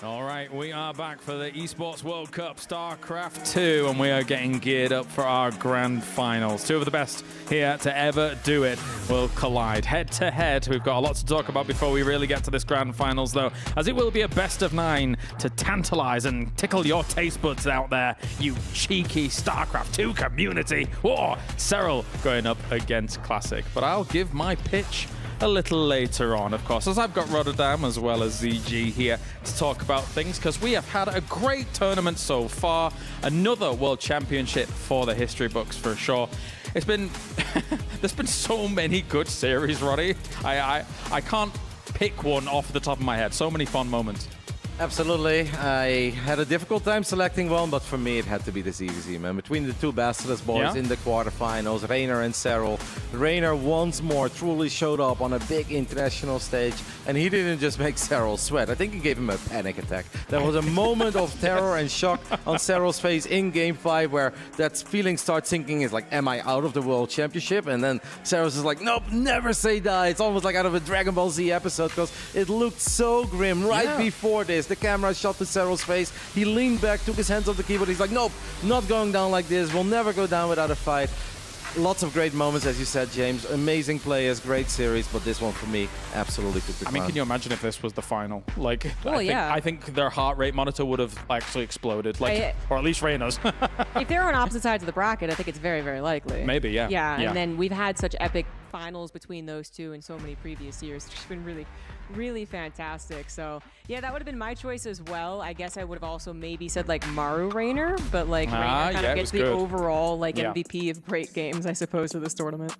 All right, we are back for the Esports World Cup StarCraft 2, and we are getting geared up for our grand finals. Two of the best here to ever do it will collide head to head. We've got a lot to talk about before we really get to this grand finals, though, as it will be a best of 9 to tantalize and tickle your taste buds out there, you cheeky StarCraft 2 community. Whoa, Serral going up against Classic, but I'll give my pitch a little later on, of course, as I've got Rotterdam as well as ZG here to talk about things, because we have had a great tournament so far. Another World Championship for the history books for sure. It's been there's been so many good series, Roddy. I can't pick one off the top of my head. So many fun moments. Absolutely. I had a difficult time selecting one, but for me it had to be the ZvP, man. Between the two Basilisk boys in the quarterfinals, Reiner and Serral. Reiner once more truly showed up on a big international stage, and he didn't just make Serral sweat. I think he gave him a panic attack. There was a moment of terror and shock on Serral's face in Game 5 where that feeling starts sinking. It's like, am I out of the World Championship? And then Serral's is like, nope, never say die. It's almost like out of a Dragon Ball Z episode, because it looked so grim right before this. The camera shot to Serral's face. He leaned back, took his hands off the keyboard. He's like, nope, not going down like this. We'll never go down without a fight. Lots of great moments, as you said, James. Amazing players, great series, but this one for me absolutely took the crown. I mean, can you imagine if this was the final? Like, well, I think their heart rate monitor would have actually exploded, like, or at least Reiner's. If they're on opposite sides of the bracket, I think it's very, very likely. Maybe, yeah. Yeah, and then we've had such epic finals between those two in so many previous years. It's just been really, really fantastic. So, yeah, that would have been my choice as well. I guess I would have also maybe said, like, Maru Reiner, but, like, Reiner kind of gets the overall, like, MVP of great games, I suppose, for this tournament.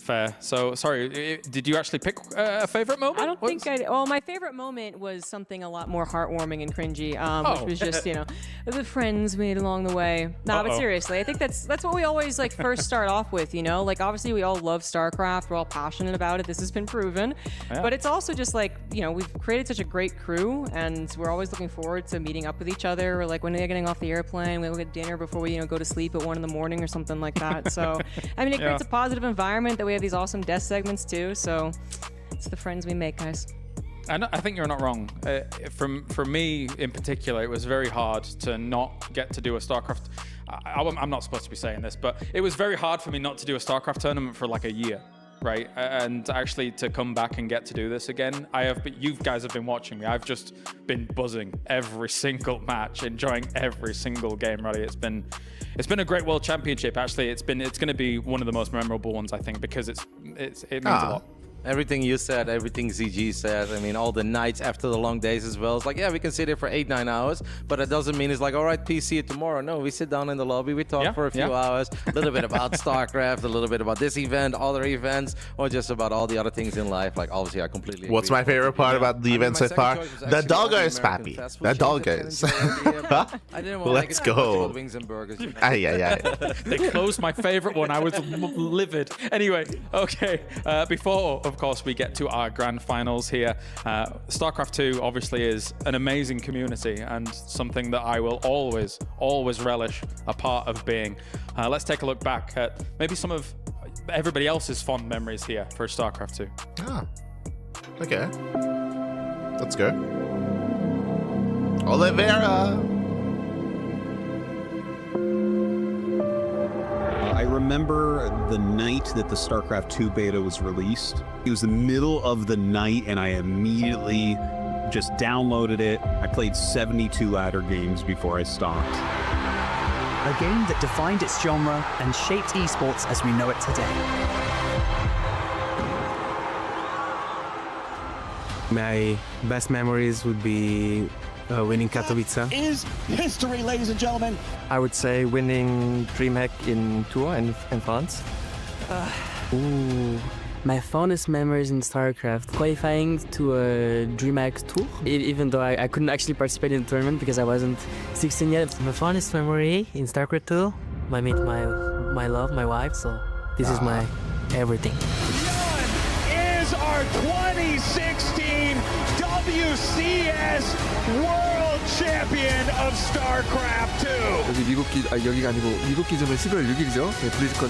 Fair. So, sorry, did you actually pick a favorite moment? I don't think I did. Well, my favorite moment was something a lot more heartwarming and cringy, which was just, you know, the friends made along the way. No, but seriously, I think that's what we always, like, first start off with, you know? Like, obviously, we all love StarCraft. We're all passionate about it. This has been proven. Yeah. But it's also just, like, you know, we've created such a great crew, and we're always looking forward to meeting up with each other, or, like, when they're getting off the airplane, we'll get dinner before we, you know, go to sleep at 1 in the morning or something like that. So, I mean, it creates a positive environment that we have these awesome death segments, too. So, it's the friends we make, guys. I think you're not wrong. For me in particular, it was very hard to not get to do a StarCraft. I'm not supposed to be saying this, but it was very hard for me not to do a StarCraft tournament for like a year, right? And actually to come back and get to do this again. You guys have been watching me. I've just been buzzing every single match, enjoying every single game, Roddy. It's been a great World Championship. Actually, it's going to be one of the most memorable ones, I think, because it means a lot. Everything you said, everything ZG said, I mean, all the nights after the long days as well. It's like, yeah, we can sit here for 8-9 hours, but it doesn't mean it's like, all right, PC it tomorrow. No, we sit down in the lobby, we talk for a few hours, a little bit about StarCraft, a little bit about this event, other events, or just about all the other things in life. Like, obviously, I completely agree. What's my favorite part about the event so far? The doggos, Pappy. The doggos. Let's go. Wings and burgers. They closed my favorite one. I was livid. Anyway, okay. Before, of course, we get to our grand finals here. StarCraft 2 obviously is an amazing community and something that I will always, always relish a part of being. Let's take a look back at maybe some of everybody else's fond memories here for StarCraft 2. Ah, okay. Let's go. Oliveira! I remember the night that the StarCraft 2 beta was released. It was the middle of the night, and I immediately just downloaded it. I played 72 ladder games before I stopped. A game that defined its genre and shaped esports as we know it today. My best memories would be winning Katowice. Is history, ladies and gentlemen. I would say winning DreamHack in Tours in France. My fondest memories in StarCraft, qualifying to a DreamHack Tour, even though I couldn't actually participate in the tournament because I wasn't 16 yet. My fondest memory in StarCraft 2, I met my love, my wife, so this is my everything. Jan is our 2016 WCS World Champion of StarCraft 2. 여기가 아니고 미국 기준으로 11월 6일이죠. 네, 블리즈컨.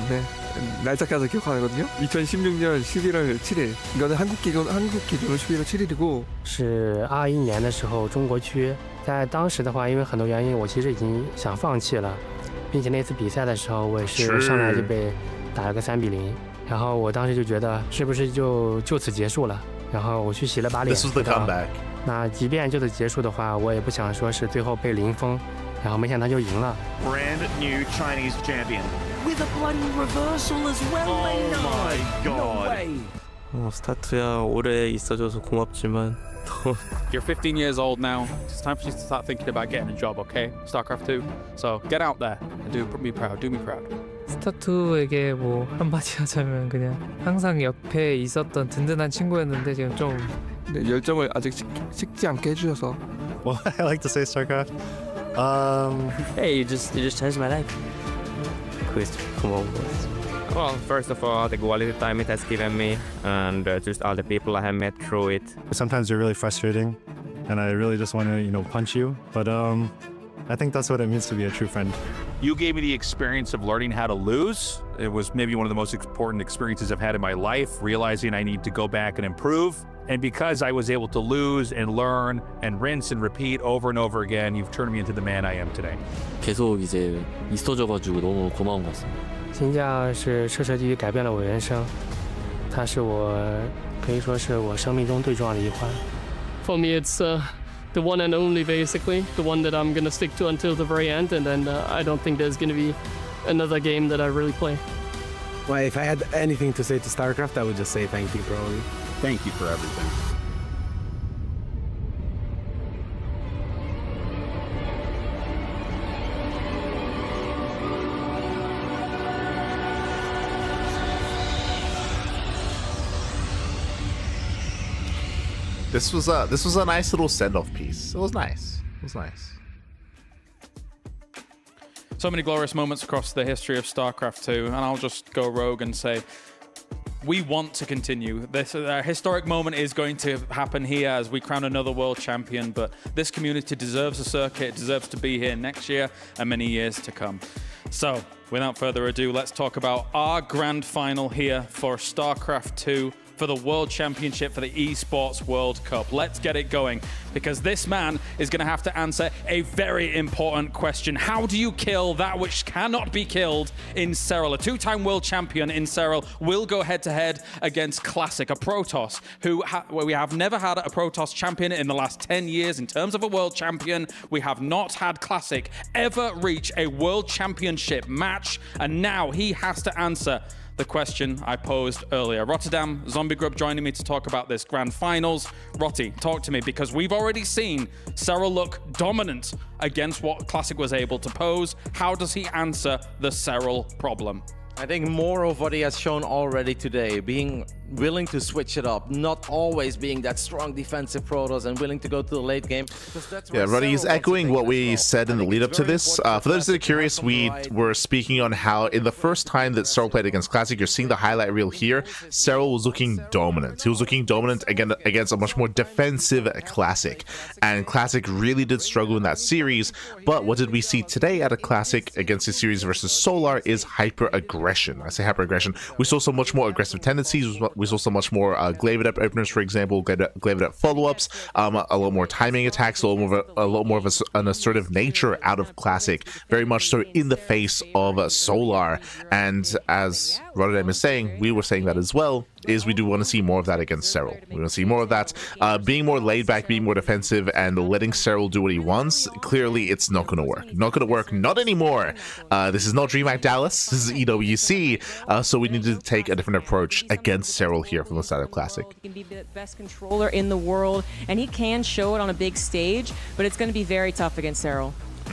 네. 날짜까지 기억하거든요. 2016년 11월 7일. 이거는 한국 기준으로 11월 7일이고. 是21年的时候中国区，在当时的话，因为很多原因，我其实已经想放弃了，并且那次比赛的时候，我也是上来就被打了个3-0，然后我当时就觉得是不是就此结束了，然后我去洗了把脸。This was the comeback. 那即便就此结束的话，我也不想说是最后被零封，然后没想到就赢了。Brand new Chinese champion. With a bloody reversal as well. Oh my god. No way. 스타트야 오래 있어줘서 고맙지만 You're 15 years old now. It's time for you to start thinking about getting a job, okay? StarCraft 2. So get out there and do me proud. Do me proud. 스타투에게 뭐 한마디 하자면 그냥 항상 옆에 있었던 든든한 친구였는데 지금 좀 열정을 아직 식지 않게 해주셔서. Well, I like to say StarCraft. Hey, you just changed my life. 고마워. Well, first of all, the quality time it has given me, and just all the people I have met through it. Sometimes you're really frustrating, and I really just want to, punch you. But I think that's what it means to be a true friend. You gave me the experience of learning how to lose. It was maybe one of the most important experiences I've had in my life, realizing I need to go back and improve. And because I was able to lose and learn and rinse and repeat over and over again, you've turned me into the man I am today. 계속 이제 있어줘가지고 너무 고마운 것 같습니다. 金将是彻彻底底改变了我人生，他是我可以说是我生命中最重要的一环。For me, it's the one and only, basically, the one that I'm gonna stick to until the very end, and then I don't think there's gonna be another game that I really play. Well, if I had anything to say to StarCraft, I would just say thank you, probably. Thank you for everything. This was a nice little send-off piece. It was nice. It was nice. So many glorious moments across the history of StarCraft 2, and I'll just go rogue and say, we want to continue. This historic moment is going to happen here as we crown another world champion, but this community deserves a circuit, deserves to be here next year and many years to come. So, without further ado, let's talk about our grand final here for StarCraft 2 for the World Championship for the Esports World Cup. Let's get it going, because this man is going to have to answer a very important question. How do you kill that which cannot be killed in Serral? A two-time world champion in Serral will go head-to-head against Classic, a Protoss, where we have never had a Protoss champion in the last 10 years. In terms of a world champion, we have not had Classic ever reach a world championship match, and now he has to answer the question I posed earlier. Rotterdam, Zombie Grub joining me to talk about this grand finals. Rotti, talk to me, because we've already seen Serral look dominant against what Classic was able to pose. How does he answer the Serral problem? I think more of what he has shown already today, being willing to switch it up, not always being that strong defensive Protoss and willing to go to the late game. Yeah, Roddy is echoing what we said in the lead up to this. For those that are curious, we were speaking on how in the first time that Serral played against Classic, you're seeing the highlight reel here, Serral was looking dominant. He was looking dominant again against a much more defensive Classic. And Classic really did struggle in that series, but what did we see today at a Classic against the series versus Solar is hyper-aggression. I say hyper-aggression. We saw so much more aggressive tendencies. We saw so much more glaive up openers, for example, glaive up follow-ups, a lot more timing attacks, a lot more of an assertive nature out of Classic, very much so in the face of Solar. And as Rotterdam is saying, we were saying that as well, is we do want to see more of that against Serral. We want to see more of that, being more laid back, being more defensive, and letting Serral do what he wants. Clearly, it's not going to work. Not going to work. Not anymore. This is not DreamHack Dallas. This is EWC. So we need to take a different approach against Serral here from the side of Classic. He can be the best controller in the world, and he can show it on a big stage, but it's going to be very tough against Serral.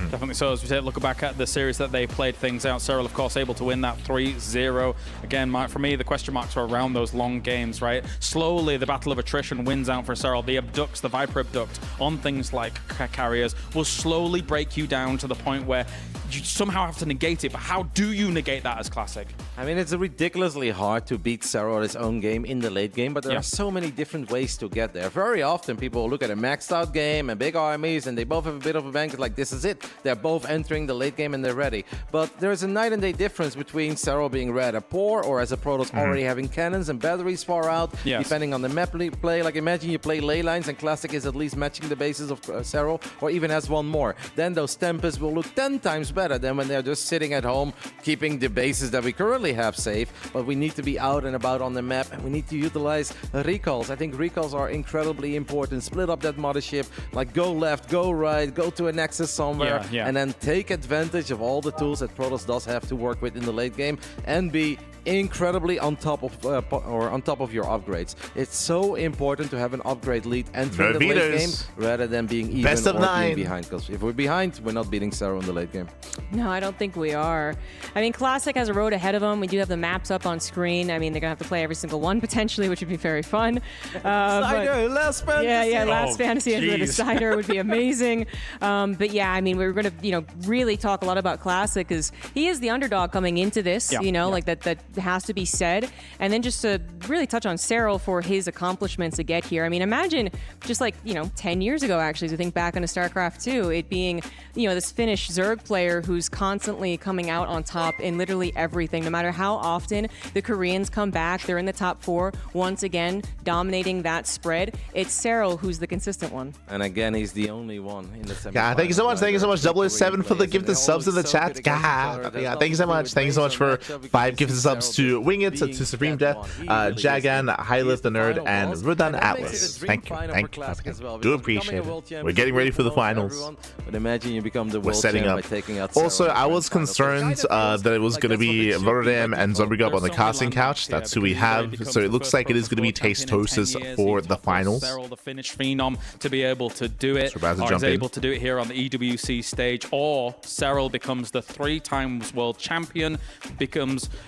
Definitely so. As we take a look back at the series that they played things out, Serral, of course, able to win that 3-0. Again, for me, the question marks are around those long games, right? Slowly, the battle of attrition wins out for Serral. The abducts, the Viper abduct on things like carriers will slowly break you down to the point where you somehow have to negate it. But how do you negate that as Classic? I mean, it's ridiculously hard to beat Serral at his own game in the late game, but there are so many different ways to get there. Very often, people look at a maxed out game and big armies, and they both have a bit of a bank. It's like, this is it. They're both entering the late game and they're ready. But there's a night and day difference between Serral being red at poor or as a Protoss already having cannons and batteries far out, depending on the map play. Like, imagine you play ley lines and Classic is at least matching the bases of Serral, or even has one more. Then those Tempests will look 10 times better than when they're just sitting at home, keeping the bases that we currently have safe. But we need to be out and about on the map, and we need to utilize recalls. I think recalls are incredibly important. Split up that mothership, like go left, go right, go to a nexus somewhere, and then take advantage of all the tools that Protoss does have to work with in the late game, and be incredibly on top of your upgrades. It's so important to have an upgrade lead entering the late game rather than being even Best of 9. being behind. Because if we're behind, we're not beating Serral in the late game. No, I don't think we are. I mean, Classic has a road ahead of them. We do have the maps up on screen. I mean, they're gonna have to play every single one potentially, which would be very fun. Decider, Last Fantasy. Yeah, Last Fantasy as the Decider would be amazing. But yeah, I mean, we're gonna really talk a lot about Classic because he is the underdog coming into this. Like that has to be said. And then just to really touch on Serral for his accomplishments to get here. I mean, imagine just 10 years ago, actually, to think back on StarCraft 2, it being, this Finnish Zerg player who's constantly coming out on top in literally everything. No matter how often the Koreans come back, they're in the top 4, once again, dominating that spread. It's Serral who's the consistent one. And again, he's the only one in the semifinals. God, thank you so much. Thank you so much, 007 for the gifted subs in the chat. God, yeah, thank you so much. Thank you so much for 5 gifted subs to Wing It, to Supreme Death, Jagan, Highlith the Nerd, and Rudan Atlas. Thank you. Thank you. Do appreciate it. We're getting ready for the finals. But imagine you become the world setting champ up. by taking out Also, Serral I was concerned that it was going to be Rotterdam and Zombie on the casting couch. That's who we have. So it looks like it is going to be Tastosis for the finals. Serral, the Finnish phenom, to be able to do it, So or is able to do it here on the EWC stage, or Serral becomes the 3 times world champion.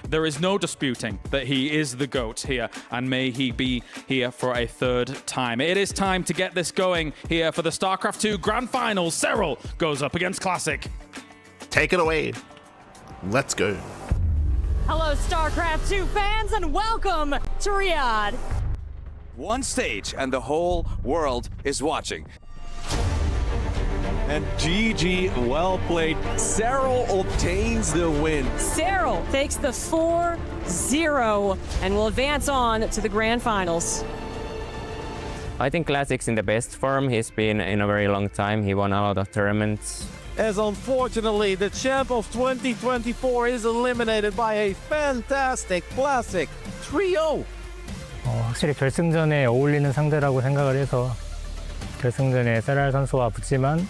There is no disputing that he is the GOAT here, and may he be here for a 3rd time. It is time to get this going here for the StarCraft 2 Grand Finals. Serral goes up against Classic. Take it away. Let's go. Hello, StarCraft 2 fans, and welcome to Riyadh. One stage, and the whole world is watching. And GG, well played. Serral obtains the win. Serral takes the 4-0 and will advance on to the Grand Finals. I think Classic's in the best form he's been in a very long time. He won a lot of tournaments. As unfortunately, the champ of 2024 is eliminated by a fantastic Classic 3-0. 확실히 결승전에 어울리는 상대라고 생각을 해서 결승전에 세랄 선수와 붙지만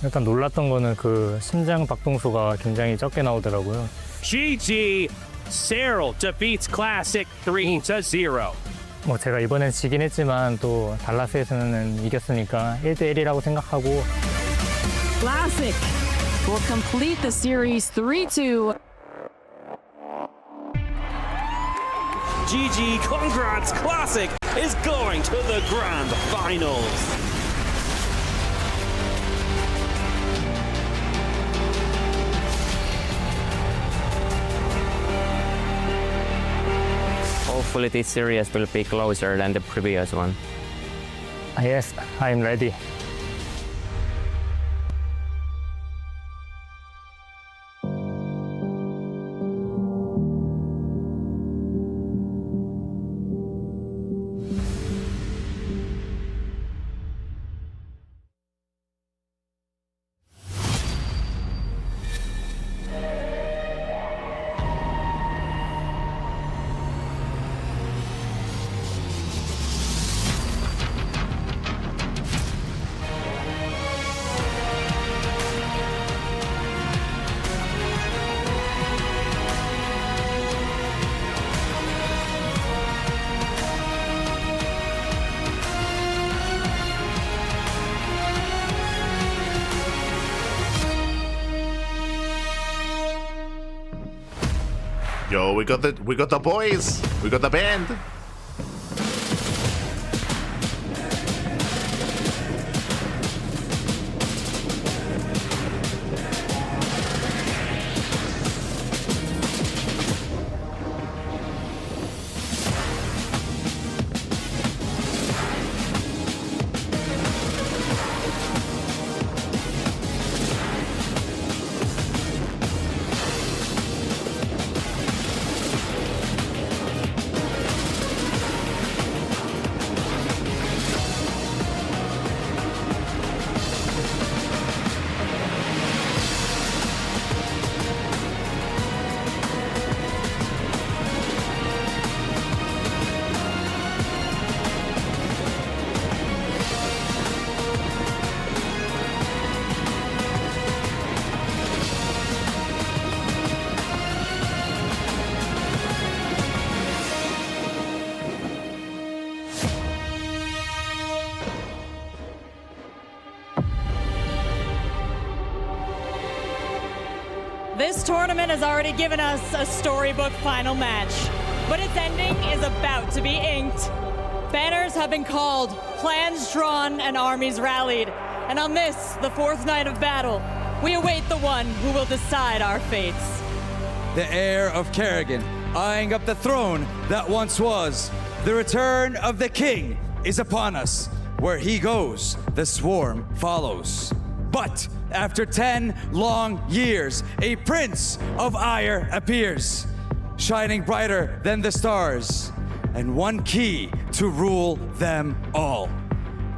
일단 놀랐던 거는 그 심장 박동수가 굉장히 적게 나오더라고요. GG, Serral defeats Classic 3-0. 뭐 제가 이번엔 지긴 했지만 또 달라스에서는 이겼으니까 1대1이라고 생각하고 Classic will complete the series 3-2. GG, congrats, Classic is going to the Grand Finals. Hopefully this series will be closer than the previous one. Yes, I'm ready. Yo, we got the boys. We got the band. This tournament has already given us a storybook final match, but its ending is about to be inked. Banners have been called, plans drawn, and armies rallied. And on this, the fourth night of battle, we await the one who will decide our fates. The heir of Kerrigan, eyeing up the throne that once was. The return of the king is upon us. Where he goes, the swarm follows. But after 10 long years, a prince of ire appears, shining brighter than the stars, and one key to rule them all.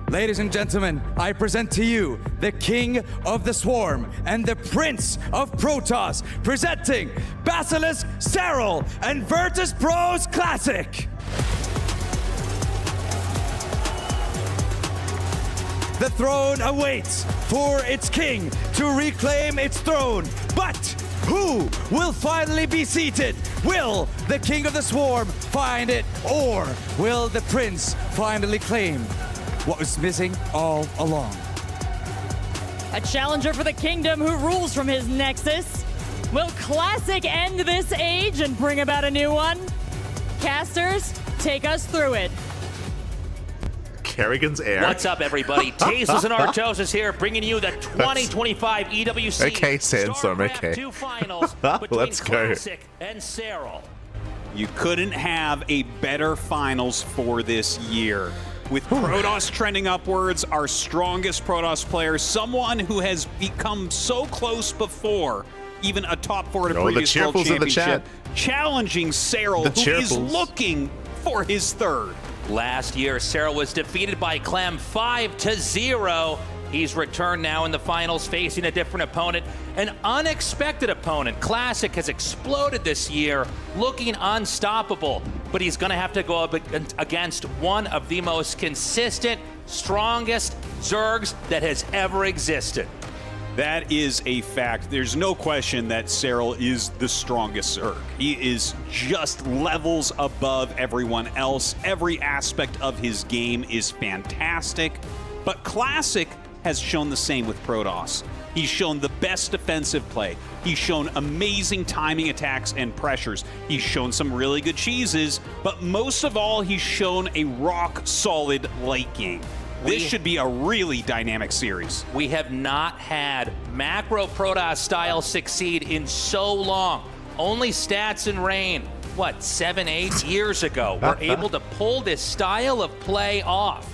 Ladies and gentlemen, I present to you the king of the swarm and the prince of Protoss, presenting Basilisk Serral and Virtus Pro's Classic. The throne awaits for its king to reclaim its throne. But who will finally be seated? Will the king of the swarm find it, or will the prince finally claim what was missing all along? A challenger for the kingdom who rules from his nexus. Will Classic end this age and bring about a new one? Casters, take us through it. Kerrigan's heir. What's up, everybody? Tasteless and Artosis here, bringing you the 2025 EWC okay, Sandstorm, okay. 2 finals between Let's go. Classic and Serral. You couldn't have a better finals for this year. With Protoss trending upwards, our strongest Protoss player, someone who has become so close before, even a top 4 at a previous World Championship, challenging Serral, who is looking for his third. Last year, Serral was defeated by Clem 5-0. He's returned now in the finals, facing a different opponent, an unexpected opponent. Classic has exploded this year, looking unstoppable, but he's going to have to go up against one of the most consistent, strongest Zergs that has ever existed. That is a fact. There's no question that Serral is the strongest Zerg. He is just levels above everyone else. Every aspect of his game is fantastic. But Classic has shown the same with Protoss. He's shown the best defensive play. He's shown amazing timing attacks and pressures. He's shown some really good cheeses, but most of all, he's shown a rock-solid late game. This should be a really dynamic series. We have not had macro Protoss style succeed in so long. Only Stats and Rain, what, 7-8 years ago, were able to pull this style of play off.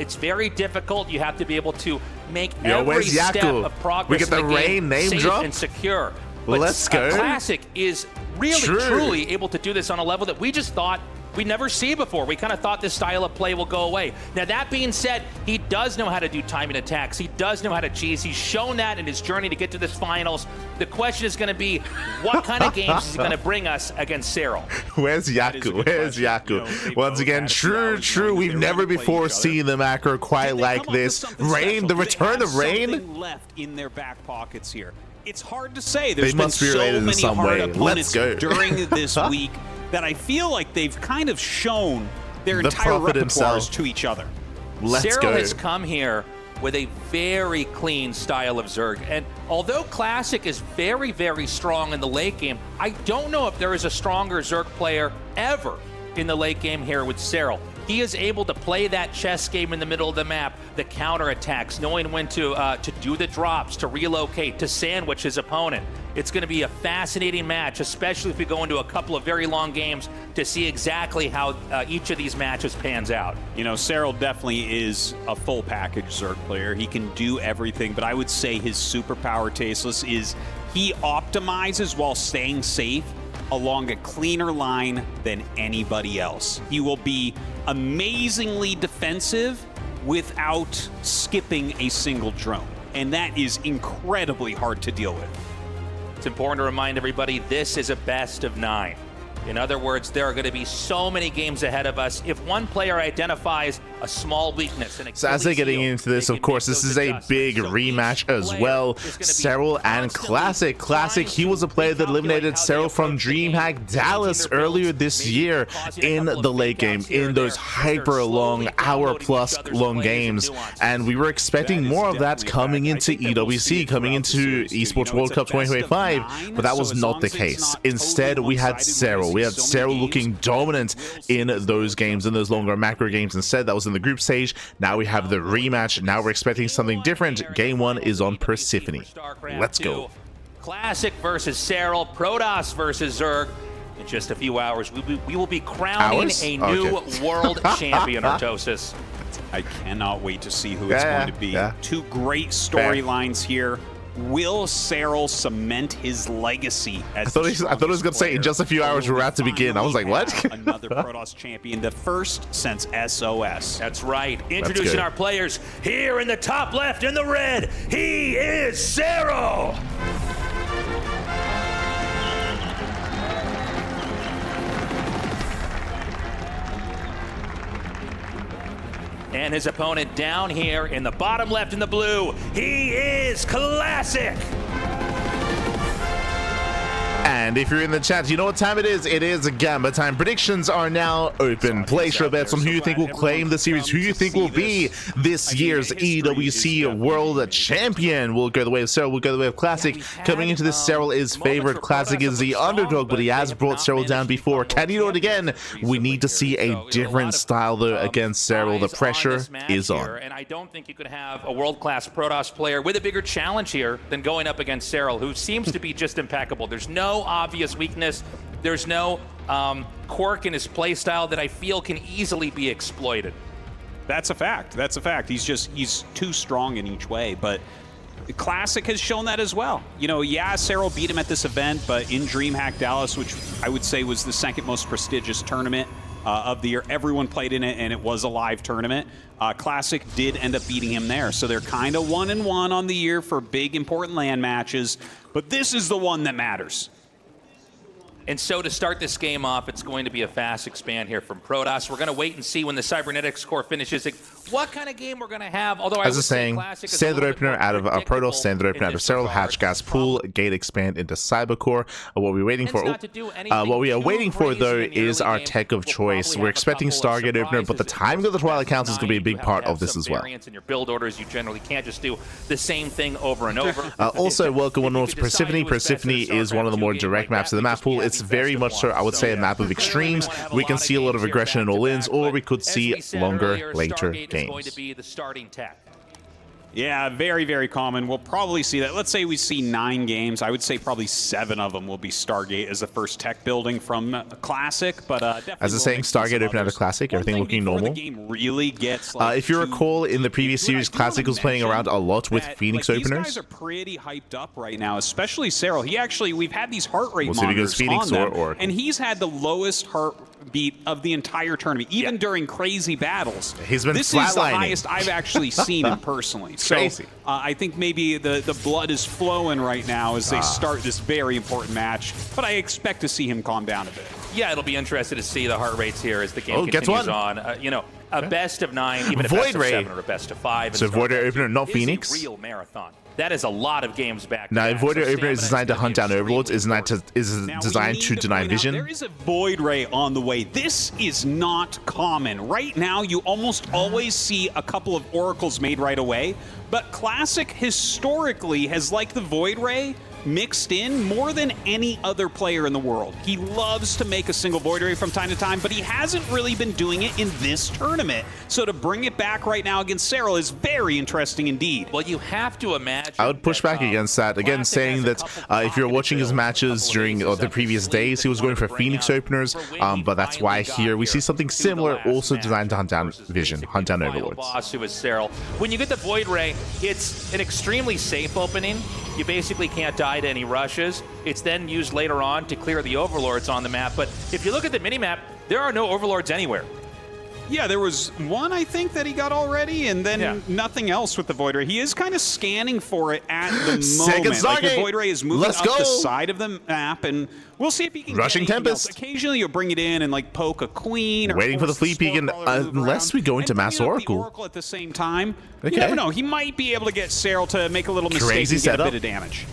It's very difficult. You have to be able to make every step of progress we get the in the Rain game name safe drop? and secure. But Let's go. Classic is really, truly able to do this on a level that we just thought we'd never see before. We kind of thought this style of play will go away. Now, that being said, he does know how to do timing attacks. He does know how to cheese. He's shown that in his journey to get to this finals. The question is going to be, what kind of games is he going to bring us against Serral? Where's Yaku? Where's Yaku? Once again, true. We've never before seen the macro quite like this. Rain, the return of Rain. Left in their back pockets here. It's hard to say. There's They must been be so related in many some hard way. opponents Let's go. during this week that I feel like they've kind of shown their The entire prophet repertoires himself. to each other. Serral has come here with a very clean style of Zerg. And although Classic is very, very strong in the late game, I don't know if there is a stronger Zerg player ever in the late game here with Serral. He is able to play that chess game in the middle of the map, the counterattacks, knowing when to do the drops, to relocate, to sandwich his opponent. It's going to be a fascinating match, especially if we go into a couple of very long games to see exactly how each of these matches pans out. You know, Serral definitely is a full package Zerg player. He can do everything, but I would say his superpower, Tasteless, is he optimizes while staying safe along a cleaner line than anybody else. He will be amazingly defensive without skipping a single drone, and that is incredibly hard to deal with. It's important to remind everybody this is a best of 9. In other words, there are going to be so many games ahead of us. If one player identifies a small weakness. So as they're getting into this, of course, this is a big rematch as well. Serral and Classic. Classic, he was a player that eliminated Serral from DreamHack Dallas earlier this year in the late game, in those hyper long, hour-plus long games. And we were expecting more of that coming into EWC, coming into Esports World Cup 2025, but that was not the case. Instead, we had Serral. We had Serral looking dominant in those games, in those longer macro games. Instead, that was in the group stage. Now we have the rematch. Now we're expecting something different. Game 1 is on Persephone. Let's go. Classic versus Serral, Protoss versus Zerg. In just a few hours, we will be crowning a new world champion, Artosis. I cannot wait to see who it's going to be. Two great storylines here. Will Serral cement his legacy as I thought he was going to say in just a few hours we're about to begin. I was like, what? Another Protoss champion, the first since SOS. That's right. Introducing our players here in the top left in the red. He is Serral. And his opponent down here in the bottom left in the blue, he is Classic. And if you're in the chat, you know what time it is? It is Gamba time. Predictions are now open. Place your bets on who you think will claim the series, who you think will be this year's EWC World Champion. We'll go the way of Serral, we'll go the way of Classic. Coming into this, Serral is favored. Classic is the underdog, but he has brought Serral down before. Can he do it again? We need to see a different style, though, against Serral. The pressure is on. And I don't think you could have a world-class Protoss player with a bigger challenge here than going up against Serral, who seems to be just impeccable. There's no obvious weakness. There's no quirk in his playstyle that I feel can easily be exploited. That's a fact. That's a fact. He's too strong in each way, but Classic has shown that as well. You know, yeah, Serral beat him at this event, but in DreamHack Dallas, which I would say was the second most prestigious tournament of the year, everyone played in it, and it was a live tournament. Classic did end up beating him there, so they're kind of 1-1 on the year for big, important LAN matches, but this is the one that matters. And so to start this game off, it's going to be a fast expand here from Protoss. We're going to wait and see when the Cybernetics core finishes what kind of game we're going to have. Although as I was saying, standard opener out of Protoss, standard opener out of Serral, Hatch Gas Pool, Gate Expand into Cybercore. What we're waiting for, what we are waiting for though is our tech of choice. We're expecting Stargate opener, but the timing of the Twilight Council is going to be a big part of this as well. In your build orders, you generally can't just do the same thing over and over. Also, welcome on to Persephone. Persephone is one of the more direct maps of the map pool. It's very much so, I would say, a map of extremes. We can see a lot of aggression in all-ins, or we could see longer, later games. Going to be the starting tech. Yeah, very, very common. We'll probably see that. Let's say we see 9 games. I would say probably 7 of them will be Stargate as the first tech building from Classic. But as I was saying, Stargate opened out of Classic, everything looking normal. The game really gets, like, if you recall, in the previous series, Classic was playing around a lot with Phoenix openers. These guys are pretty hyped up right now, especially Serral. He actually, we've had these heart rate monitors see if he goes Phoenix on them, or and he's had the lowest heartbeat of the entire tournament, even during crazy battles. He's been This is the highest I've actually seen him personally. Crazy. So, I think maybe the blood is flowing right now as they start this very important match, but I expect to see him calm down a bit. Yeah, it'll be interesting to see the heart rates here as the game continues on. You know, a best of 9, even a best of 7 or a best of 5. So Void Ray opener, not Phoenix. Real marathon. That is a lot of games back. Now, Void Ray opener is designed to hunt down overlords. Is designed to deny vision. There is a Void Ray on the way. This is not common. Right now, you almost always see a couple of oracles made right away. But Classic historically has liked the Void Ray mixed in more than any other player in the world. He loves to make a single Void Ray from time to time, but he hasn't really been doing it in this tournament. So to bring it back right now against Serral is very interesting indeed. Well, you have to imagine. I would push back against that. Again, saying that if you're watching his matches during the previous days, he was going for Phoenix openers, but that's why here we see something similar, also designed to hunt down vision, hunt down overlords. Boss who is Serral. When you get the Void Ray, it's an extremely safe opening. You basically can't die to any rushes. It's then used later on to clear the overlords on the map. But if you look at the minimap, there are no overlords anywhere. Yeah, there was one, I think, that he got already, and then nothing else with the Void Ray. He is kind of scanning for it at the moment. Like the Void Ray is moving up the side of the map, and we'll see if he can Rushing get Tempest. else. Occasionally, you'll bring it in and like poke a queen. Waiting for the Fleet Beacon, unless we go into Mass Oracle. At the same time, okay. You never know. He might be able to get Serral to make a little mistake Crazy and get setup. a bit of damage.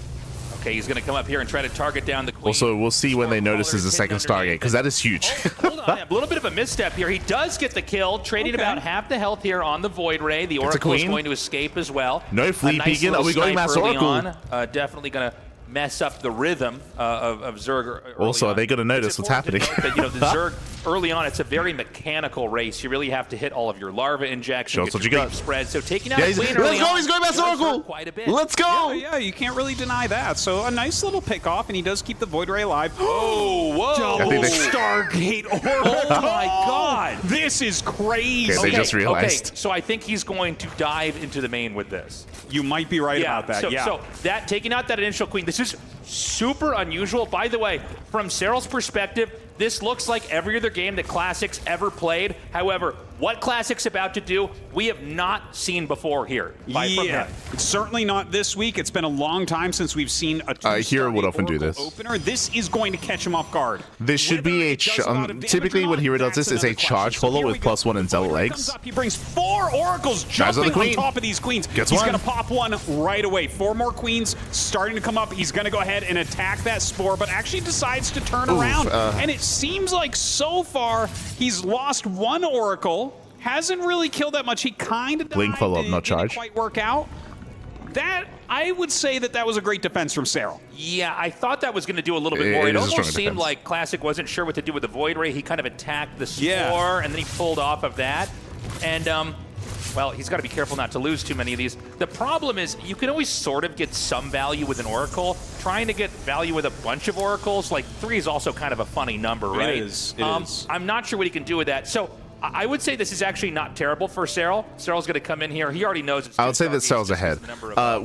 Okay, he's going to come up here and try to target down the queen. Also, we'll see when they notice there's a second Stargate, because that is huge. Hold on, a little bit of a misstep here. He does get the kill, trading about half the health here on the Void Ray. The Oracle is going to escape as well. No Fleet Beacon. Are we going Mass Oracle? Definitely going to mess up the rhythm of Zerg. Also, are they going to notice what's happening? But, the Zerg, early on, it's a very mechanical race. You really have to hit all of your larva injections, what you got. spread. So taking out Let's go, he's going Mass Oracle! Quite a bit. Let's go! Yeah, you can't really deny that. So a nice little pick off, and he does keep the Void Ray alive. Oh, whoa! Double Stargate Oracle! Oh my God! This is crazy. Okay, they just realized. Okay, so I think he's going to dive into the main with this. You might be right about that. So that taking out that initial queen, this is super unusual. By the way, from Serral's perspective, this looks like every other game that Classic's ever played. However, what Classic's about to do, we have not seen before here. It's certainly not this week. It's been a long time since we've seen a Hero would often do this. Opener. This is going to catch him off guard. This should be a typically when Hero does this is a charge holo with +1 and Zealot legs. He brings 4 Oracles jumping on top of these queens. He's going to pop one right away. 4 more queens starting to come up. He's going to go ahead and attack that Spore, but actually decides to turn around. And it seems like so far he's lost 1 Oracle. Hasn't really killed that much. He kind of Blink follow up, not charge. Didn't quite work out. That I would say that was a great defense from Serral. Yeah, I thought that was going to do a little bit more. It almost seemed like Classic wasn't sure what to do with the Void Ray. He kind of attacked the Spore, and then he pulled off of that. And, well, he's got to be careful not to lose too many of these. The problem is you can always sort of get some value with an Oracle. Trying to get value with a bunch of Oracles, like 3 is also kind of a funny number, right? It is. I'm not sure what he can do with that. So I would say this is actually not terrible for Serral. Serral's going to come in here. He already knows it's I would say that Serral's ahead.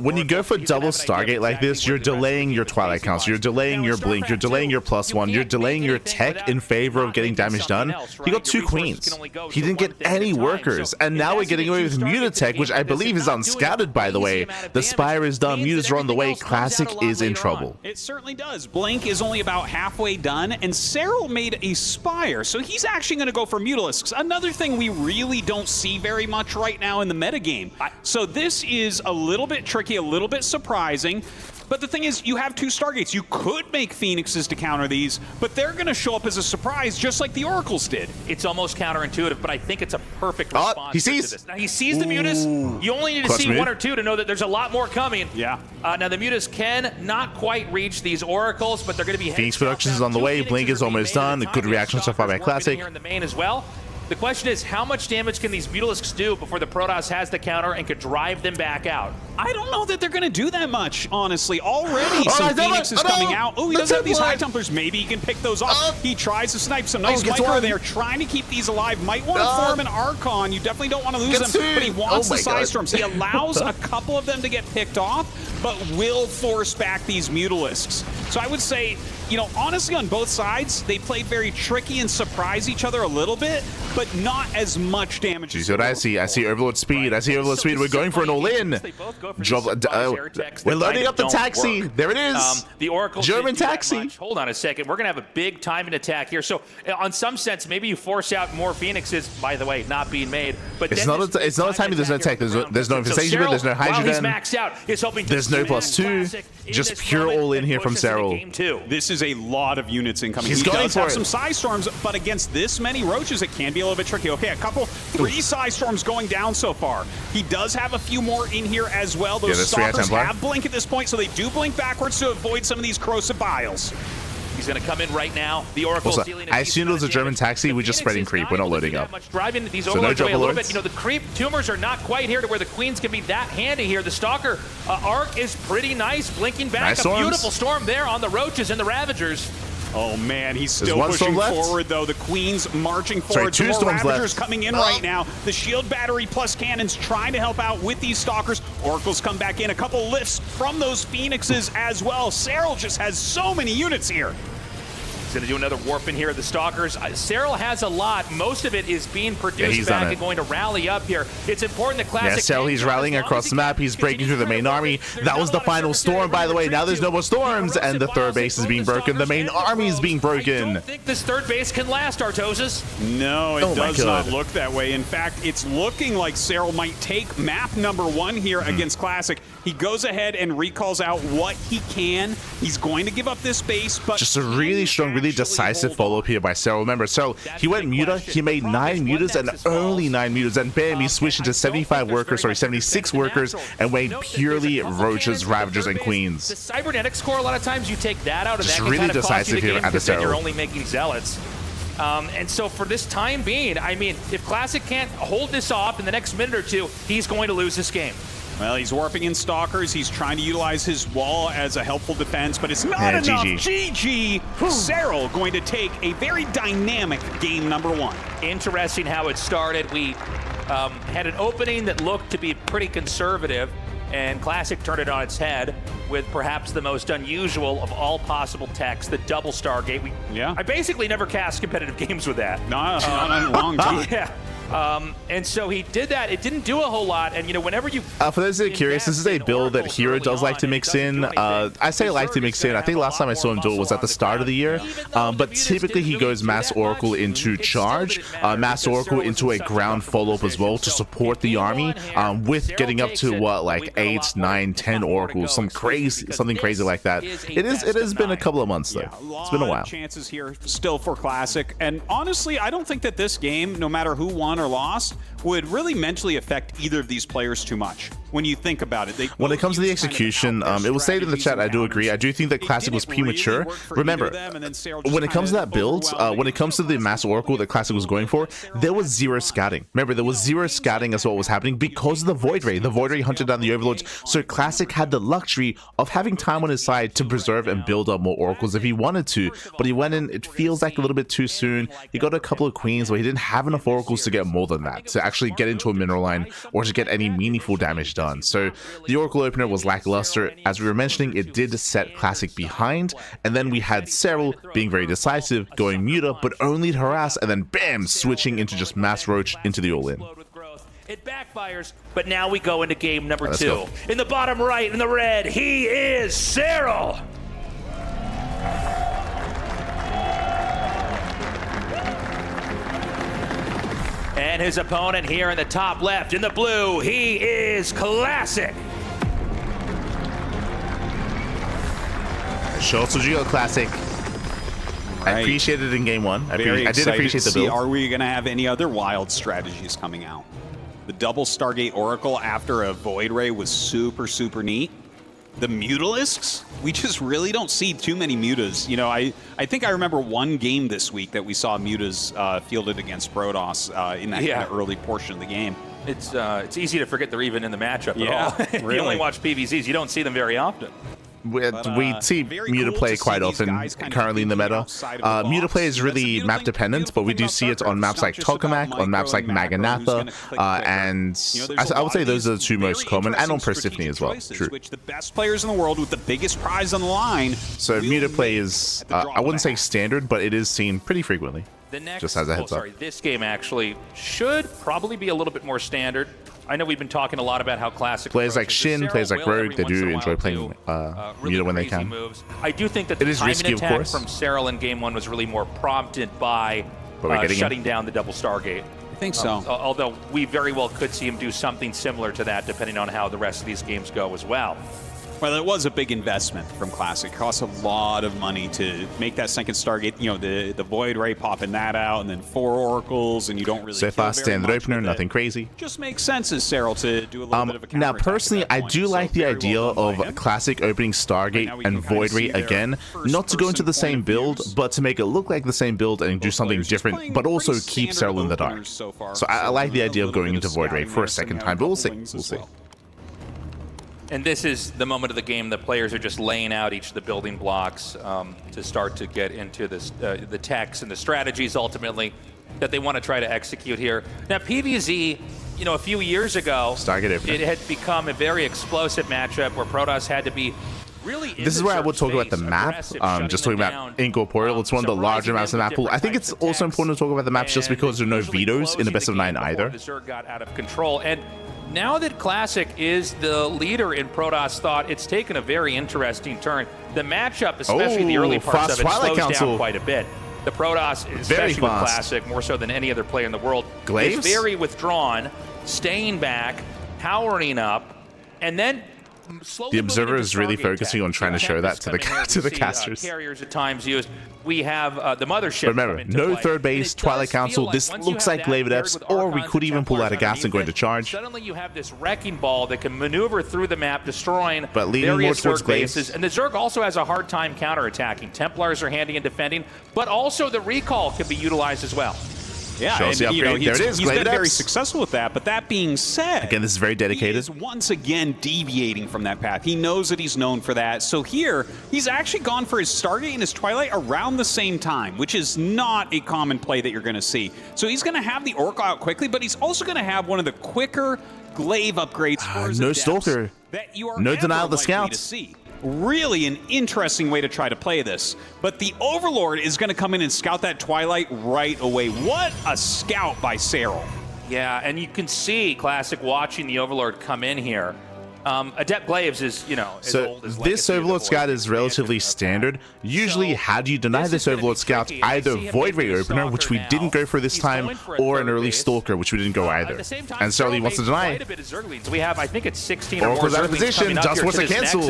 When you go for double Stargate like this, you're delaying your Twilight counts, you're delaying your Blink, you're delaying your +1, you're delaying your tech in favor of getting damage done. He got 2 queens. He didn't get any workers, and now we're getting away with Muted Tech, which I believe is unscattered, by the way. The Spire is done, Mutants are on the way, Classic is in trouble. It certainly does. Blink is only about halfway done, and Serral made a Spire, so he's actually going to go for Mutalisks. Another thing we really don't see very much right now in the metagame. So this is a little bit tricky, a little bit surprising. But the thing is, you have 2 Stargates. You could make Phoenixes to counter these, but they're going to show up as a surprise, just like the Oracles did. It's almost counterintuitive, but I think it's a perfect response he sees. to this. Now, he sees the Mutas. You only need to see 1 or 2 to know that there's a lot more coming. Yeah. Now, the Mutas can not quite reach these Oracles, but they're going to be... Phoenix Productions is on the way. Blink is almost done. Good reaction so far by Classic. Here in the main as well. The question is, how much damage can these Mutalisks do before the Protoss has the counter and could drive them back out? I don't know that they're going to do that much, honestly. Already some Phoenix is coming out. Oh, he does have these High Templars. Maybe he can pick those off. He tries to snipe some nice micro there, trying to keep these alive. Might want to form an Archon. You definitely don't want to lose them, but he wants the Side Storms. He allows a couple of them to get picked off, but will force back these Mutalisks. So I would say, you know, honestly, on both sides, they play very tricky and surprise each other a little bit, but not as much damage. You see what I see? I see Overlord Speed. I see Overlord Speed. We're going for an all-in. We're loading up the taxi. There it is. The Oracle German taxi. Hold on a second. We're going to have a big timing attack here. So, on some sense, maybe you force out more Phoenixes. By the way, not being made. But it's not a timing. There's no tech. There's no infestation. There's no hydrogen. Maxed out, is hoping there's no +2. Just pure all-in here from Serral. This is a lot of units incoming. He's he going does for have it. some Psy Storms, but against this many Roaches, it can be a little bit tricky. Okay, 3 Psy Storms going down so far. He does have a few more in here as well. Those Stalkers have Blink at this point, so they do blink backwards to avoid some of these corrosive vials. He's going to come in right now. The Oracle's dealing I assumed it was a German taxi. We're just spreading creep. We're not loading up. Driving these so no away a little bit. You know, the creep tumors are not quite here to where the Queens can be that handy here. The Stalker arc is pretty nice, blinking back. Nice a beautiful storm there on the Roaches and the Ravagers. Oh man, he's still pushing forward though. The Queen's marching forward. Sorry, 2 storms Ravagers left. coming in right now. The shield battery plus cannons trying to help out with these Stalkers. Oracles come back in. A couple lifts from those Phoenixes as well. Serral just has so many units here. He's going to do another warp in here at the Stalkers. Serral has a lot. Most of it is being produced back and going to rally up here. It's important that Classic... Yeah, Serral, he's rallying across the map. He's breaking through the main army. That was the final storm, by the way. Now there's no more storms, and the third base is being broken. The main army is being broken. I don't think this third base can last, Artoses. No, it does not look that way. In fact, it's looking like Serral might take map number 1 here against Classic. He goes ahead and recalls out what he can. He's going to give up this base, but... Just a really strong, really decisive follow-up here by Serral. Remember, Serral, he went muta, he made 9 mutas and only 9 mutas, and bam, he switched into 75 workers, sorry, 76 workers, and made purely Roaches, Ravagers, and Queens. The Cybernetics core, a lot of times you take that out, and just that can really kind of cost you the game because then Serral. you're only making Zealots. And so for this time being, I mean, if Classic can't hold this off in the next minute or two, he's going to lose this game. Well, he's warping in Stalkers. He's trying to utilize his wall as a helpful defense, but it's not enough. GG. Serral going to take a very dynamic game number 1. Interesting how it started. We had an opening that looked to be pretty conservative, and Classic turned it on its head with perhaps the most unusual of all possible techs, the double Stargate. I basically never cast competitive games with that. Not in a long time. Yeah. And so he did that. It didn't do a whole lot. And, you know, whenever you... for those that are curious, this is a build that Hero does like to mix in. I say like to mix in. I think last time I saw him do it was at the start of the year. But typically he goes Mass Oracle into Charge, Mass Oracle into a ground follow-up as well to support the army, with getting up to, what, like 8, 9, 10 Oracles, something crazy like that. It has been a couple of months, though. It's been a while. Chances here still for Classic. And honestly, I don't think that this game, no matter who won or lost, would really mentally affect either of these players too much. When you think about it, when it comes to the execution, it was stated in the chat, I do agree. I do think that Classic was premature. Remember, when it comes to that build, when it comes to the Mass Oracle that Classic was going for, there was 0 scouting. Remember, there was 0 scouting as what was happening because of the Void Ray. The Void Ray hunted down the Overlords, so Classic had the luxury of having time on his side to preserve and build up more Oracles if he wanted to, but he went in, it feels like a little bit too soon. He got a couple of Queens, but he didn't have enough Oracles to get more than that, to actually get into a mineral line or to get any meaningful damage done. So the Oracle opener was lackluster. As we were mentioning, it did set Classic behind, and then we had Serral being very decisive, going muta, but only to harass, and then bam, switching into just Mass Roach into the all-in. It backfires, but now we go into game number 2. In the bottom right, in the red, he is Serral. And his opponent here in the top left, in the blue, he is Classic. Shows what you got, Classic. I appreciated it in game 1. I did appreciate the build. Are we going to have any other wild strategies coming out? The double Stargate Oracle after a Void Ray was super, super neat. The Mutalisks, we just really don't see too many mutas. You know, I think I remember one game this week that we saw mutas fielded against Protoss in that kind of early portion of the game. It's easy to forget they're even in the matchup at all. Really. You only watch PVZs, you don't see them very often. We see muta play quite often currently in the meta. Muta play is really map dependent, but we do see it on maps like Tokamak, on maps like Maganatha, and I would say those are the 2 most common, and on Persephone as well. True. The best players in the world with the biggest prize on the line. So muta play is, I wouldn't say standard, but it is seen pretty frequently. Just as a heads up. This game actually should probably be a little bit more standard. I know we've been talking a lot about how Classic players like Shin, players like Rogue, they do enjoy playing muta when they can. Moves. I do think that the timing attack from Serral in game 1 was really more prompted by shutting down the double Stargate. I think so. Although we very well could see him do something similar to that, depending on how the rest of these games go as well. Well, it was a big investment from Classic. It cost a lot of money to make that second Stargate. You know, the Void Ray popping that out, and then 4 Oracles, and you don't really. So far, standard opener, nothing crazy. Just makes sense as Serral to do a little bit of a now, personally, I do like the idea of Classic opening Stargate and Void Ray again, not to go into the same build, but to make it look like the same build and do something different, but also keep Serral in the dark. So I like the idea of going into Void Ray for a second time, but we'll see. We'll see. And this is the moment of the game that players are just laying out each of the building blocks to start to get into this, the techs and the strategies ultimately that they want to try to execute here. Now, PVZ, you know, a few years ago, it had become a very explosive matchup where Protoss had to be This is where I would talk about the map. Just talking about Incorporeal, it's one of the larger maps in the map pool. I think it's also important to talk about the maps just because there are no vetoes in the best of 9 either. The Zerg got out of control, and now that Classic is the leader in Protoss thought, it's taken a very interesting turn. The matchup, especially the early parts of it, slows down quite a bit. The Protoss, especially with Classic, more so than any other player in the world, is very withdrawn, staying back, powering up, and then the observer is really focusing on trying to show that to the casters. Carriers at times used. We have the mothership. But remember, no third base, Twilight Council. This looks like Glaive Adepts, or we could even pull out a gas and go into charge. Suddenly you have this wrecking ball that can maneuver through the map, destroying but leaning more towards Zerg bases. And the Zerg also has a hard time counterattacking. Templars are handy in defending, but also the recall can be utilized as well. Yeah, and, you know, he's been very successful with that. But that being said, again, this is very dedicated. He is once again deviating from that path. He knows that he's known for that. So here, he's actually gone for his Stargate and his Twilight around the same time, which is not a common play that you're going to see. So he's going to have the Orc out quickly, but he's also going to have one of the quicker Glaive upgrades for his no Adepts Stalker, that you are no denial of the Scouts. Scouts. Really an interesting way to try to play this. But the Overlord is going to come in and scout that Twilight right away. What a scout by Serral. Yeah, and you can see Classic watching the Overlord come in here. Adept Glaives is, you know, as old as this Overlord Scout is relatively standard. Usually, how do you deny this Overlord Scout? Either Void Ray Opener, which we didn't go for this time, or an early Stalker, which we didn't go either. And Serral wants to deny. We have, I think it's 16 or more Oracle's out of position, just wants to cancel.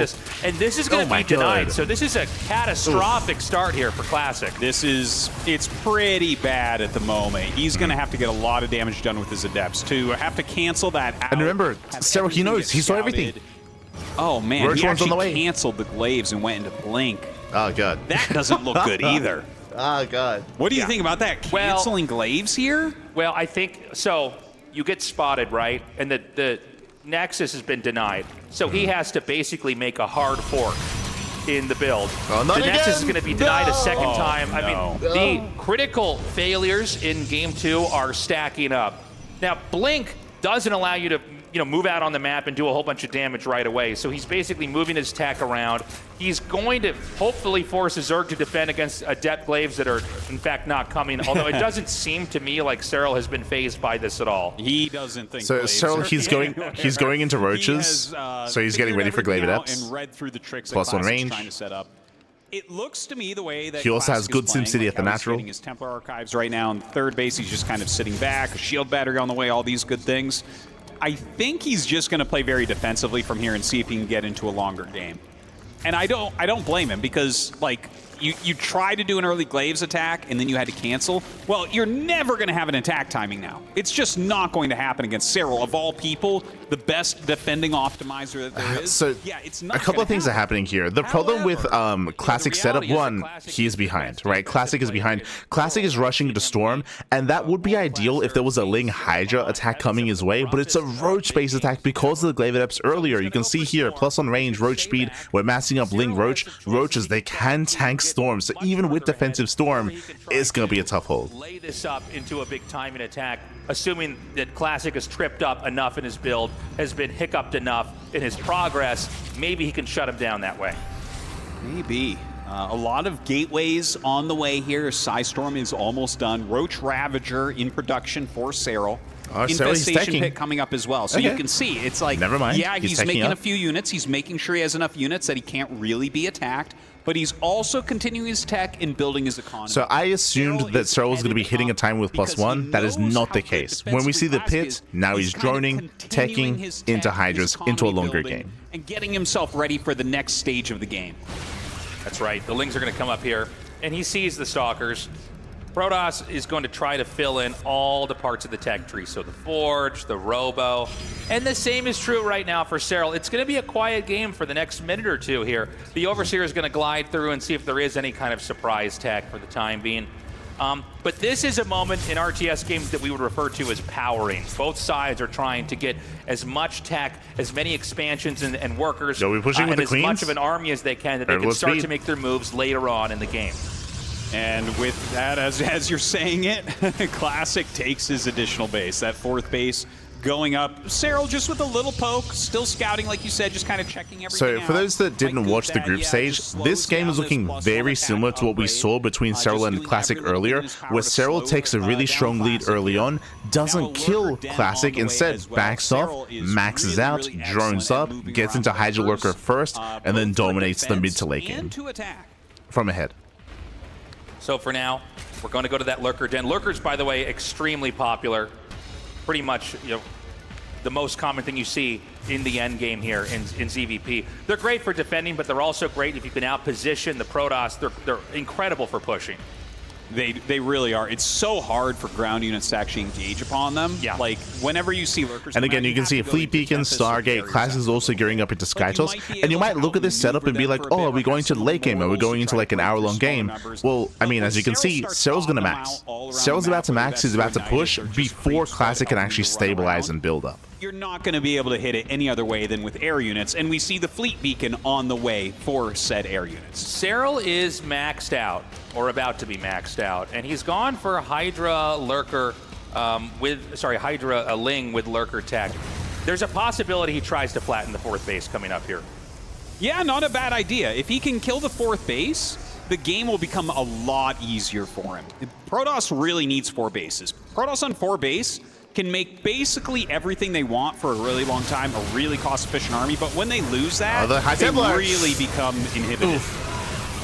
And this is going to be denied. So this is a catastrophic start here for Classic. It's pretty bad at the moment. He's going to have to get a lot of damage done with his Adepts to have to cancel that out. And remember, Serral, he knows, he saw everything. Oh man, he actually canceled the Glaives and went into Blink. Oh god. That doesn't look good either. Oh god. What do you think about that? Canceling Glaives here? Well, I think so. You get spotted, right? And the Nexus has been denied. So he has to basically make a hard fork in the build. Oh, the Nexus is going to be denied a second time. No. I mean, the critical failures in Game 2 are stacking up. Now, Blink doesn't allow you to move out on the map and do a whole bunch of damage right away. So he's basically moving his tech around. He's going to hopefully force his Zerg to defend against Adept Glaives that are, in fact, not coming. Although it doesn't seem to me like Serral has been phased by this at all. He doesn't think so. Serral, he's going into roaches, so he's getting ready for Glaive Adepts. +1 range. Trying to set up. It looks to me the way that he also has good SimCity at the natural. His Templar Archives right now on third base. He's just kind of sitting back. A shield battery on the way. All these good things. I think he's just going to play very defensively from here and see if he can get into a longer game. And I don't blame him because, like, you try to do an early Glaives attack and then you had to cancel. Well, you're never going to have an attack timing now. It's just not going to happen against Serral. Of all people, the best defending optimizer that there is. So yeah, it's not a couple of things are happening here. The problem with Classic setup, one, he's behind, right? Classic is behind. Classic is rushing to Storm, and that would be ideal if there was a Ling Hydra attack coming his way, but it's a Roach-based attack because of the Glaive Adepts earlier. You can see here, +1 range, Roach speed. We're massing up Ling Roach. Roaches, they can tank Storm, so even with defensive Storm, it's going to be a tough hold. Lay this up into a big timing attack, assuming that Classic has tripped up enough in his build, has been hiccuped enough in his progress, maybe he can shut him down that way. Maybe. A lot of gateways on the way here. Psystorm is almost done. Roach Ravager in production for Serral. Infestation Pit coming up as well. So you can see, it's like, never mind. Yeah, he's making a few units. He's making sure he has enough units that he can't really be attacked. But he's also continuing his tech and building his economy. So I assumed that Serral was going to be hitting a time with +1. That is not the case. When we see the pit, now he's droning, teching into Hydras, into a longer game. And getting himself ready for the next stage of the game. That's right. The Lings are going to come up here, and he sees the Stalkers. Protoss is going to try to fill in all the parts of the tech tree. So the Forge, the Robo, and the same is true right now for Serral. It's going to be a quiet game for the next minute or two here. The Overseer is going to glide through and see if there is any kind of surprise tech for the time being. But this is a moment in RTS games that we would refer to as powering. Both sides are trying to get as much tech, as many expansions and workers, and as much of an army as they can, that they can start to make their moves later on in the game. And with that, as you're saying it, Classic takes his additional base. That fourth base going up. Serral just with a little poke, still scouting, like you said, just kind of checking everything So for those that didn't watch the group stage, this game is looking very similar to what we saw between Serral and Classic earlier, where Serral takes a really strong lead early on, doesn't kill Classic, instead backs off, maxes out, drones up, gets into Hydra Lurker first, and then dominates the mid to late game from ahead. So for now, we're going to go to that Lurker Den. Lurkers, by the way, extremely popular. Pretty much, the most common thing you see in the end game here in ZvP. They're great for defending, but they're also great if you can outposition the Protoss. They're incredible for pushing. They really are. It's so hard for ground units to actually engage upon them. Yeah. Like, whenever you see Lurkers... And again, you can see Fleet Beacon, Stargate, Classic is also gearing up into Skytoss, and you might look at this setup and be like, oh, are we going to the late game? Are we going into like an hour-long game? Well, I mean, as you can see, Serral's going to max. Serral's about to max, he's about to push before Classic can actually stabilize and build up. You're not going to be able to hit it any other way than with air units, and we see the Fleet Beacon on the way for said air units. Serral is maxed out, or about to be maxed out, and he's gone for Hydra Lurker Hydra Ling with Lurker tech. There's a possibility he tries to flatten the 4th base coming up here. Yeah, not a bad idea. If he can kill the 4th base, the game will become a lot easier for him. Protoss really needs 4 bases. Protoss on 4 base can make basically everything they want for a really long time, a really cost-efficient army, but when they lose that, they really become inhibited.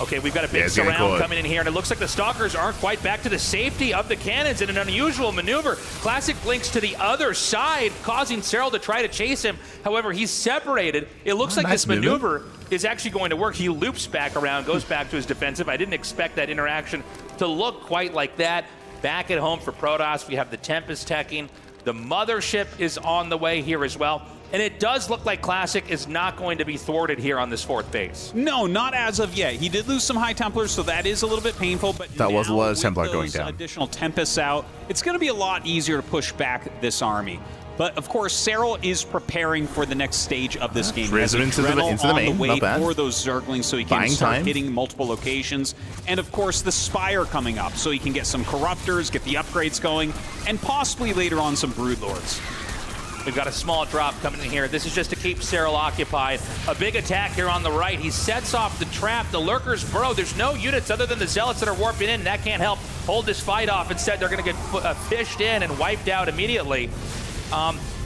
Okay, we've got a big surround coming in here, and it looks like the Stalkers aren't quite back to the safety of the cannons in an unusual maneuver. Classic blinks to the other side, causing Serral to try to chase him. However, he's separated. It looks like this maneuver is actually going to work. He loops back around, goes back to his defensive. I didn't expect that interaction to look quite like that. Back at home for Protoss, we have the Tempest teching. The Mothership is on the way here as well. And it does look like Classic is not going to be thwarted here on this 4th base. No, not as of yet. He did lose some High Templars, so that is a little bit painful. But that was a lot of Templar going down. Additional Tempests out, it's going to be a lot easier to push back this army. But of course, Serral is preparing for the next stage of this game. He has into the main, not bad. For those Zerglings, so he can start hitting multiple locations. And of course, the Spire coming up, so he can get some Corruptors, get the upgrades going, and possibly later on some Broodlords. We've got a small drop coming in here. This is just to keep Serral occupied. A big attack here on the right. He sets off the trap. The Lurkers burrow. There's no units other than the Zealots that are warping in. That can't help hold this fight off. Instead, they're going to get fished in and wiped out immediately.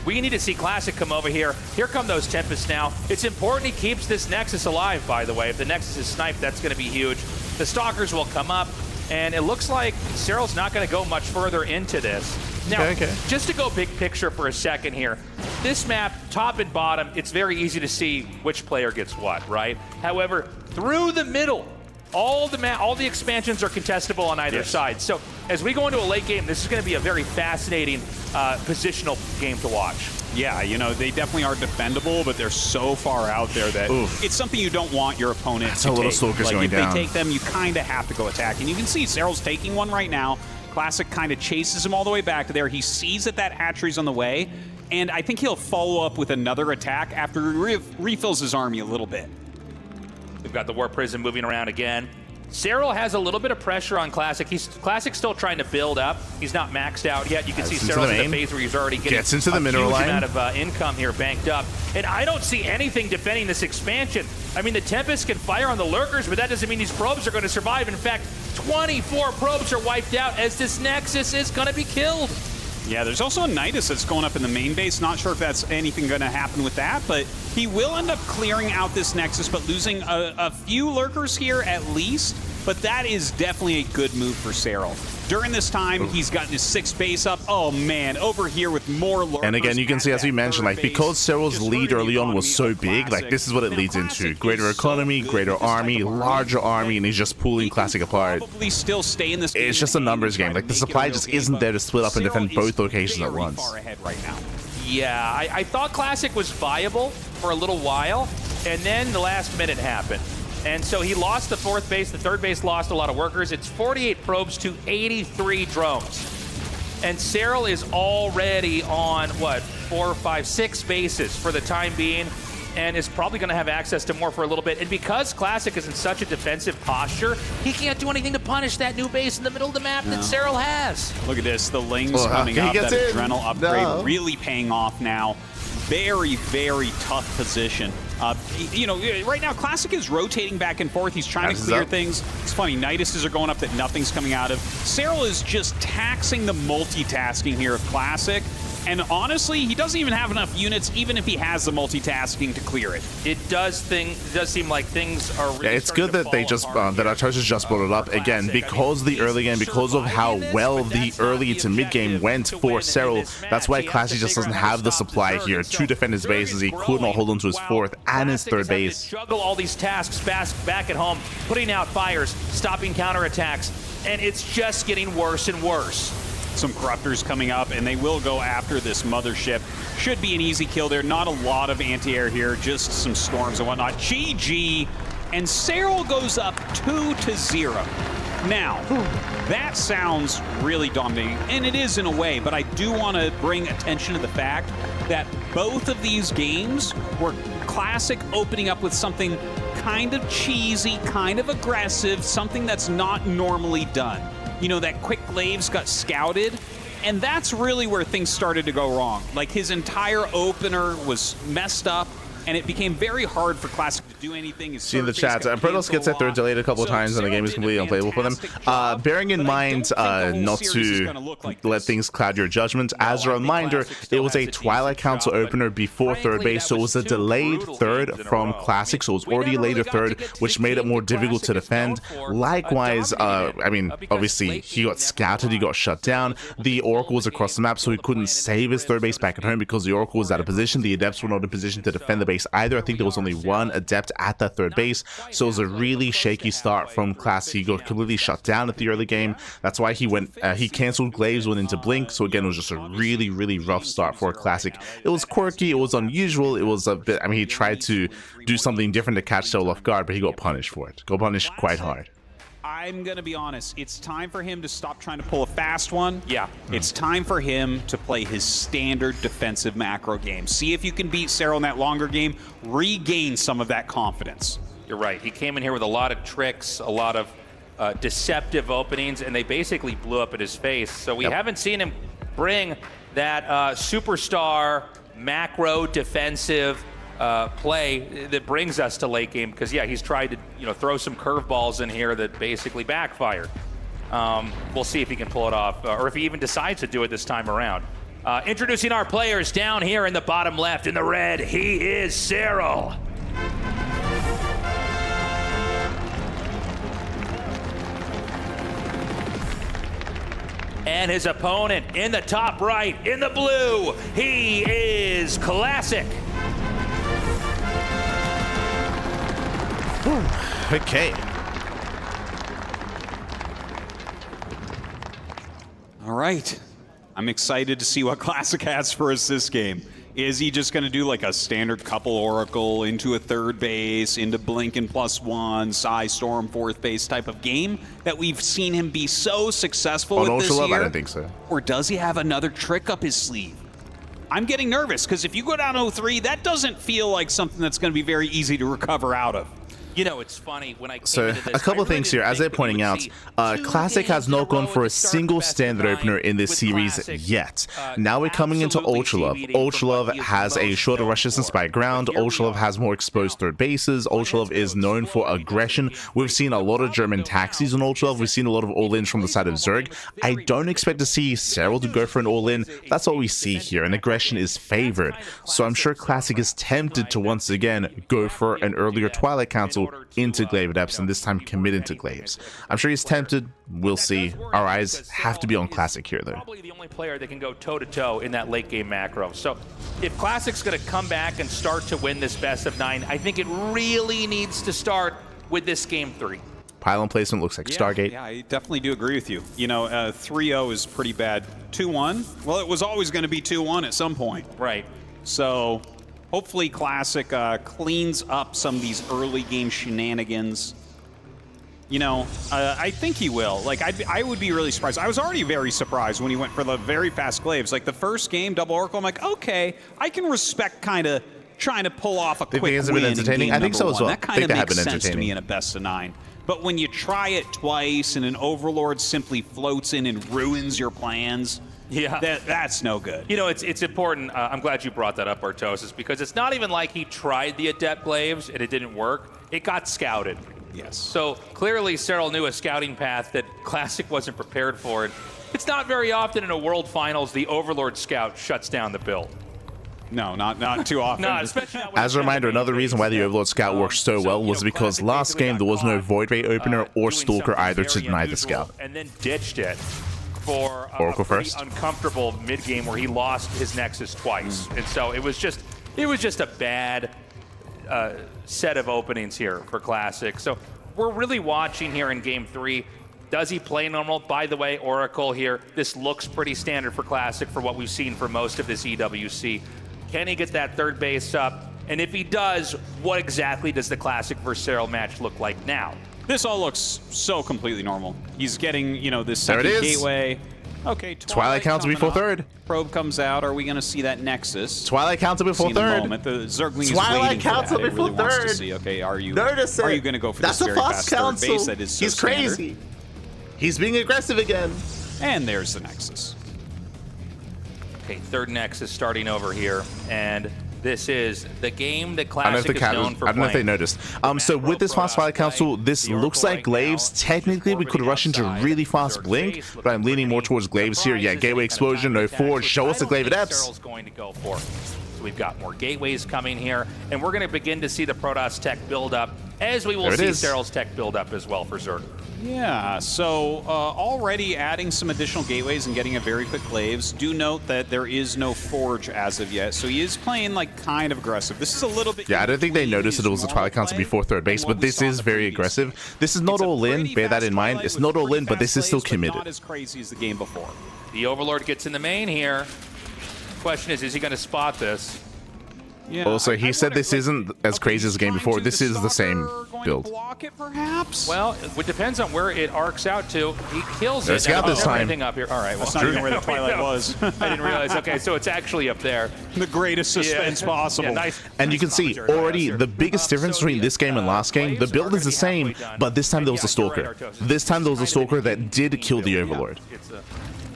We need to see Classic come over here. Here come those Tempests now. It's important he keeps this Nexus alive, by the way. If the Nexus is sniped, that's going to be huge. The Stalkers will come up, and it looks like Serral's not going to go much further into this. Now, just to go big picture for a second here, this map, top and bottom, it's very easy to see which player gets what, right? However, through the middle, all the expansions are contestable on either side. So as we go into a late game, this is going to be a very fascinating positional game to watch. Yeah, you know, they definitely are defendable, but they're so far out there that it's something you don't want your opponent to take. Stalkers like, going if down. they take them, you kind of have to go attack. And you can see Serral's taking one right now. Classic kind of chases him all the way back to there. He sees that hatchery's on the way, and I think he'll follow up with another attack after he refills his army a little bit. We've got the Warp Prism moving around again. Serral has a little bit of pressure on Classic. Classic's still trying to build up. He's not maxed out yet. You can see Serral's in the phase where he's already getting into the mineral huge line. amount of income here banked up. And I don't see anything defending this expansion. I mean, the Tempest can fire on the Lurkers, but that doesn't mean these probes are going to survive. In fact, 24 probes are wiped out as this Nexus is going to be killed. Yeah, there's also a Nidus that's going up in the main base. Not sure if that's anything going to happen with that, but he will end up clearing out this Nexus, but losing a few Lurkers here at least. But that is definitely a good move for Serral. During this time, he's gotten his 6th base up. Oh, man, over here with more Lurkers. And again, you can see, as we mentioned, like, because Serral's lead early on was so big, like, this is what it leads into. Greater economy, greater army, larger army, and he's just pulling Classic apart. Probably still stay in this game. It's just a numbers game. Like, the supply just isn't there to split up and defend both locations at once. Far ahead right now. Yeah, I thought Classic was viable for a little while, and then the last minute happened. And so he lost the 4th base. The 3rd base lost a lot of workers. It's 48 probes to 83 drones. And Serral is already on, what, 4, 5, 6 bases for the time being. and is probably going to have access to more for a little bit. And because Classic is in such a defensive posture, he can't do anything to punish that new base in the middle of the map that Serral has. Look at this, the Lings coming up, that Adrenal upgrade really paying off now. Very, very tough position. You know, right now, Classic is rotating back and forth. He's trying to clear things. It's funny, Nidases are going up that nothing's coming out of. Serral is just taxing the multitasking here of Classic. And honestly, he doesn't even have enough units, even if he has the multitasking to clear it. It does seem like things are really it's good that they just, that Artosis just brought it up again, because of the early game, because of how well the early to mid game went for Serral. That's why Classic just doesn't have the supply here to defend his bases. He could not hold on to his fourth and his third base. Juggle all these tasks back at home, putting out fires, stopping counterattacks, and it's just getting worse and worse. Some Corruptors coming up, and they will go after this mothership. Should be an easy kill there. Not a lot of anti-air here, just some storms and whatnot. GG, and Serral goes up 2-0. Now, that sounds really dominating, and it is in a way, but I do want to bring attention to the fact that both of these games were Classic opening up with something kind of cheesy, kind of aggressive, something that's not normally done. You know, that quick Glaives got scouted, and that's really where things started to go wrong. Like, his entire opener was messed up, and it became very hard for Classic to do anything. See in the chat, Protos gets that third delayed a couple of times, and the game is completely unplayable for them. Bearing in mind not to let things cloud your judgment, as a reminder, it was a Twilight Council opener before third base, so it was a delayed third from Classic, so it was already a later third, which made it more difficult to defend. Likewise, I mean, obviously, he got scouted, he got shut down. The Oracle was across the map, so he couldn't save his third base back at home because the Oracle was out of position. The Adepts were not in position to defend the base either. I think there was only one Adept at that third base, so it was a really shaky start from Classic. He got completely shut down at the early game. That's why he went, he cancelled Glaives, went into Blink, so again, it was just a really, really rough start for Classic. It was quirky, it was unusual, it was a bit, I mean, he tried to do something different to catch Serral off guard, but he got punished for it. Got punished quite hard. I'm going to be honest, it's time for him to stop trying to pull a fast one. Yeah. It's time for him to play his standard defensive macro game. See if you can beat Serral in that longer game, regain some of that confidence. You're right. He came in here with a lot of tricks, a lot of deceptive openings, and they basically blew up at his face. So we haven't seen him bring that superstar macro defensive play that brings us to late game, because he's tried to throw some curveballs in here that basically backfired. We'll see if he can pull it off, or if he even decides to do it this time around. Introducing our players down here in the bottom left in the red, he is Serral. And his opponent in the top right in the blue, he is Classic. Okay. All right. I'm excited to see what Classic has for us this game. Is he just going to do like a standard couple Oracle into a third base, into Blink and +1, Psy Storm fourth base type of game that we've seen him be so successful with this year? I don't think so. Or does he have another trick up his sleeve? I'm getting nervous, because if you go down 0-3, that doesn't feel like something that's going to be very easy to recover out of. You know, it's funny when I came So into this, a couple of things here. As they're pointing out, Classic has not gone for a single standard opener in this series yet. Now we're coming into Ultra Love. Ultra Love has a shorter rush distance by ground. Ultra Love has more exposed third bases. Ultra Love is known for aggression. We've seen a lot of German taxis on Ultra Love. We've seen a lot of all-ins from the side of Zerg. I don't expect to see Serral to go for an all-in. That's what we see here, and aggression is favored. So I'm sure Classic is tempted to once again go for an earlier Twilight Council into Glaive Adepts, and this time commit into Glaives. I'm sure he's tempted. We'll see. Our eyes have to be on Classic here, though. Probably the only player that can go toe-to-toe in that late game macro. So if Classic's going to come back and start to win this best of 9, I think it really needs to start with this game 3. Pylon placement looks like Stargate. Yeah, I definitely do agree with you. You know, 3-0 is pretty bad. 2-1? Well, it was always going to be 2-1 at some point. Right. So hopefully Classic cleans up some of these early game shenanigans. You know, I think he will. Like, I would be really surprised. I was already very surprised when he went for the very fast Glaives. Like, the first game, Double Oracle, I'm like, okay, I can respect kind of trying to pull off a Think quick it has win been in entertaining? game I think so number as well. one. That I kind think of they have makes been sense to entertaining. me in a best of 9. But when you try it twice and an Overlord simply floats in and ruins your plans, yeah, that's no good. You know, it's important. I'm glad you brought that up, Artosis, because it's not even like he tried the Adept Glaives and it didn't work. It got scouted. Yes. So clearly Serral knew a scouting path that Classic wasn't prepared for. And it's not very often in a World Finals the Overlord Scout shuts down the build. No, not too often. No, especially not when As a reminder, another reason why the Overlord Scout worked so well was because last game there was no Void Ray Opener or Stalker either to deny the Scout. And then ditched it for Oracle a pretty first. uncomfortable mid-game where he lost his Nexus twice. And so it was just a bad set of openings here for Classic. So we're really watching here in Game 3. Does he play normal? By the way, Oracle here, this looks pretty standard for Classic for what we've seen for most of this EWC. Can he get that third base up? And if he does, what exactly does the Classic versus Serral match look like now? This all looks so completely normal. He's getting, you know, this There it second is. gateway. Okay, Twilight Council before third. Probe comes out. Are we going to see that Nexus? Twilight Council before See the third. moment. The Zergling Twilight is waiting Council for that. It before really wants to third. see, okay, are you Notice are it. you going to go for That's this a very fast fast third council. base that is so He's standard? crazy. He's being aggressive again. And there's the Nexus. Okay, third Nexus starting over here, and this is the game that I don't know if Classic is known for I don't know if they playing. noticed. So with this fast Twilight Council, this looks like Glaives. Technically, we could rush into really fast Blink, but I'm leaning more towards Glaives here. Yeah, Gateway Explosion, no forward. Show us the Glaive Adepts. Serral's going to go for. So we've got more gateways coming here, and we're going to begin to see the Protoss tech build up, as we will There it see is. Serral's tech build up as well for Zerg. Yeah, so already adding some additional gateways and getting a very quick Glaives. Do note that there is no Forge as of yet, so he is playing like kind of aggressive. This is a little bit... Yeah, I don't think they noticed that it was a Twilight Council before third base, but this is very aggressive. This is not all in, bear that in mind. It's not all in, but this is still Not committed. as crazy as the game before. The Overlord gets in the main here. Question is he going to spot this? Yeah, Also, he said this isn't as crazy as the game before. This is the same build. Block it, perhaps? Well, it depends on where it arcs out to. He kills There's it. Scout this time. Everything up here. All right, well, That's not even where the Twilight was. I didn't realize. Okay, so it's actually up there. The greatest suspense possible. Yeah, nice. And you can see already the biggest difference between this game and last game. The build is the same, but this time there was a Stalker. This time there was a Stalker that did kill the Overlord. It's a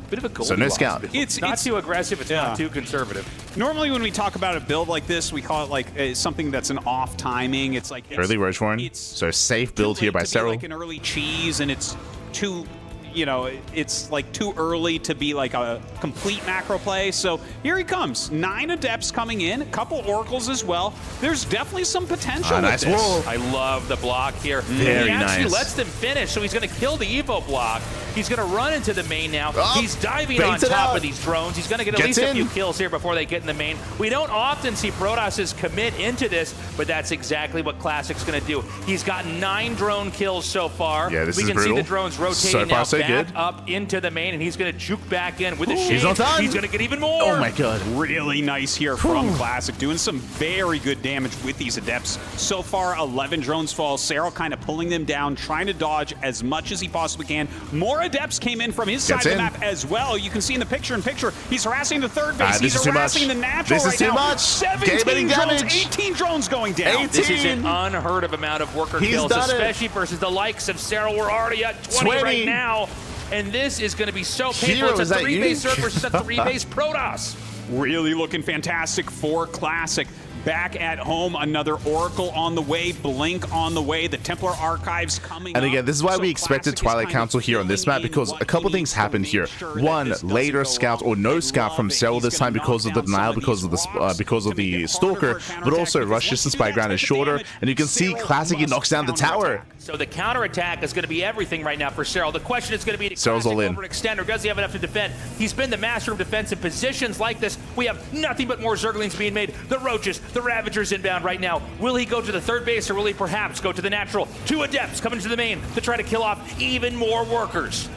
bit of a So no Scout. It's not too aggressive. It's not too conservative. Normally when we talk about a build like this, we call it like something that's an off timing. It's like Early Rocheforn. So safe build here by to be Serral. like an early cheese, and it's too, you know, it's like too early to be like a complete macro play. So here he comes. 9 Adepts coming in, a couple Oracles as well. There's definitely some potential with nice this. wall. I love the block here. Very he actually nice. lets them finish, so he's going to kill the Evo block. He's going to run into the main now. Oh, He's diving baits on it top out. of these drones. He's going to get at Gets least a in. few kills here before they get in the main. We don't often see Protosses commit into this, but that's exactly what Classic's going to do. He's got 9 drone kills so far. Yeah, this we is can brutal. see the drones rotating So far, now so back good. up into the main, and he's going to juke back in with a He's shade. not done. He's going to get even more. Oh my god. Really nice here from Classic, doing some very good damage with these Adepts. So far, 11 drones fall. Serral kind of pulling them down, trying to dodge as much as he possibly can. More Adepts came in from his side Gets of the in. map as well. You can see in the picture-in-picture, he's harassing the third base. This He's is too much. harassing the natural This is right too now. much. 17 Game-ending drones, damage. 18 drones going down. 18. This is an unheard of amount of worker He's kills, done it. especially versus the likes of Serral. We're already at 20 right 20. now. And this is going to be so painful. Hero, It's is a that 3-base you? Zerg versus a 3-base Protoss. Really looking fantastic for Classic. Back at home, another Oracle on the way, Blink on the way, the Templar Archives coming And again, up. this is why So we expected Classic is Twilight kind of Council here on this map, filling because in a couple what he things needs to happened make here. sure that One, this doesn't later go scout off. or no I scout from love that Serral he's this gonna time because of the knock down denial, some of because of these the blocks because of to make the it harder Stalker, for a but also counterattack, rush because distance once by you do ground that is type of shorter, damage, and you can see Serral Classic, he must knocks down the counterattack. tower. So the counterattack is going to be everything right now for Serral. The question is going to be, did Serral's Classic all in. overextend, or does he have enough to defend? He's been the master of defense in positions like this. We have nothing but more Zerglings being made. The Roaches, the Ravagers inbound right now. Will he go to the third base, or will he perhaps go to the natural? 2 Adepts coming to the main to try to kill off even more workers.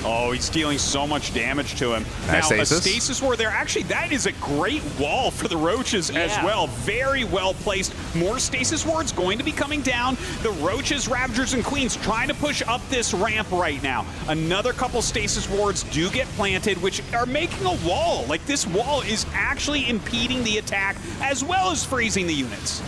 Oh, he's dealing so much damage to him. Nice now, stasis. a stasis ward there. Actually, that is a great wall for the Roaches as well. Very well placed. More stasis wards going to be coming down. The Roaches, Ravagers, and Queens trying to push up this ramp right now. Another couple stasis wards do get planted, which are making a wall. Like, this wall is actually impeding the attack as well as freezing the units.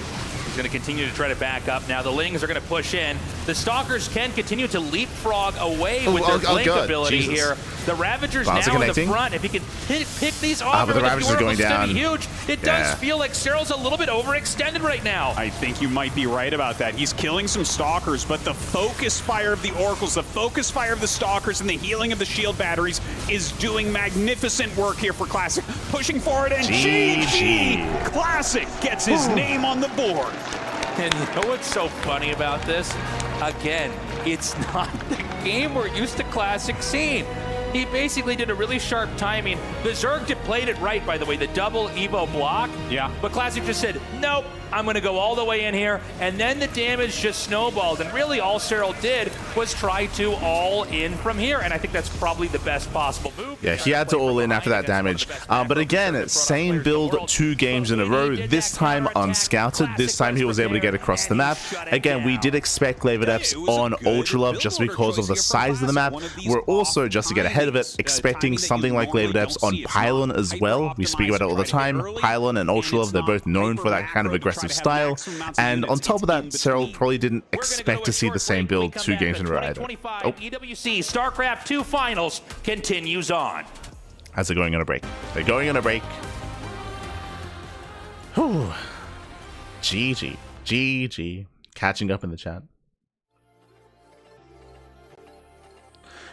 He's going to continue to try to back up now. The Lings are going to push in. The Stalkers can continue to leapfrog away with their blink ability here. The Ravagers now in the front. If he can pick these off, but the Ravagers are going down. Huge. It does feel like Serral's a little bit overextended right now. I think you might be right about that. He's killing some Stalkers, but the focus fire of the Oracles, the focus fire of the Stalkers, and the healing of the shield batteries is doing magnificent work here for Classic. Pushing forward, and GG! Classic gets his name on the board. And you know what's so funny about this? Again, it's not the game we're used to Classic seeing. He basically did a really sharp timing. The Zerg played it right, by the way, the double Evo block. Yeah. But Classic just said, nope, I'm going to go all the way in here. And then the damage just snowballed. And really all Serral did was try to all in from here. And I think that's probably the best possible move. Yeah, he had to all in after that damage. But again, same build 2 games in a row. This time unscouted. This time he was able to get across the map. Again, we did expect Glavedeps on Ultra Love just because of the size of the map. We're also, just to get ahead of it, expecting something like Glavedeps on Pylon as well. We speak about it all the time. Pylon and Ultra Love, they're both known for that kind of aggressive style. And on top of that, Serral probably didn't expect to see the same build 2 games in a row either. Oh. EWC StarCraft 2 Finals continues on. As they're going on a break. They're going on a break. Whew. GG. GG. Catching up in the chat.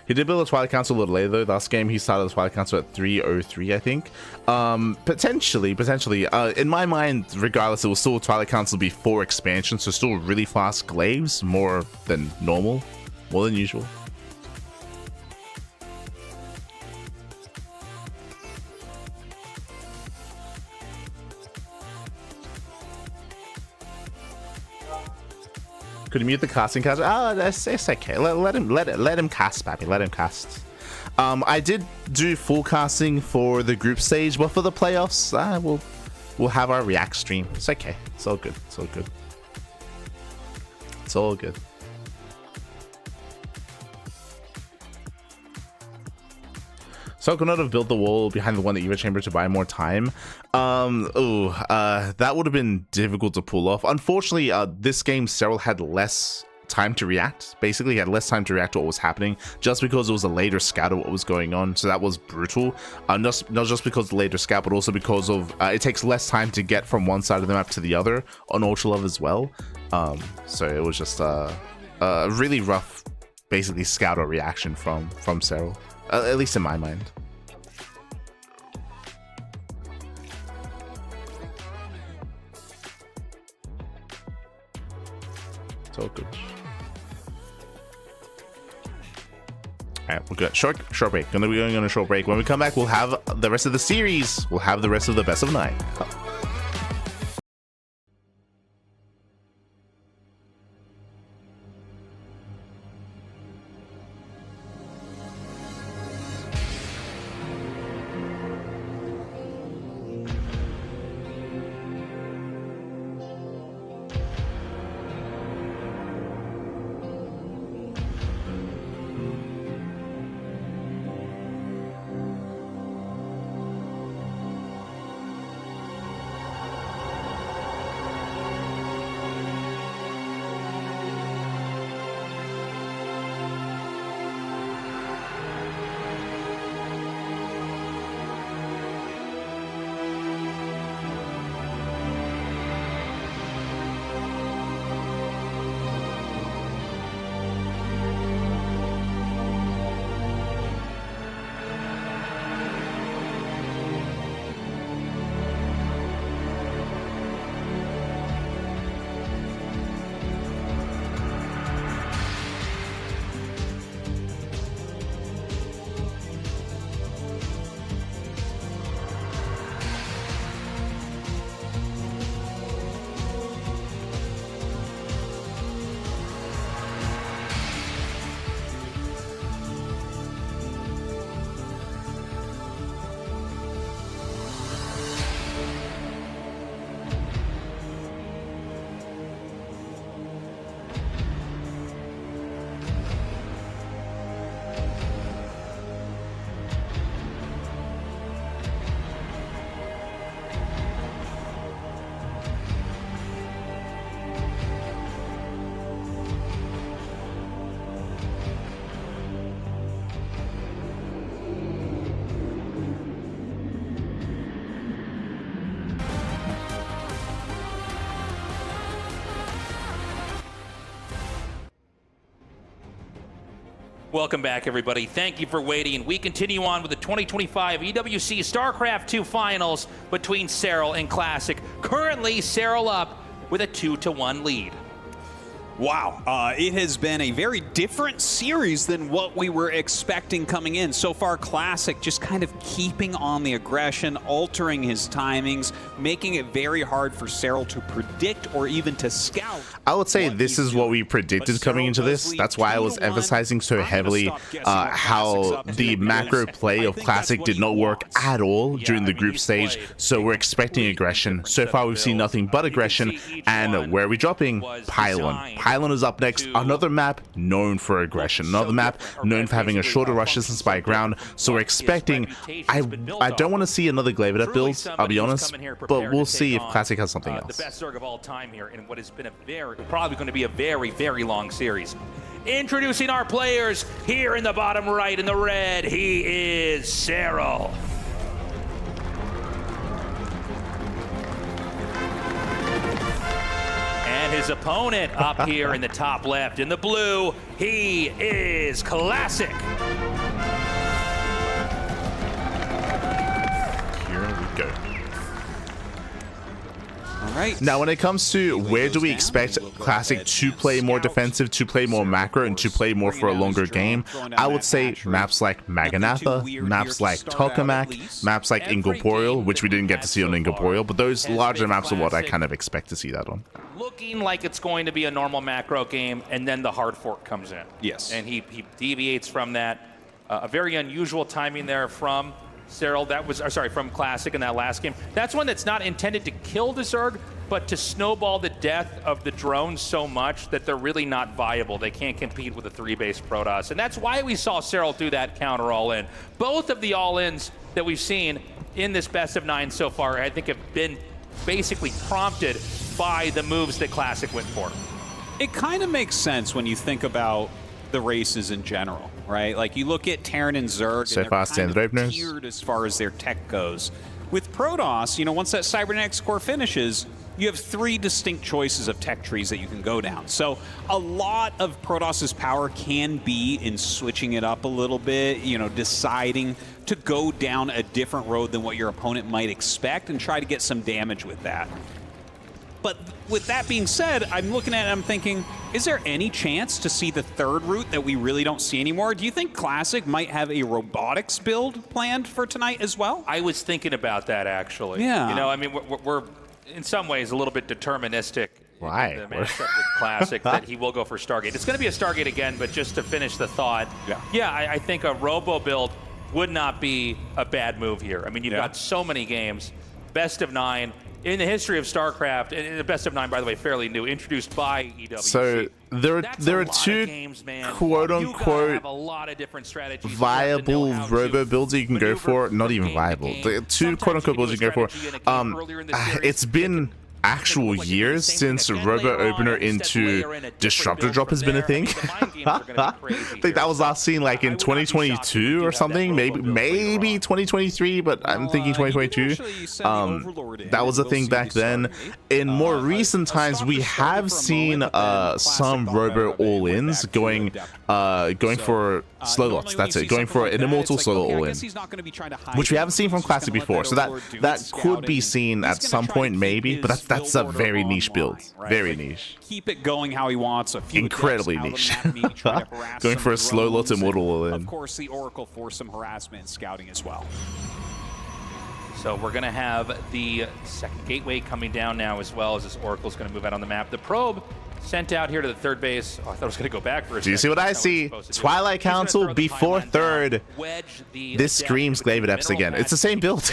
He did build a Twilight Council a little later though. Last game he started the Twilight Council at 303, I think. Potentially. In my mind, regardless, it will still Twilight Council before expansion, so still really fast glaives, more than normal, more than usual. Could you mute the casting cast? Oh, it's okay. Let him cast, Pappy. Let him cast. I did do full casting for the group stage, but for the playoffs, we'll have our react stream. It's okay. It's all good. It's all good. It's all good. So could not have built the wall behind the one at Eva Chamber to buy more time. That would have been difficult to pull off. Unfortunately, this game Serral had less time to react. Basically, he had less time to react to what was happening, just because it was a later scout of what was going on. So that was brutal. Not just because of the later scout, but also because of it takes less time to get from one side of the map to the other on Ultra Love as well. So it was just a really rough, basically scout or reaction from Serral. At least in my mind. It's all good. Alright, we're good. Short break. Gonna be going on a short break. When we come back, we'll have the rest of the series. We'll have the rest of the best of 9. Welcome back, everybody. Thank you for waiting. We continue on with the 2025 EWC StarCraft 2 finals between Serral and Classic. Currently, Serral up with a 2-1 lead. Wow, it has been a very different series than what we were expecting coming in. So far, Classic just kind of keeping on the aggression, altering his timings, making it very hard for Serral to predict or even to scout. I would say this is what we predicted coming into this. That's why I was emphasizing so heavily how the macro play of Classic did not work at all during the group stage. So we're expecting aggression. So far, we've seen nothing but aggression. And where are we dropping? Pylon. Pylon is up next. Another map known for aggression. Another map known for having a shorter rush distance by ground. So we're expecting... I don't want to see another Glavedet build, I'll be honest. But we'll see if Classic has something else. The best Zerg of all time here in what has been probably going to be a very, very long series. Introducing our players here in the bottom right in the red. He is Serral. And his opponent up here in the top left in the blue, he is Classic. Here we go. Right. Now, when it comes to where do we expect Classic to play more defensive, to play more macro, and to play more for a longer game, I would say maps like Maganatha, maps like Tokamak, maps like Incorporeal, which we didn't get to see on Incorporeal, but those larger maps are what I kind of expect to see that on. Looking like it's going to be a normal macro game, and then the hard fork comes in. Yes. And he deviates from that. A very unusual timing there from Serral, that was, sorry, from Classic in that last game. That's one that's not intended to kill the Zerg, but to snowball the death of the drones so much that they're really not viable. They can't compete with a 3-base Protoss. And that's why we saw Serral do that counter all-in. Both of the all-ins that we've seen in this best of 9 so far, I think, have been basically prompted by the moves that Classic went for. It kind of makes sense when you think about the races in general, right? Like, you look at Terran and Zerg, so and they're kind of tiered as far as their tech goes. With Protoss, you know, once that Cybernetics core finishes, you have 3 distinct choices of tech trees that you can go down. So a lot of Protoss's power can be in switching it up a little bit, you know, deciding to go down a different road than what your opponent might expect and try to get some damage with that. But with that being said, I'm looking at it and I'm thinking, is there any chance to see the third route that we really don't see anymore? Do you think Classic might have a robotics build planned for tonight as well? I was thinking about that, actually. Yeah. You know, I mean, we're in some ways a little bit deterministic. Why? In the matchup with Classic that he will go for Stargate. It's going to be a Stargate again, but just to finish the thought, yeah, I think a robo build would not be a bad move here. I mean, you've got so many games, best of 9. In the history of StarCraft, and the best of 9, by the way, fairly new, introduced by EWC. So there are 2 quote-unquote viable robo builds that you can go for. Not even viable. The 2 quote-unquote builds you can go for. It's been actual years since robo opener into disruptor drop has been a thing. I think that was last seen like in 2022 or something, maybe 2023, but I'm thinking 2022. That was a thing back then. In more recent times, we have seen some robo all-ins going for slow lots. That's it, going for an immortal solo all-in, which we haven't seen from Classic before. So that could be seen at some point, maybe, but that's a very niche build. Very niche. Keep it going how he wants. Incredibly niche. Going for a slow lot immortal all-in. Of course, the Oracle for some harassment and scouting as well. So we're going to have the second gateway coming down now, as well as this Oracle's going to move out on the map. The probe sent out here to the third base. Oh, I thought it was going to go back for a second. Do you see what I see? Twilight Council before third. This screams Glavedet again. It's the same build.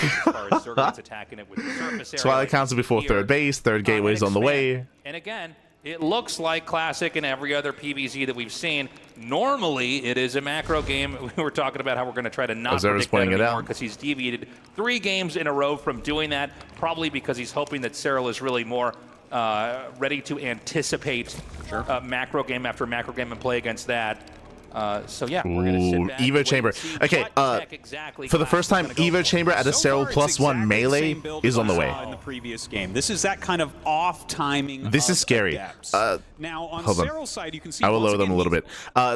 Twilight Council before third base. Third gateway's on the way. And again, it looks like Classic and every other PvZ that we've seen. Normally, it is a macro game. We were talking about how we're going to try to not predict that anymore because he's deviated 3 games in a row from doing that, probably because he's hoping that Serral is really more ready to anticipate macro game after macro game and play against that. So yeah, we're gonna sit back Evo Chamber. Okay, for the first time, Evo Chamber at a Serral +1 melee is on the way. In the previous game, this is that kind of off timing. This is scary. Now on Hold on. Serral's side, you can see I will lower them a little bit.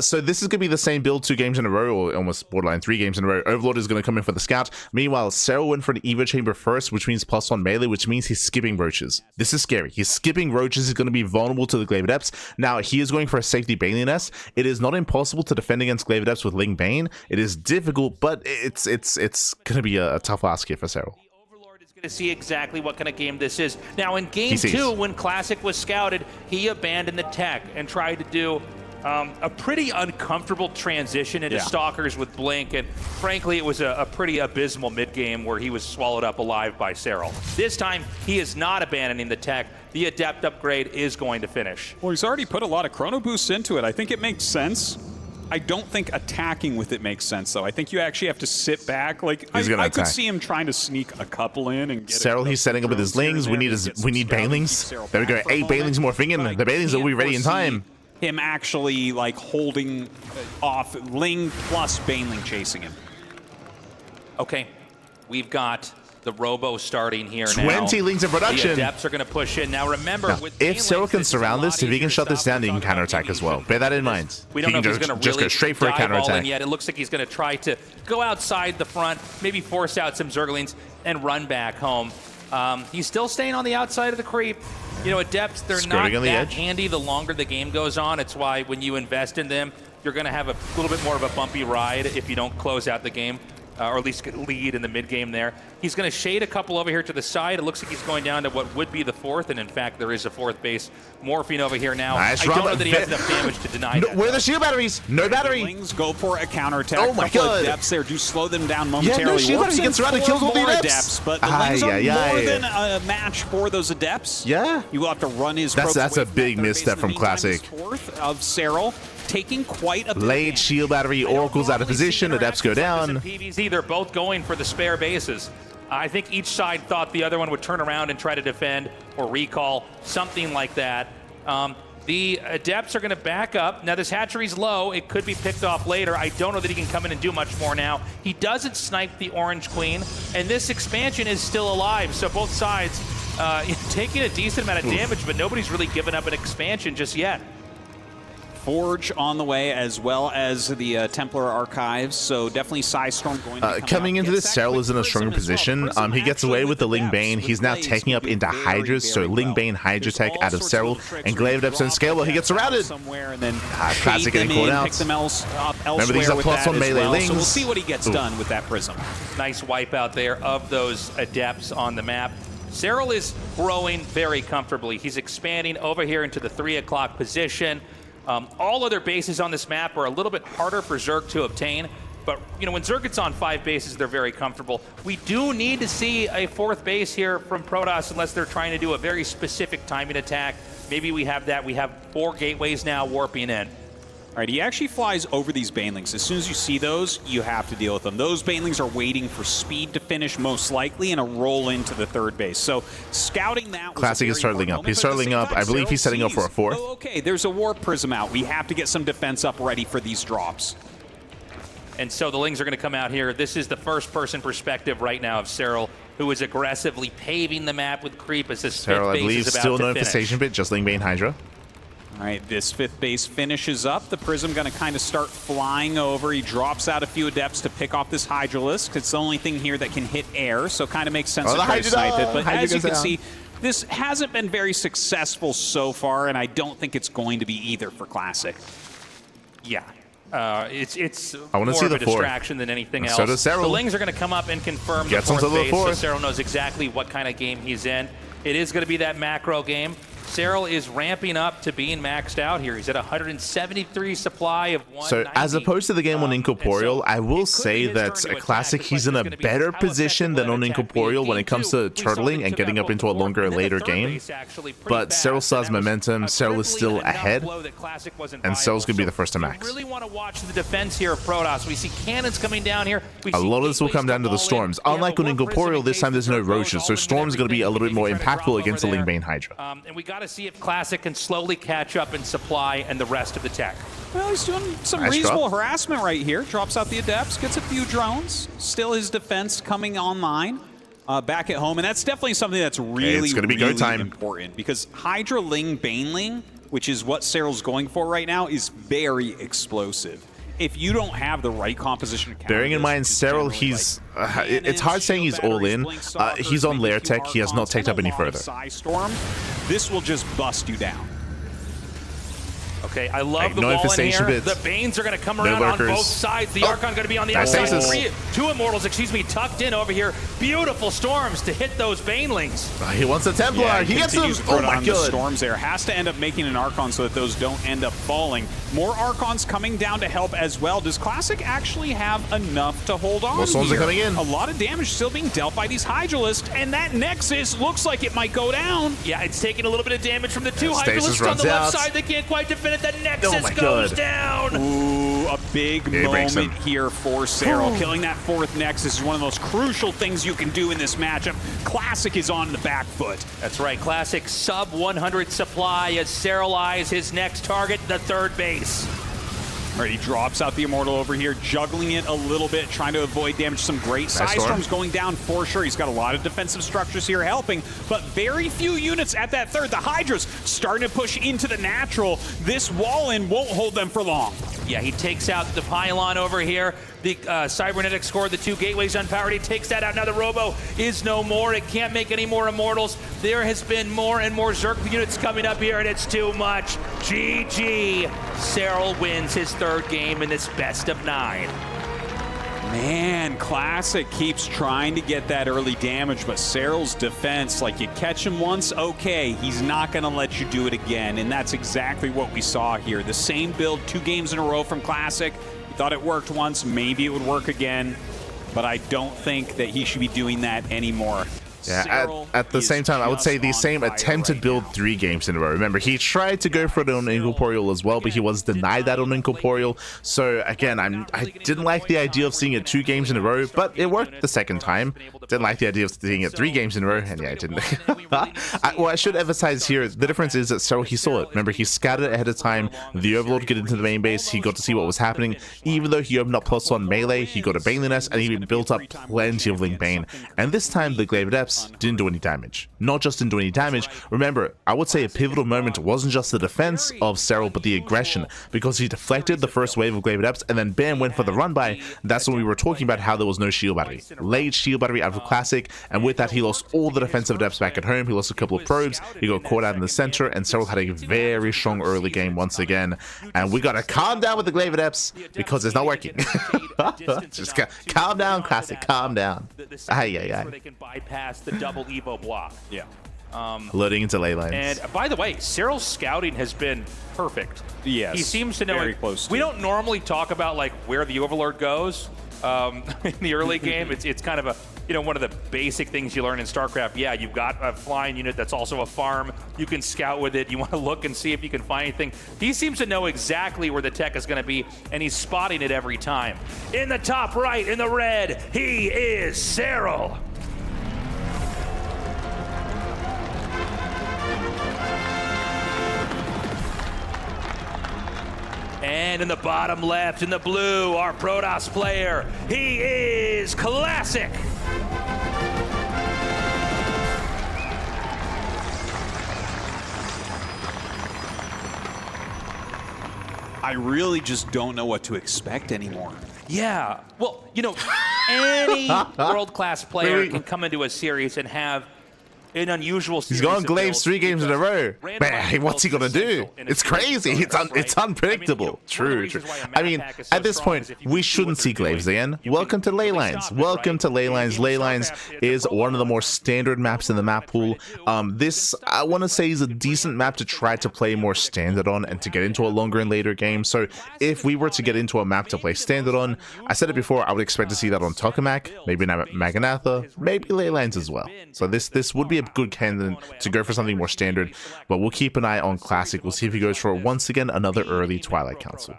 So this is going to be the same build 2 games in a row, or almost borderline 3 games in a row. Overlord is going to come in for the scout. Meanwhile, Serral went for an Evo Chamber first, which means +1 melee, which means he's skipping roaches. This is scary. He's skipping roaches. He's going to be vulnerable to the Glaive Adepts. Now, he is going for a safety Baneling Nest. It is not impossible to defend against Glaive Adepts with Ling Bane. It is difficult, but it's going to be a tough ask here for Serral. To see exactly what kind of game this is. Now in game 2, when Classic was scouted, he abandoned the tech and tried to do a pretty uncomfortable transition into Stalkers with Blink, and frankly it was a pretty abysmal mid-game where he was swallowed up alive by Serral. This time he is not abandoning the tech. The Adept upgrade is going to finish. Well, he's already put a lot of chrono boosts into it. I think it makes sense. I don't think attacking with it makes sense, though. I think you actually have to sit back. Like I could see him trying to sneak a couple in and get Serral, he's setting up with his Lings. We need Banelings. There we go. 8 Banelings morphing in. The Banelings will be ready in time. Him actually like holding off Ling plus Baneling chasing him. Okay, we've got the Robo starting here 20 Lings in production. The Adepts are going to push in. Now remember, if Serral can surround this, if he can shut this down, he can counterattack as well. Bear that in mind. We don't know if he's going to just go straight for a counterattack yet. It looks like he's going to try to go outside the front, maybe force out some Zerglings and run back home. He's still staying on the outside of the creep. You know, Adepts, they're not that handy the longer the game goes on. It's why when you invest in them, you're going to have a little bit more of a bumpy ride if you don't close out the game. Or at least lead in the mid-game there. He's going to shade a couple over here to the side. It looks like he's going down to what would be the 4th, and in fact, there is a 4th base morphing over here now. Nice I don't know that he has enough damage to deny that. Where are the shield batteries? No battery. Lings go for a counterattack. Oh my god. Adepts there do slow them down momentarily. Yeah, no shield battery. He gets around and kills all the Adepts. But the Lings are more than a match for those Adepts. Yeah. You will have to run his That's a big misstep from Classic. 4th of Serral. Taking quite a late shield battery, Oracle's out of position, Adepts go down. PvZ, they're both going for the spare bases. I think each side thought the other one would turn around and try to defend or recall, something like that. The Adepts are going to back up. Now this hatchery's low. It could be picked off later. I don't know that he can come in and do much more now. He doesn't snipe the Orange Queen, and this expansion is still alive. So both sides taking a decent amount of damage, but nobody's really given up an expansion just yet. Forge on the way, as well as the Templar Archives, so definitely Psystorm going to coming into this, Serral is in a stronger position. He gets away with the Ling Bane. He's now taking up into Hydras, so Ling Bane Hydra Tech out of Serral, and Glaive Adepts on scale. Well, he gets surrounded. Somewhere and then Classic getting called out. Remember, these are +1 melee Lings. So we'll see what he gets done with that Prism. Nice wipeout there of those Adepts on the map. Serral is growing very comfortably. He's expanding over here into the 3 o'clock position. All other bases on this map are a little bit harder for Zerg to obtain, but you know, when Zerg gets on 5 bases, they're very comfortable. We do need to see a 4th base here from Protoss unless they're trying to do a very specific timing attack. Maybe we have that. We have 4 gateways now warping in. All right, he actually flies over these Banelings. As soon as you see those, you have to deal with them. Those Banelings are waiting for speed to finish, most likely, and a roll into the 3rd base. So scouting that was Classic is starting up. He's starting up. I believe he's setting up for a 4th. Oh, okay, there's a Warp Prism out. We have to get some defense up ready for these drops. And so the Lings are going to come out here. This is the first-person perspective right now of Serral, who is aggressively paving the map with creep as this 5th Serral, I base believe, is about still to no finish. infestation bit, just Ling Bane Hydra. All right, this 5th base finishes up. The Prism going to kind of start flying over. He drops out a few Adepts to pick off this Hydralisk. It's the only thing here that can hit air, so kind of makes sense to try to snipe it. But as you can see, this hasn't been very successful so far, and I don't think it's going to be either for Classic. Yeah. It's I want to more see of the a 4th. distraction than anything else. So does Serral. The Lings are going to come up and confirm Gets the onto 4th the base, 4th. so Serral knows exactly what kind of game he's in. It is going to be that macro game. Serral is ramping up to being maxed out here. He's at 173 supply of 190. So as opposed to the game on Incorporeal, I will say that a Classic, he's in a better position than on Incorporeal when it comes to turtling and getting up into a longer, later game. But Serral still has momentum. Serral is still ahead, and Serral's going to be the first to max. We really want to watch the defense here of Protoss. We see cannons coming down here. A lot of this will come down to the Storms. Unlike on Incorporeal, this time there's no Roaches, so Storms are going to be a little bit more impactful against the Ling Bane Hydra. And we got to see if Classic can slowly catch up in supply and the rest of the tech. Well, he's doing some Nice reasonable drop. harassment right here. Drops out the Adepts, gets a few drones. Still his defense coming online back at home. And that's definitely something that's really, it's gonna be go really time. important. Because Hydra Ling Baneling, which is what Serral's going for right now, is very explosive. If you don't have the right composition of Bearing in mind, Serral, he's it's hard saying he's all in. He's on layer tech. He has not teched up any further. Storm, this will just bust you down. Okay, I love the no wall in infestation here. bits. The Banes are going to come No around on lurkers. both sides. The Oh, Archon going to be on the nice outside. aces. Two Immortals, excuse me, tucked in over here. Beautiful Storms to hit those Banelings. He wants a Templar. Yeah, he gets them. continues to throw Oh it my on the god. Storms there. Has to end up making an Archon so that those don't end up falling. More Archons coming down to help as well. Does Classic actually have enough to hold on More Storms are here? coming in. A lot of damage still being dealt by these Hydralists, and that Nexus looks like it might go down. Yeah, it's taking a little bit of damage from the two Stasis Hydralisks on runs the left out. side. They can't quite defend it. The Nexus Oh my goes God. down. Ooh, a big Yeah, he breaks moment him. here for Serral. Killing that fourth Nexus is one of the most crucial things you can do in this matchup. Classic is on the back foot. That's right, Classic sub 100 supply as Serral eyes his next target, the third base. All right, he drops out the Immortal over here, juggling it a little bit, trying to avoid damage. Some great side storm. storms going down for sure. He's got a lot of defensive structures here helping, but very few units at that third. The Hydra's starting to push into the natural. This wall-in won't hold them for long. Yeah, he takes out the pylon over here. The Cybernetic scored the two gateways unpowered. He takes that out. Now the Robo is no more. It can't make any more Immortals. There has been more and more Zerg units coming up here, and it's too much. GG. Serral wins his third game in this best of 9. Man, Classic keeps trying to get that early damage, but Serral's defense, like you catch him once, okay, he's not going to let you do it again, and that's exactly what we saw here. The same build 2 games in a row from Classic. He thought it worked once, maybe it would work again, but I don't think that he should be doing that anymore. Yeah, at the same time, I would say the same attempt to build 3 games in a row. Remember, he tried to go for it on Incorporeal as well, but he was denied that on Incorporeal. So again, I didn't like the idea of seeing it 2 games in a row, but it worked the second time. Didn't like the idea of seeing it 3 games in a row, and yeah, I didn't. What I should emphasize here, the difference is that Serral, he saw it. Remember, he scouted it ahead of time. The Overlord get into the main base. He got to see what was happening. Even though he opened up +1 melee, he got a Baneling Nest, and he built up plenty of Ling Bane. And this time, the Glaive Adepts didn't do any damage. Not just didn't do any damage. Remember, I would say a pivotal moment wasn't just the defense of Serral, but the aggression, because he deflected the first wave of Glaive Adepts, and then bam, went for the run by. That's when we were talking about how there was no shield battery. Late shield battery out of Classic, and with that, he lost all the defensive adepts back at home. He lost a couple of probes. He got caught out in the center, and Serral had a very strong early game once again. And we gotta calm down with the Glaive Adepts because it's not working. Just calm down, Classic. Calm down. Aye. They can bypass the double Evo block. Yeah. Loading into ley lines. And by the way, Serral's scouting has been perfect. Yes. He seems to know very it. close. We don't normally talk about like where the Overlord goes in the early game. It's kind of a one of the basic things you learn in StarCraft. Yeah, you've got a flying unit that's also a farm. You can scout with it. You want to look and see if you can find anything. He seems to know exactly where the tech is going to be, and he's spotting it every time. In the top right, in the red, he is Serral. And in the bottom left, in the blue, our Protoss player, he is Classic. I really just don't know what to expect anymore. Yeah, well, any world-class player can come into a series and have an unusual series. He's gone of Glaives builds 3 games in a row. Man, what's he gonna do? in a It's series crazy. of It's builds, right? unpredictable. True. I mean, at this point, we shouldn't see Glaives again. Welcome to ley lines. Welcome to ley lines. Ley lines is one of the more standard maps in the map pool. This, I want to say, is a decent map to try to play more standard on and to get into a longer and later game. So if we were to get into a map to play standard on, I said it before, I would expect to see that on Tokamak, maybe Maganatha, maybe ley lines as well. So this would be be a good candidate to go for something more standard, but we'll keep an eye on Classic. We'll see if he goes for, once again, another early Twilight Council.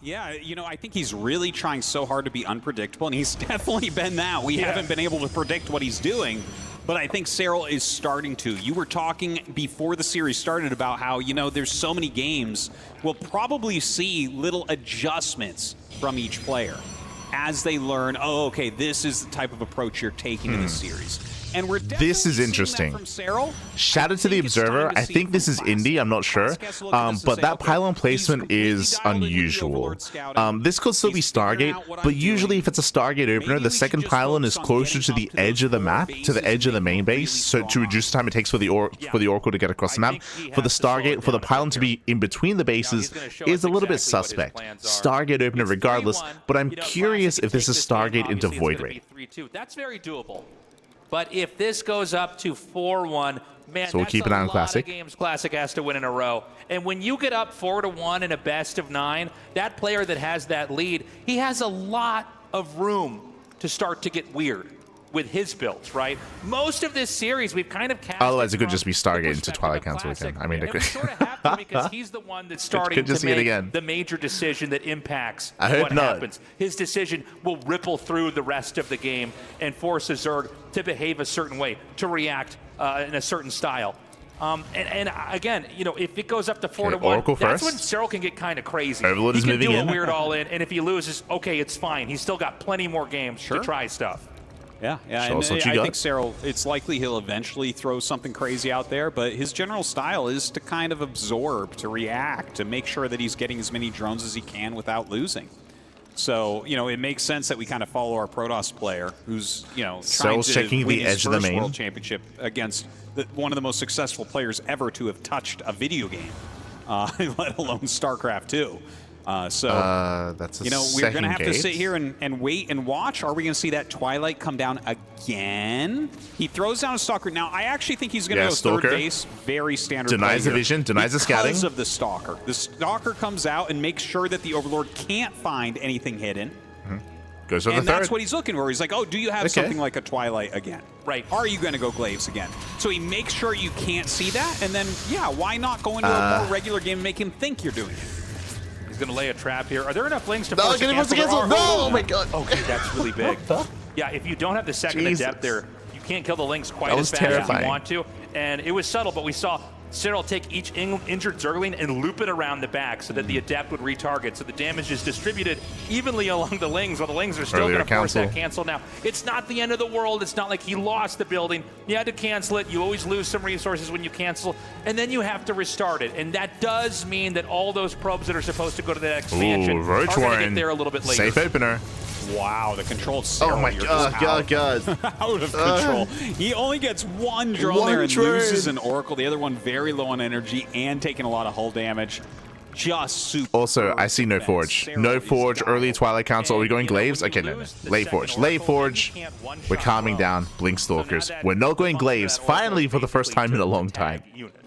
Yeah, you know, I think he's really trying so hard to be unpredictable, and he's definitely been that. We haven't been able to predict what he's doing, but I think Serral is starting to. You were talking before the series started about how, you know, there's so many games, we'll probably see little adjustments from each player as they learn, oh, okay, this is the type of approach you're taking to the series. And we're this is interesting. Shout out to the Observer. I think this is indie. I'm not sure. But that pylon placement is unusual. This could still be Stargate, but usually if it's a Stargate opener, the second pylon is closer to the edge of the map, to the edge of the main base, so to reduce the time it takes for the Oracle to get across the map. For the Stargate, for the pylon to be in between the bases is a little bit suspect. Stargate opener regardless, but I'm curious if this is Stargate into Void Ray. That's very doable. But if this goes up to 4-1, man, so we'll keep an eye on Classic. Games Classic has to win in a row. And when you get up 4-1 in a best of 9, that player that has that lead, he has a lot of room to start to get weird with his builds, right? Most of this series, we've kind of cast. Otherwise, it could just be Stargate into Twilight Council again. I mean, it could. Sort of have to, because he's the one that's starting to make the major decision that impacts what happens. His decision will ripple through the rest of the game and force a Zerg to behave a certain way, to react in a certain style. And again, you know, if it goes up to 4-1, that's when Serral can get kind of crazy. Overlord he can moving do in. a weird all in, and if he loses, okay, it's fine. He's still got plenty more games to try stuff. Yeah, and I think Serral, it's likely he'll eventually throw something crazy out there, but his general style is to kind of absorb, to react, to make sure that he's getting as many drones as he can without losing. So, you know, it makes sense that we kind of follow our Protoss player who's, you know, trying to checking win the his edge of the first main World Championship against one of the most successful players ever to have touched a video game, let alone StarCraft 2. That's a you know, we're going to have to sit here and wait and watch. Are we going to see that Twilight come down again? He throws down a Stalker. Now, I actually think he's going to go Stalker. third base. Very standard. Denies the vision, denies the scouting. Because of the Stalker. The Stalker comes out and makes sure that the Overlord can't find anything hidden. Goes for the and third. that's what he's looking for. He's like, oh, do you have something like a Twilight again? Right. Are you going to go Glaives again? So he makes sure you can't see that, and then, yeah, why not go into a more regular game and make him think you're doing it? He's going to lay a trap here. Are there enough links to No, force get him to cancel. No, oh my god. Okay, that's really big. Yeah, if you don't have the second adept there, you can't kill the links quite as fast as you want to. And it was subtle, but we saw Serral take each injured Zergling and loop it around the back so that the adept would retarget. So the damage is distributed evenly along the lings, while the lings are still going to force that cancel. Now, it's not the end of the world. It's not like he lost the building. You had to cancel it. You always lose some resources when you cancel, and then you have to restart it. And that does mean that all those probes that are supposed to go to that expansion are going to get there a little bit later. Safe opener. Wow, the control Serral. Oh my god, out of control. He only gets one drone there and loses an Oracle. The other one very low on energy and taking a lot of hull damage. Just super. Also, I see no Forge. No Forge, early Twilight Council. Are we going Glaives? Okay, no. Late Forge. Late Forge. We're calming down. Blink Stalkers. We're not going Glaives. Finally, for the first time in a long time.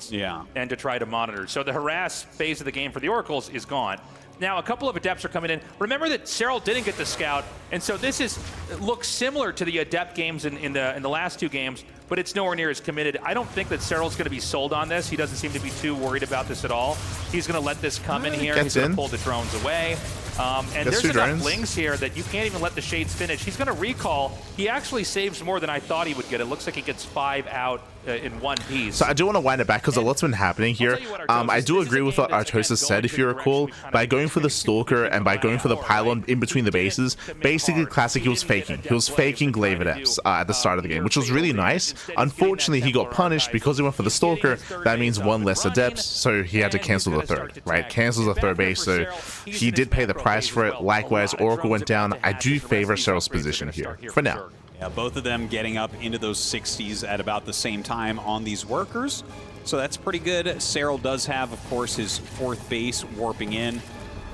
Yeah. And to try to monitor. So the harass phase of the game for the Oracles is gone. Now, a couple of Adepts are coming in. Remember that Serral didn't get the Scout, and so this looks similar to the Adept games in the last two games, but it's nowhere near as committed. I don't think that Serral's going to be sold on this. He doesn't seem to be too worried about this at all. He's going to let this come in here. He's going to pull the drones away. And there's enough Lings here that you can't even let the Shades finish. He's going to recall. He actually saves more than I thought he would get. It looks like he gets 5 out in one piece. So I do want to wind it back because a lot's been happening here. I do agree with what Artosis said, if you recall. By going for the Stalker and by going for the Pylon in between the bases, basically Classic, he was faking. He was faking Glaive Adepts at the start of the game, which was really nice. Unfortunately, he got punished because he went for the Stalker. That means one less Adepts, so he had to cancel the third, right? Cancels the third base, so he did pay the price for it. Likewise, Oracle went down. I do favor Serral's position here, for now. Yeah, both of them getting up into those 60s at about the same time on these workers. So that's pretty good. Serral does have, of course, his 4th base warping in.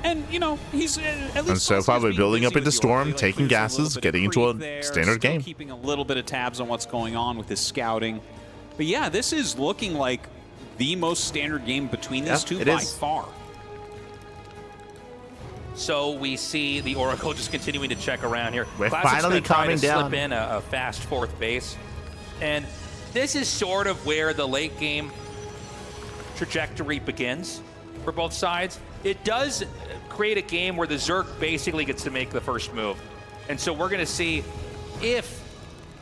And, you know, he's at least... And so far, we're building up into Storm, taking gases, getting into a standard game. Keeping a little bit of tabs on what's going on with his scouting. But yeah, this is looking like the most standard game between these two by far. So we see the Oracle just continuing to check around here. We're Classic's finally try calming to down. Slip in a fast 4th base. And this is sort of where the late game trajectory begins for both sides. It does create a game where the Zerg basically gets to make the first move. And so we're going to see if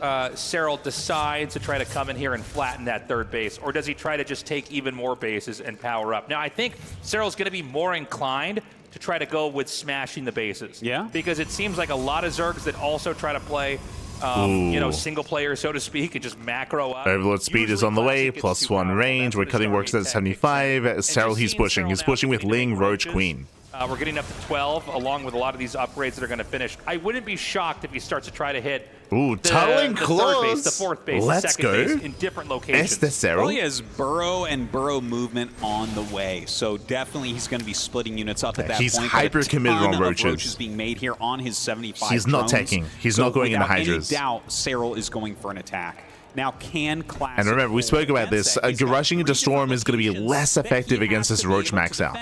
Serral decides to try to come in here and flatten that third base, or does he try to just take even more bases and power up? Now, I think Serral's going to be more inclined to try to go with smashing the bases. Yeah. Because it seems like a lot of Zergs that also try to play you know, single player, so to speak, and just macro up. Overlord speed is on the way, +1 range. We're cutting works at 75. Serral, he's pushing. He's pushing with Ling, Roach, Queen. We're getting up to 12, along with a lot of these upgrades that are going to finish. I wouldn't be shocked if he starts to try to hit tunneling the close. Third base, the fourth base, the second base in different locations. Well, he has burrow and burrow movement on the way, so definitely he's going to be splitting units up at that he's point. He's hyper committed on roaches. Roaches being made here on his 75. He's not taking. He's not going into Hydras. Without any doubt, Serral is going for an attack. Now, can Classic... And remember, we spoke about this. Rushing into Storm is going to be less effective against this Roach max out.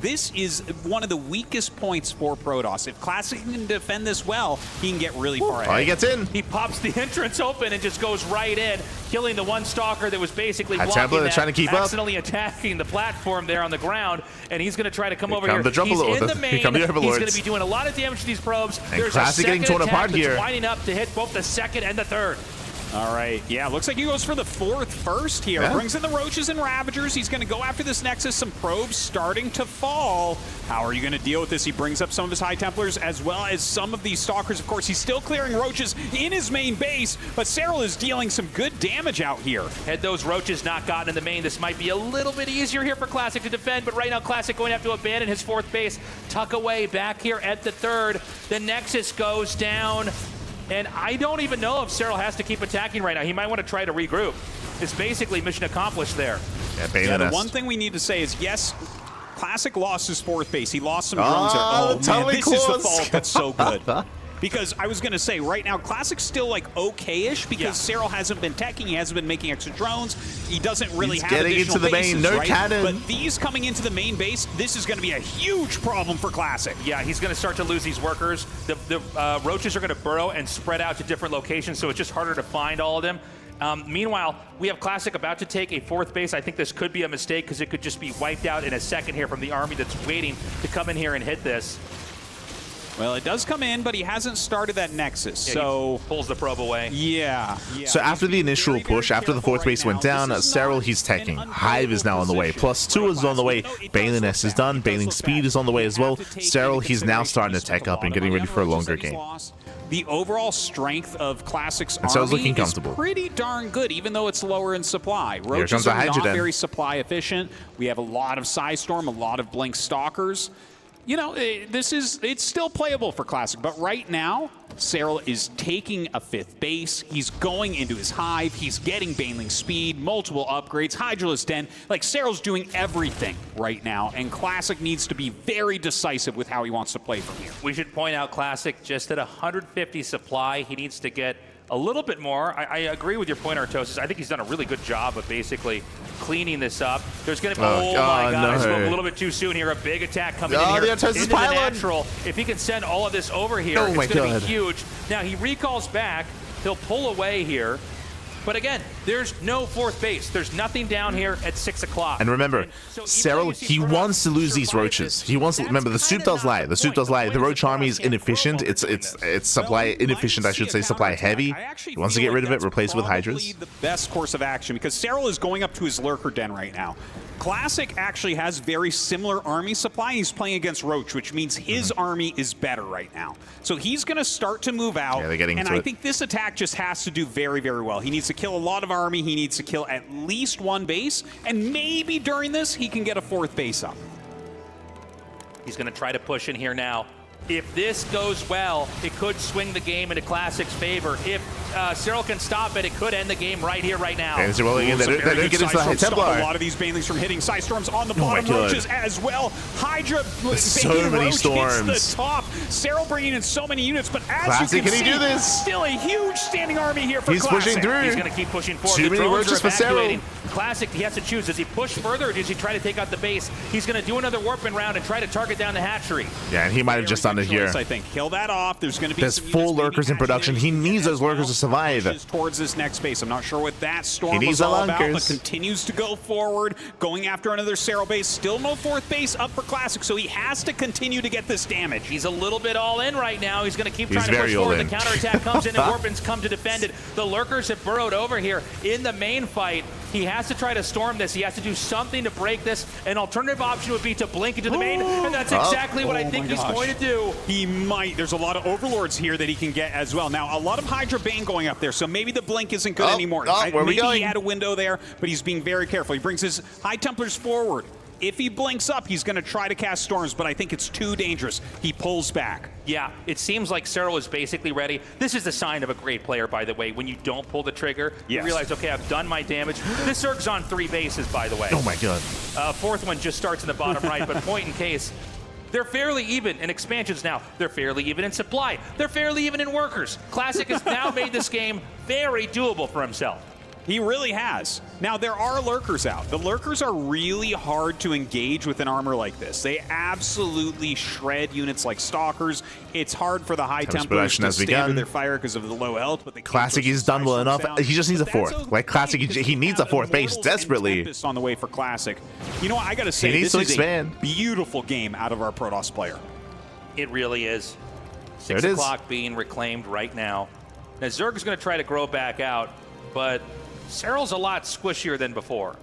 This is one of the weakest points for Protoss. If Classic can defend this well, he can get really far ahead. Oh, he gets in. He pops the entrance open and just goes right in, killing the one stalker that was basically blocking that, trying to keep accidentally attacking the platform there on the ground, and he's going to try to come over here. The He's in the main. He's going Overlords. to be doing a lot of damage to these probes. And There's Classic a second getting torn attack apart that's here. winding up to hit both the second and the third. All right, yeah, looks like he goes for the fourth first here. Yeah. Brings in the Roaches and Ravagers. He's going to go after this Nexus. Some probes starting to fall. How are you going to deal with this? He brings up some of his High Templars as well as some of these Stalkers. Of course, he's still clearing Roaches in his main base, but Serral is dealing some good damage out here. Had those Roaches not gotten in the main, this might be a little bit easier here for Classic to defend, but right now Classic going to have to abandon his fourth base, tuck away back here at the third. The Nexus goes down. And I don't even know if Serral has to keep attacking right now. He might want to try to regroup. It's basically mission accomplished there. Yeah, the one thing we need to say is, yes, Classic lost his fourth base. He lost some drones there. Oh, man, this is the fault that's so good. Because I was going to say, right now, Classic's still, like, okay-ish because Serral hasn't been teching. He hasn't been making extra drones. He doesn't really have getting additional into the main. bases, No right? cannon. But these coming into the main base, this is going to be a huge problem for Classic. Yeah, he's going to start to lose these workers. The Roaches are going to burrow and spread out to different locations, so it's just harder to find all of them. Meanwhile, we have Classic about to take a fourth base. I think this could be a mistake because it could just be wiped out in a second here from the army that's waiting to come in here and hit this. Well, it does come in, but he hasn't started that Nexus, Yeah, so... he pulls the probe away. Yeah. So after the initial push, after the fourth base went down, Serral, he's taking. Hive is now on the way. +2 is on the way. Baneling S is done. Baneling speed is on the way as well. Serral, he's now starting to tech up and getting ready for a longer game. The overall strength of Classic's And Serral's army looking comfortable. is pretty darn good, even though it's lower in supply. comes Roaches the are not Hydra Den. very supply efficient. We have a lot of Psystorm, a lot of Blink Stalkers. You know, it's still playable for Classic, but right now, Serral is taking a fifth base. He's going into his hive. He's getting Baneling speed, multiple upgrades, Hydralisk Den. Like, Serral's doing everything right now, and Classic needs to be very decisive with how he wants to play from here. We should point out Classic just at 150 supply. He needs to get a little bit more. I agree with your point, Artosis. I think he's done a really good job of basically cleaning this up. There's going to be, oh my God, I spoke a little bit too soon here. A big attack coming in here the Artosis into pylon. the natural. If he can send all of this over here, it's going to be huge. Now, he recalls back. He'll pull away here. But again, there's no fourth base. There's nothing down here at 6 o'clock. And remember, Serral, he wants to lose these Roaches. He wants to, remember, the soup does lie. The soup does lie. The Roach army is inefficient. It's supply inefficient, I should say, supply heavy. He wants to get rid of it, replace it with Hydras. The best course of action, because Serral is going up to his Lurker Den right now. Classic actually has very similar army supply. He's playing against Roach, which means his army is better right now. So he's going to start to move out. Yeah, they're getting and into I it. think this attack just has to do very, very well. He needs to kill a lot of army. He needs to kill at least one base. And maybe during this, he can get a fourth base up. He's going to try to push in here now. If this goes well, it could swing the game into Classic's favor. If Serral can stop it, it could end the game right here, right now. And Serral again, they don't get into the Templar. A lot of these Banelings from hitting Psystorms on the bottom, Roaches as well. Hydra, so many storms. Hits the top. Serral bringing in so many units, but as Classic, you can see, do this? still a huge standing army here for He's Classic. pushing through. He's going to keep pushing forward. Too many Roaches for Serral. Classic, he has to choose. Does he push further or does he try to take out the base? He's going to do another warping round and try to target down the hatchery. Yeah, and he might have just done it here. I think kill that off. There's going to be There's full lurkers in production. He needs those lurkers to survive. Towards this next base. I'm not sure what that storm He needs was all the about, but lunkers. continues to go forward, going after another Serral base. Still no fourth base up for Classic, so he has to continue to get this damage. He's a little bit all in right now. He's going to keep He's trying to push very all forward. in. The counterattack comes in and Warpins come to defend it. The lurkers have burrowed over here in the main fight. He has to try to storm this. He has to do something to break this. An alternative option would be to blink into the main, and that's exactly what I think he's going to do. He might. There's a lot of Overlords here that he can get as well. Now, a lot of Hydra Bane going up there, so maybe the blink isn't good anymore. Maybe he had a window there, but he's being very careful. He brings his High Templars forward. If he blinks up, he's going to try to cast Storms, but I think it's too dangerous. He pulls back. Yeah, it seems like Serral is basically ready. This is the sign of a great player, by the way. When you don't pull the trigger, you realize, okay, I've done my damage. This Zerg's on 3 bases, by the way. Oh my god. Fourth one just starts in the bottom right, but point in case. They're fairly even in expansions now. They're fairly even in supply. They're fairly even in workers. Classic has now made this game very doable for himself. He really has. Now, there are lurkers out. The lurkers are really hard to engage with an armor like this. They absolutely shred units like Stalkers. It's hard for the High Templars to stand with their fire because of the low health. But Classic, he's done well enough. He just needs a fourth. Like Classic, he needs a fourth base desperately. On the way for Classic. You know what? I got to say, He needs this to is expand. a beautiful game out of our Protoss player. It really is. There 6 it is. o'clock being reclaimed right now. Now, Zerg is going to try to grow back out, but Serral's a lot squishier than before.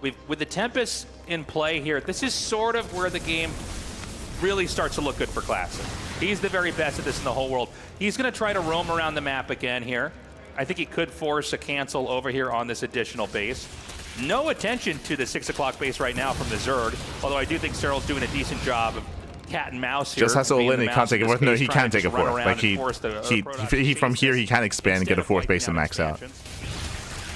With the Tempest in play here, this is sort of where the game really starts to look good for Classic. He's the very best at this in the whole world. He's going to try to roam around the map again here. I think he could force a cancel over here on this additional base. No attention to the 6 o'clock base right now from the Zerg, although I do think Serral's doing a decent job of cat and mouse here. Just has to all in. He can't take a fourth. No, he can take a fourth. Like he from here, he can expand and get a fourth base and max out.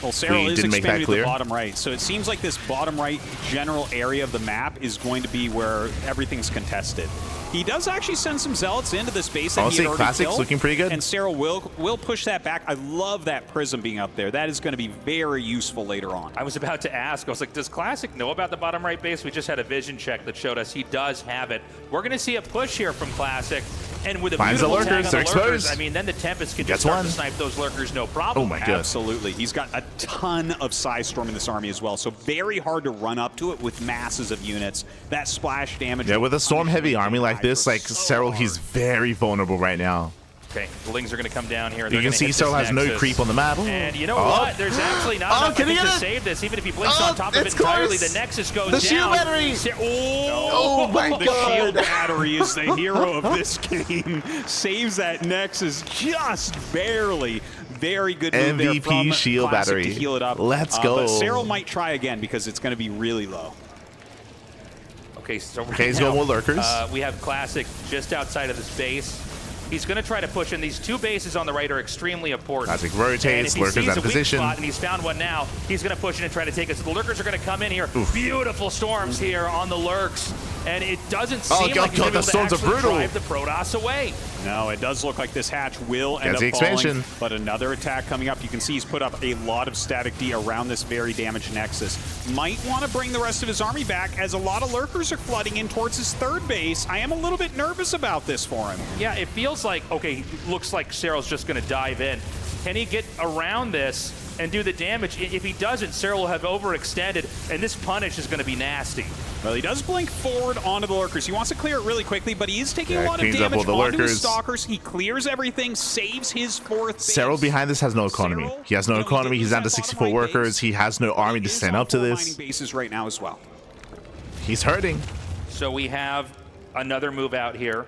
Well, Serral is didn't make that expanding to clear. the bottom right, so it seems like this bottom right general area of the map is going to be where everything's contested. He does actually send some Zealots into the space that he had already Classic's killed, looking pretty good. and Serral will push that back. I love that Prism being up there. That is going to be very useful later on. I was about to ask, I was like, does Classic know about the bottom right base? We just had a vision check that showed us he does have it. We're going to see a push here from Classic. And with a Finds the beautiful lurkers, tag on the they're lurkers, exposed. I mean, then the Tempest can just Gets start one. to snipe those lurkers, no problem. Oh my god. Absolutely. He's got a ton of Size Storm in this army as well, so very hard to run up to it with masses of units. That splash damage. Yeah, with a storm-heavy army like this, like Serral, he's very vulnerable right now. Okay, the Lings are going to come down here. You can see Serral has no creep on the map. And you know what? There's actually not enough can he to get it? save this. Even if he blinks on top of it it's entirely, close. the Nexus goes The down. shield battery! Oh my the god! shield battery is the hero of this game. Saves that Nexus just barely. Very good move there MVP from shield Classic battery. to heal it up. Let's go. But Serral might try again because it's going to be really low. Okay, so right Okay, he's now, going with lurkers. We have Classic just outside of this base. He's going to try to push in. These 2 bases on the right are extremely important. Classic rotates, And if he lurkers sees out a of weak position. spot, and he's found one now, he's going to push in and try to take it. So the lurkers are going to come in here. Oof. Beautiful storms here on the lurks. And it doesn't Oh, seem God, like he's going to the storms are brutal. drive the Protoss away. No, it does look like this hatch will end Gets up the expansion. falling, but another attack coming up. You can see he's put up a lot of static D around this very damaged Nexus. Might want to bring the rest of his army back as a lot of lurkers are flooding in towards his 3rd base. I am a little bit nervous about this for him. Yeah, it feels like, okay, looks like Serral's just going to dive in. Can he get around this and do the damage? If he doesn't, Serral will have overextended, and this punish is going to be nasty. Well, he does blink forward onto the lurkers. He wants to clear it really quickly, but he is taking a lot of cleans up damage all the onto his lurkers. Stalkers. He clears everything, saves his 4th base. Serral behind this has no economy. He has no economy. He's down to 64 workers. He has no army to stand up to Mining this. bases right now as well. He's hurting. So we have another move out here.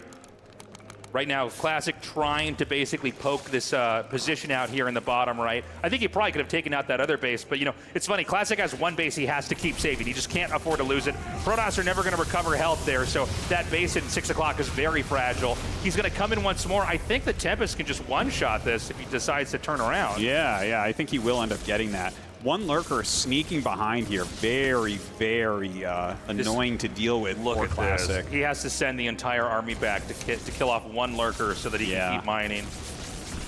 Right now, Classic trying to basically poke this position out here in the bottom right. I think he probably could have taken out that other base, but you know, it's funny. Classic has 1 base he has to keep saving. He just can't afford to lose it. Protoss are never going to recover health there, so that base at 6 o'clock is very fragile. He's going to come in once more. I think the Tempest can just one-shot this if he decides to turn around. Yeah, I think he will end up getting that. 1 lurker sneaking behind here. Very, very annoying to deal with for Classic. He has to send the entire army back to kill off 1 lurker so that he can keep mining.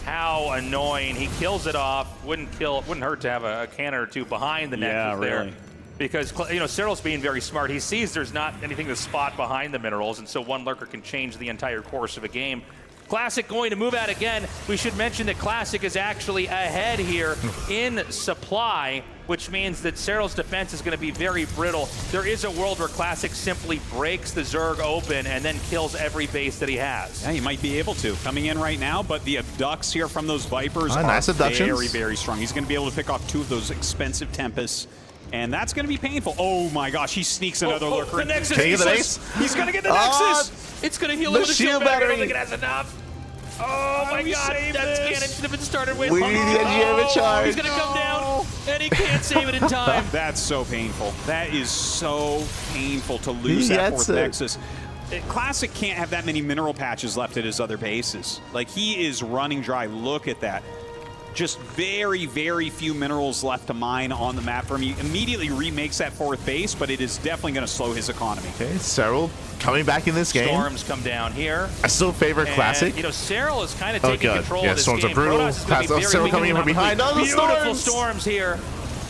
how annoying. He kills it off. Wouldn't hurt to have a cannon or two behind the Nexus there. Because, you know, Serral's being very smart. He sees there's not anything to spot behind the minerals, and so one lurker can change the entire course of a game. Classic going to move out again. We should mention that Classic is actually ahead here in supply, which means that Serral's defense is going to be very brittle. There is a world where Classic simply breaks the Zerg open and then kills every base that he has. Yeah, he might be able to. Coming in right now, but the abducts here from those Vipers are nice very, very strong. He's going to be able to pick off 2 of those expensive Tempests. And that's going to be painful. Oh my gosh, he sneaks another lurker. The Nexus. Can he get the base? He's going to get the Nexus. It's going to heal him with a shield battery. I don't think it has enough. Oh my god, that cannon should have been started with. We need the Engineer charge. He's going to come down, and he can't save it in time. That's so painful. That is so painful to lose that 4th Nexus. Classic can't have that many mineral patches left at his other bases. Like, he is running dry. Look at that. Just very, very few minerals left to mine on the map for him. He immediately remakes that 4th base, but it is definitely going to slow his economy. Okay, Serral coming back in this game. Storms come down here. I still favor Classic. You know, Serral is kind of taking control of this Storms game. are brutal. Serral coming in from behind. Oh, the beautiful storms here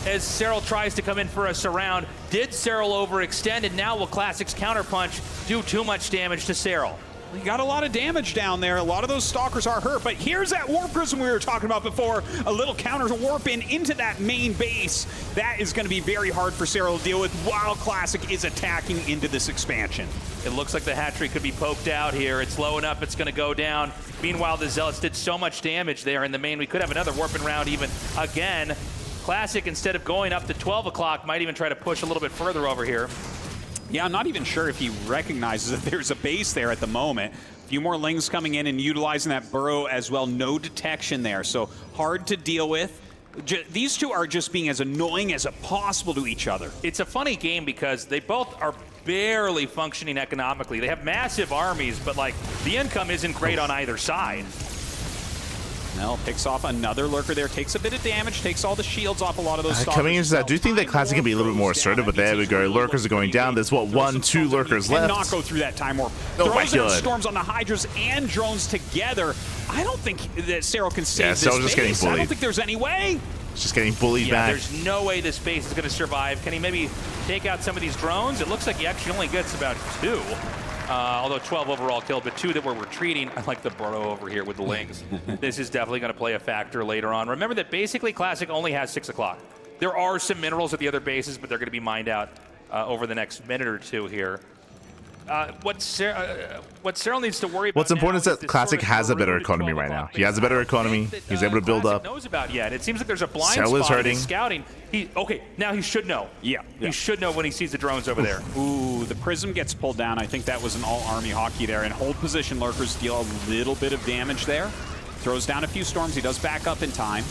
as Serral tries to come in for a surround. Did Serral overextend, and now will Classic's counterpunch do too much damage to Serral? He got a lot of damage down there. A lot of those stalkers are hurt, but here's that warp prism we were talking about before. A little counter warp into that main base. That is going to be very hard for Serral to deal with while Classic is attacking into this expansion. It looks like the hatchery could be poked out here. It's low enough, it's going to go down. Meanwhile, the Zealots did so much damage there in the main. We could have another warping round even again. Classic, instead of going up to 12 o'clock, might even try to push a little bit further over here. Yeah, I'm not even sure if he recognizes that there's a base there at the moment. A few more Lings coming in and utilizing that burrow as well. No detection there, so hard to deal with. These two are just being as annoying as possible to each other. It's a funny game because they both are barely functioning economically. They have massive armies, but like the income isn't great on either side. Nell picks off another lurker there, takes a bit of damage, takes all the shields off a lot of those stalkers. Coming into that, do you think that Classic can be a little bit more assertive? But there we go. Lurkers are going down. There's what, 1, 2 lurkers left. Cannot go through that time warp. Oh my Throws out god. storms on the Hydras and drones together. I don't think that Serral can save this Serral's just base. getting bullied. I don't think there's any way. Just getting bullied back. There's no way this base is going to survive. Can he maybe take out some of these drones? It looks like he actually only gets about 2. Although 12 overall killed, but 2 that were retreating. I like the burrow over here with the Lings. This is definitely going to play a factor later on. Remember that basically Classic only has 6 o'clock. There are some minerals at the other bases, but they're going to be mined out over the next minute or 2 here. What Serral needs to worry about. What's important is that Classic has a better economy right now. He has a better economy. He's able to build up. Knows about yet. It seems like there's a blind Serral is spot hurting. in his scouting. Now he should know. Yeah. He should know when he sees the drones over there. Ooh, the prism gets pulled down. I think that was an all-army hockey there. And hold position lurkers deal a little bit of damage there. Throws down a few storms. He does back up in time.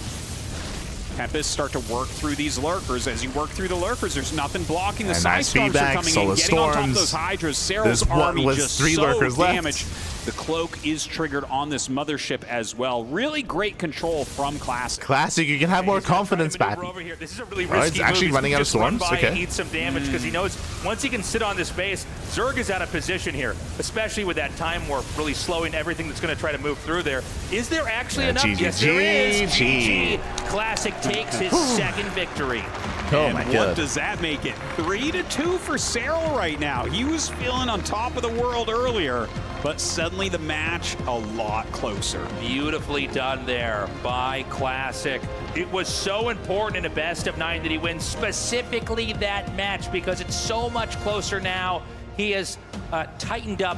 Tempest start to work through these lurkers. As you work through the lurkers, there's nothing blocking. The side storms are coming in, getting on top of those Hydras. Serral's army just 3 so lurkers damaged. The cloak is triggered on this mothership as well. Really great control from Classic. Classic, you can have more confidence back. This is a really It's risky actually move. running out of storms. Okay. Okay. Eat some damage because he knows once he can sit on this base, Zerg is out of position here, especially with that time warp really slowing everything that's going to try to move through there. Is there actually enough? Yes, there is. GG. Classic takes his second victory. Oh and my what god. does that make it? 3-2 for Serral right now. He was feeling on top of the world earlier, but suddenly the match a lot closer. Beautifully done there by Classic. It was so important in a best of 9 that he wins specifically that match because it's so much closer now. He has tightened up.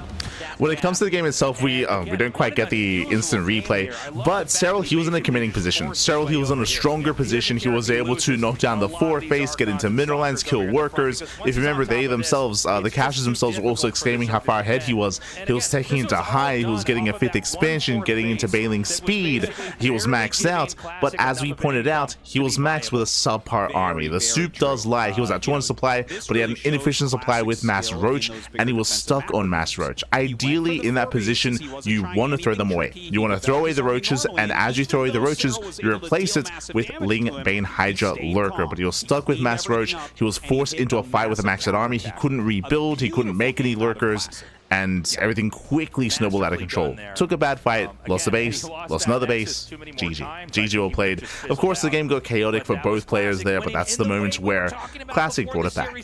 When it comes to the game itself, we don't quite get the instant replay, but Serral, he was in a commanding position. Serral, he was in a stronger position. He was able to knock down the 4th base, get into mineral lines, kill workers. If you remember, they themselves, the caches themselves were also exclaiming how far ahead he was. He was taking into high, he was getting a 5th expansion, getting into bailing speed. He was maxed out, but as we pointed out, he was maxed with a subpar army. The soup does lie. He was at 200 supply, but he had an inefficient supply with Mass Roach, and he was stuck on Mass Roach. Ideally, in that position, you want to throw them away. You want to throw away the roaches, and as you throw away the roaches, you replace it with Ling, Bane, Hydra, Lurker. But he was stuck with Mass Roach. He was forced into a fight with a maxed out army. He couldn't rebuild. He couldn't make any lurkers. and everything quickly snowballed out of control. Took a bad fight, lost the base, lost another base, GG. GG well played. Of course, the game got chaotic for both players there, but that's the moment where Classic brought it back.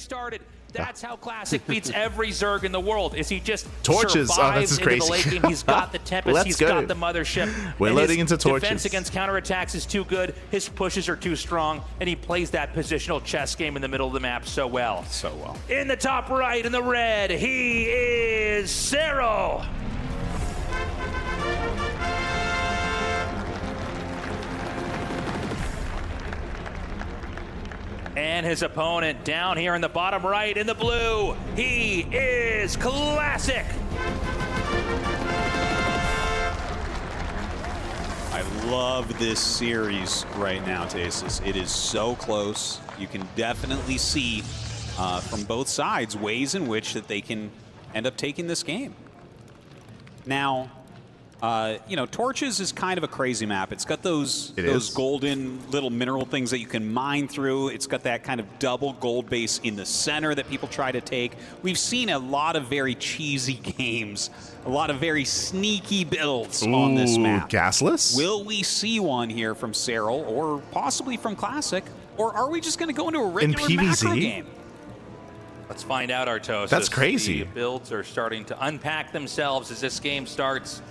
That's how Classic beats every Zerg in the world. Is he just Torches? Oh, that's survives crazy. into the late game? He's got the Tempest. He's got the Mothership. We're loading into Torches. Defense against counterattacks is too good. His pushes are too strong, and he plays that positional chess game in the middle of the map so well. So well. In the top right, in the red, he is Serral. And his opponent down here in the bottom right in the blue, he is Classic. I love this series right now, Tasis. It is so close. You can definitely see from both sides ways in which that they can end up taking this game. Now, you know, Torches is kind of a crazy map. It's got those golden little mineral things that you can mine through. It's got that kind of double gold base in the center that people try to take. We've seen a lot of very cheesy games, a lot of very sneaky builds on this map. Gasless? Will we see one here from Serral or possibly from Classic? Or are we just going to go into a regular macro game? Let's find out, Artos. That's crazy. The builds are starting to unpack themselves as this game starts.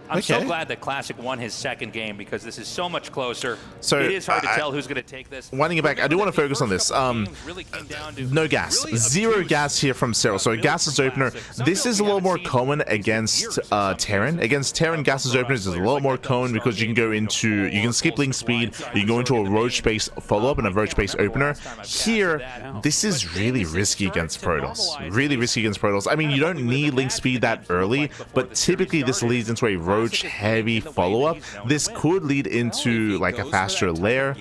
I'm so glad that Classic won his second game because this is so much closer. So it is hard to tell who's going to take this. Winding it back, I do want to focus on this. No gas. Zero gas here from Serral. So a gasless opener. This is a little more common against Terran. Against Terran, gasless openers is a lot more common because you can go into, you can skip link speed, you can go into a roach-based follow-up and a roach-based opener. Here, this is really risky against Protoss. Really risky against Protoss. I mean, you don't need link speed that early, but typically this leads into a roach heavy follow-up. This could lead into like a faster lair.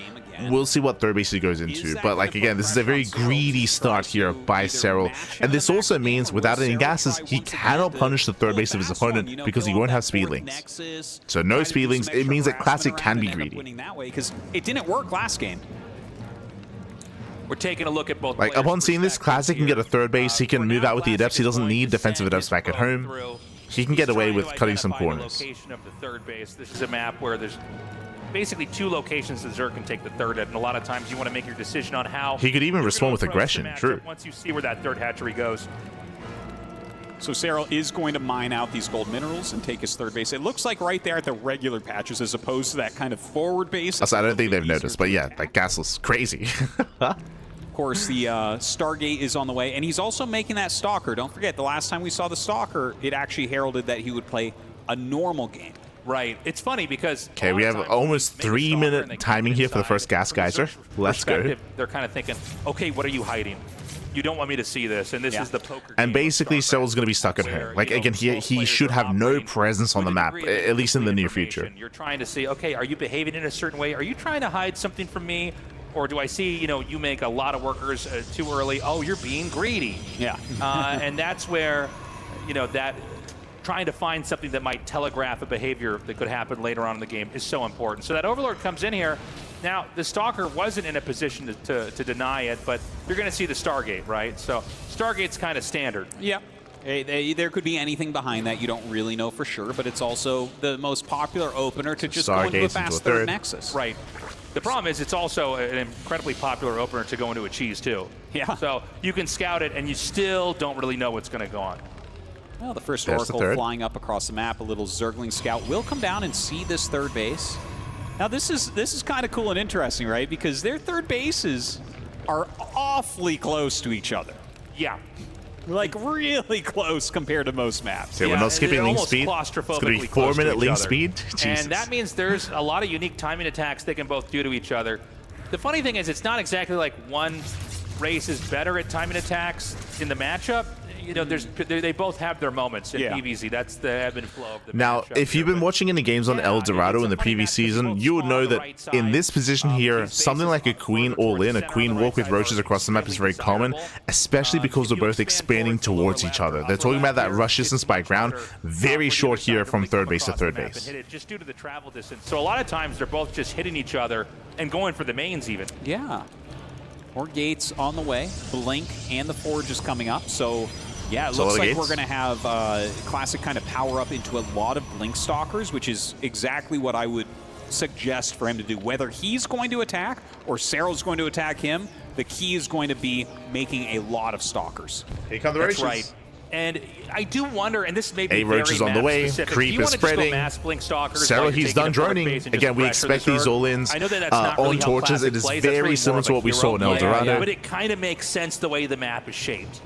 We'll see what third base he goes into, but like again, this is a very greedy start here by Serral, and this also means without any gases, he cannot punish the third base of his opponent because he won't have speed links. So no speed links, it means that Classic can be greedy. Because it didn't work last game. We're taking a look at both. Like upon seeing this, Classic can get a third base. He can move out with the adepts. He doesn't need defensive adepts back at home. He can get away with cutting some corners. Location of the third base. This is a map where there's basically two locations that Zerg can take the third at, and a lot of times you want to make your decision on how. He could even respond with aggression. True. Once you see where that third hatchery goes. So Serral is going to mine out these gold minerals and take his third base. It looks like right there at the regular patches as opposed to that kind of forward base. Also, I don't think they've noticed, but yeah, like gasless, crazy. Of course, the Stargate is on the way, and he's also making that Stalker. Don't forget, the last time we saw the Stalker, it actually heralded that he would play a normal game. Right. It's funny because... Okay, we have almost 3-minute timing here for the first gas geyser. Let's go. They're kind of thinking, okay, what are you hiding? You don't want me to see this, and this is the poker And basically, Serral's going to be stuck at home. Like, again, he should have no presence on the map, at least in the near future. You're trying to see, okay, are you behaving in a certain way? Are you trying to hide something from me? Or do I see, you know, you make a lot of workers too early? Oh, you're being greedy. Yeah. And that's where, you know, that trying to find something that might telegraph a behavior that could happen later on in the game is so important. So that Overlord comes in here. Now, the Stalker wasn't in a position to deny it, but you're going to see the Stargate, right? So Stargate's kind of standard. Yeah. There could be anything behind that. You don't really know for sure, but it's also the most popular opener to just go into a fast third Nexus. Right. The problem is it's also an incredibly popular opener to go into a cheese, too. Yeah. So you can scout it, and you still don't really know what's going to go on. Well, the first Oracle flying up across the map, a little Zergling scout will come down and see this third base. Now, this is kind of cool and interesting, right? Because their third bases are awfully close to each other. Yeah. Like, really close compared to most maps. Okay, we're not skipping link speed. It's going to be 4-minute link speed. Jesus. And that means there's a lot of unique timing attacks they can both do to each other. The funny thing is, it's not exactly like one race is better at timing attacks in the matchup. You know, they both have their moments in PvZ. That's the ebb and flow of the Now, if you've been watching any games on El Dorado in the previous season, you would know that in this position here, something like a Queen all-in, a Queen walk with roaches across the map is very common, especially because they're both expanding towards each other. They're talking about that rush distance by ground, very short here from third base to third base. Just due to the travel distance. So a lot of times they're both just hitting each other and going for the mains even. Yeah. More gates on the way. Blink and the Forge is coming up, so Yeah, it looks like we're going to have Classic kind of power up into a lot of Blink Stalkers, which is exactly what I would suggest for him to do. Whether he's going to attack or Serral's going to attack him, the key is going to be making a lot of Stalkers. Here come the That's roaches. right. And I do wonder, and this may be roach is on the way. specific. Creep is spreading. Serral, he's done droning. Again, we expect these all-ins on torches. It is very similar to what we saw in El Dorado. But it kind of makes sense the way the map is shaped.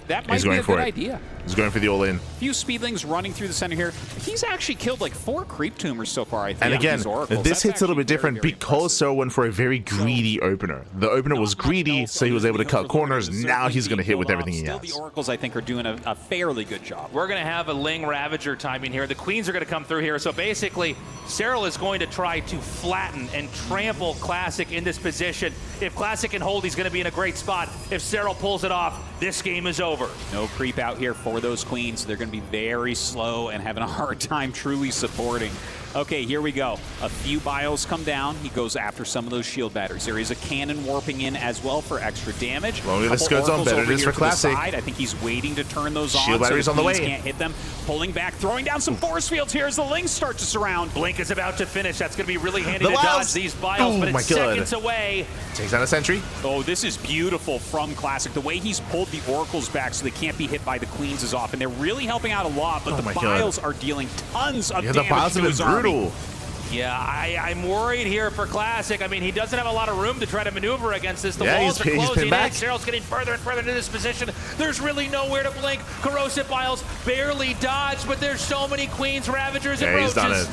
That might be a good idea. He's going for the all-in. A few Speedlings running through the center here. He's actually killed like 4 Creep Tumors so far, I think. And again, this hit's a little bit different because Serral went for a very greedy opener. The opener was greedy, so he was able to cut corners. Now he's going to hit with everything he has. The Oracles, I think, are doing a fairly good job. We're going to have a Ling Ravager timing here. The Queens are going to come through here. So basically, Serral is going to try to flatten and trample Classic in this position. If Classic can hold, he's going to be in a great spot. If Serral pulls it off, this game is over. No creep out here for those Queens. They're going to be very slow and having a hard time truly supporting. Okay, here we go. A few bios come down. He goes after some of those shield batteries. There is a cannon warping in as well for extra damage. Longer this goes on, better it is for Classic. I think he's waiting to turn those on. Shield batteries on the way. Can't hit them. Pulling back, throwing down some force fields here as the Lings start to surround. Blink is about to finish. That's going to be really handy to dodge these bios, but it's seconds away. Takes down a sentry. Oh, this is beautiful from Classic. The way he's pulled the Oracles back so they can't be hit by the Queens is off, and they're really helping out a lot, but the bios are dealing tons of damage the bios have been brutal. Yeah, I'm worried here for Classic. I mean, he doesn't have a lot of room to try to maneuver against this. The walls are closing in. Serral's getting further and further into this position. There's really nowhere to blink. Corrosive Biles barely dodged, but there's so many Queens, Ravagers, and Roaches. He's done it.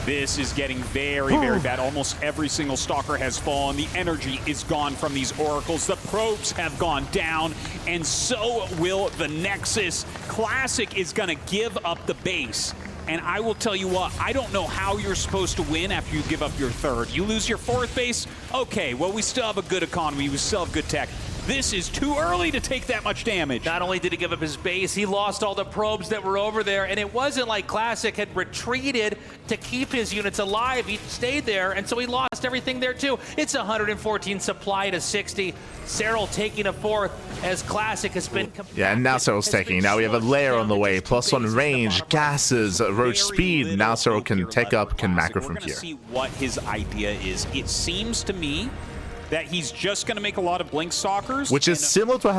This is getting very, very bad. Almost every single Stalker has fallen. The energy is gone from these Oracles. The probes have gone down, and so will the Nexus. Classic is going to give up the base. And I will tell you what, I don't know how you're supposed to win after you give up your third. You lose your fourth base? Okay, well, we still have a good economy. We still have good tech. This is too early to take that much damage. Not only did he give up his base, he lost all the probes that were over there, and it wasn't like Classic had retreated to keep his units alive. He stayed there, and so he lost everything there too. It's 114 supply to 60. Serral taking a fourth as Classic has been... Yeah, and now Serral's taking. Now we have a layer on the way. +1 range, gases, roach speed. Now Serral can take up, can macro from here. We're going to see what his idea is. It seems to me that he's just going to make a lot of Blink Stalkers. Which is similar to what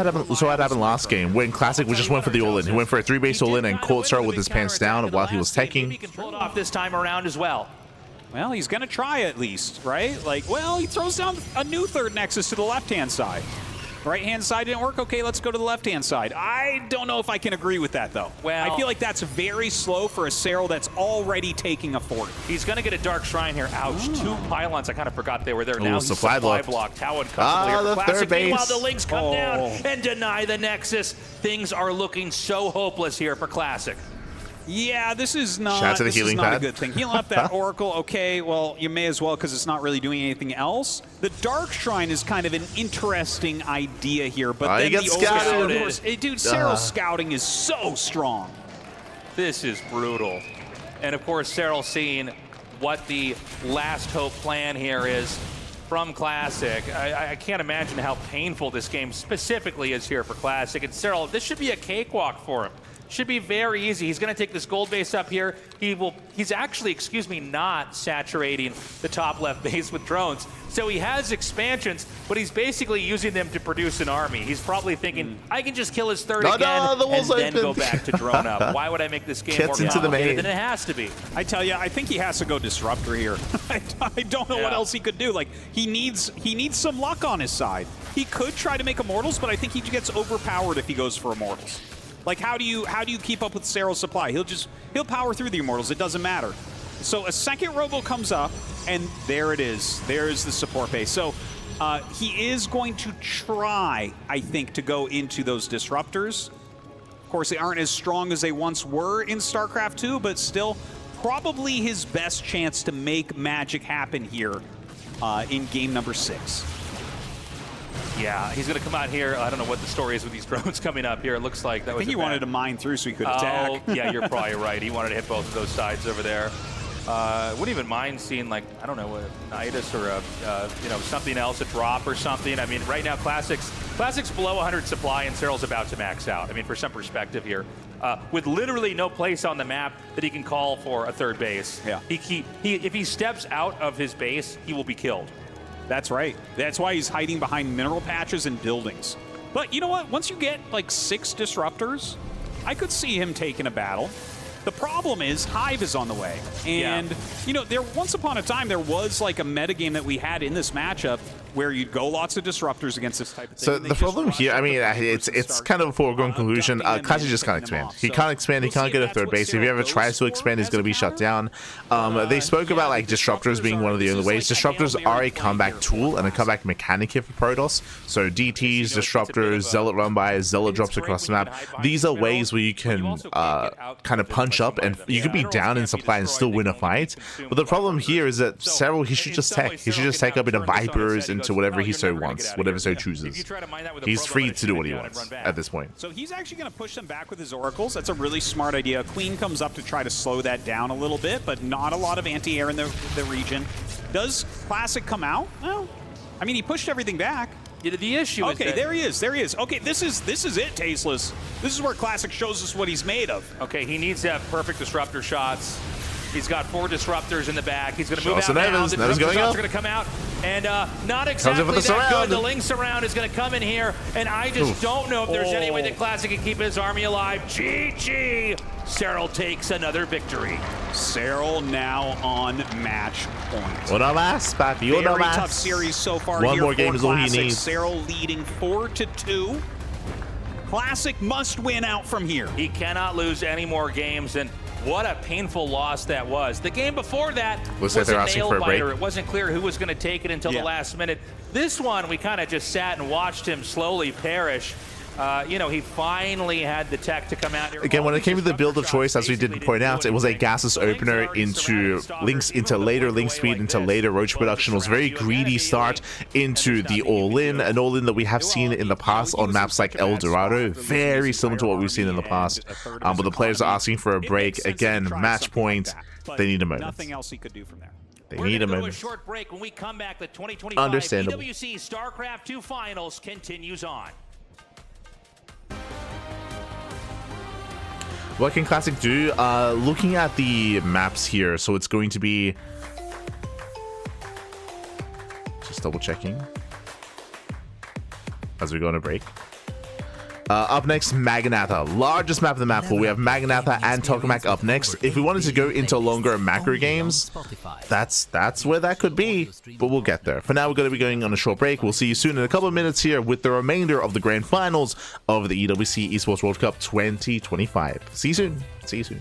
happened last game, when Classic just went for the all-in. He went for a 3-base all-in and caught Serral with his pants down while he was taking. He can pull it off this time around as well. Well, he's going to try at least, right? Like, well, he throws down a new third Nexus to the left-hand side. Right-hand side didn't work. Okay, let's go to the left-hand side. I don't know if I can agree with that, though. Well, I feel like that's very slow for a Serral that's already taking a fort. He's going to get a Dark Shrine here. Ouch. 2 pylons. I kind of forgot they were there. Now he's supply blocked. How uncomfortable here for Classic. Base. Meanwhile, the Lings come down and deny the Nexus. Things are looking so hopeless here for Classic. Yeah, this is not a good thing. Healing up that Oracle, okay, well, you may as well because it's not really doing anything else. The Dark Shrine is kind of an interesting idea here, but then the scouted. Dude, Serral's scouting is so strong. This is brutal. And of course, Serral seeing what the last hope plan here is from Classic. I can't imagine how painful this game specifically is here for Classic. And Serral, this should be a cakewalk for him. Should be very easy. He's going to take this gold base up here. He's actually, not saturating the top left base with drones. So he has expansions, but he's basically using them to produce an army. He's probably thinking, I can just kill his third again and then go back to drone up. Why would I make this game more complicated than it has to be? I tell you, I think he has to go Disruptor here. I don't know what else he could do. Like, he needs some luck on his side. He could try to make Immortals, but I think he gets overpowered if he goes for Immortals. Like, how do you keep up with Serral's supply? He'll power through the Immortals. It doesn't matter. So a second Robo comes up, and there it is. There's the support base. So he is going to try, I think, to go into those Disruptors. Of course, they aren't as strong as they once were in StarCraft 2, but still probably his best chance to make magic happen here in game number 6. Yeah, he's going to come out here. I don't know what the story is with these drones coming up here. It looks like that was. I think he wanted to mine through so he could attack. Oh, yeah, you're probably right. He wanted to hit both of those sides over there. Wouldn't even mind seeing, like, I don't know, a Nidus or a something else, a drop or something. I mean, right now, Classic's Classic's below 100 supply, and Serral's about to max out. I mean, for some perspective here, with literally no place on the map that he can call for a third base. Yeah. If he steps out of his base, he will be killed. That's right. That's why he's hiding behind mineral patches and buildings. But you know what? Once you get like 6 disruptors, I could see him taking a battle. The problem is Hive is on the way. And, you know, once upon a time, there was like a metagame that we had in this matchup where you'd go lots of disruptors against this type of thing. So the problem here, I mean, it's kind of a foregone conclusion. Classic just can't expand. He can't expand. He can't get a third base. If he ever tries to expand, he's going to be shut down. They spoke about like disruptors being one of the only ways. Disruptors are a comeback tool and a comeback mechanic here for Protoss. So DTs, disruptors, Zealot run-bys, Zealot drops across the map. These are ways where you can kind of punch up, and you could be down in supply and still win a fight. But the problem here is that Serral, he should just tech. He should just take up into Vipers, into whatever he so wants, whatever so chooses. He's free to do what he wants at this point. So he's actually going to push them back with his oracles. That's a really smart idea. Queen comes up to try to slow that down a little bit, but not a lot of anti-air in the region. Does Classic come out? Well, I mean, he pushed everything back. Yeah, the issue is there he is. There he is. Okay, this is it, Tasteless. This is where Classic shows us what he's made of. Okay, he needs to have perfect disruptor shots. He's got 4 disruptors in the back. He's going to move out now. The disruptor shots are going to come out. And not exactly that good. The Link Surround is going to come in here. And I just don't know if there's any way that Classic can keep his army alive. GG! Serral takes another victory. Serral now on match point. Una más, papi. Una Very más. tough series so far. One here more game for is all he Classic. needs. Serral leading 4-2. Classic must win out from here. He cannot lose any more games, and what a painful loss that was. The game before that was a nail-biter. It wasn't clear who was going to take it until the last minute. This one, we kind of just sat and watched him slowly perish. You know, he finally had the tech to come out here. Again, when it came to the build of choice, as we did point out, it was a gaseous opener into Links, into later Link Speed, into later Roach production. It was a very greedy start into the all-in, an all-in that we have seen in the past on maps like El Dorado. Very similar to what we've seen in the past. But the players are asking for a break. Again, match point. They need a moment. Nothing else he could do from there. They need a moment. A short break. When we come back, the 2025 Understandable. EWC StarCraft 2 Finals continues on. What can Classic do? Looking at the maps here, so it's going to be... Just double checking as we go on a break. Up next, Magnatha. Largest map of the map pool. We have Magnatha and Tokamak up next. If we wanted to go into longer macro games, that's where that could be. But we'll get there. For now, we're going to be going on a short break. We'll see you soon in a couple of minutes here with the remainder of the grand finals of the EWC Esports World Cup 2025. See you soon. See you soon.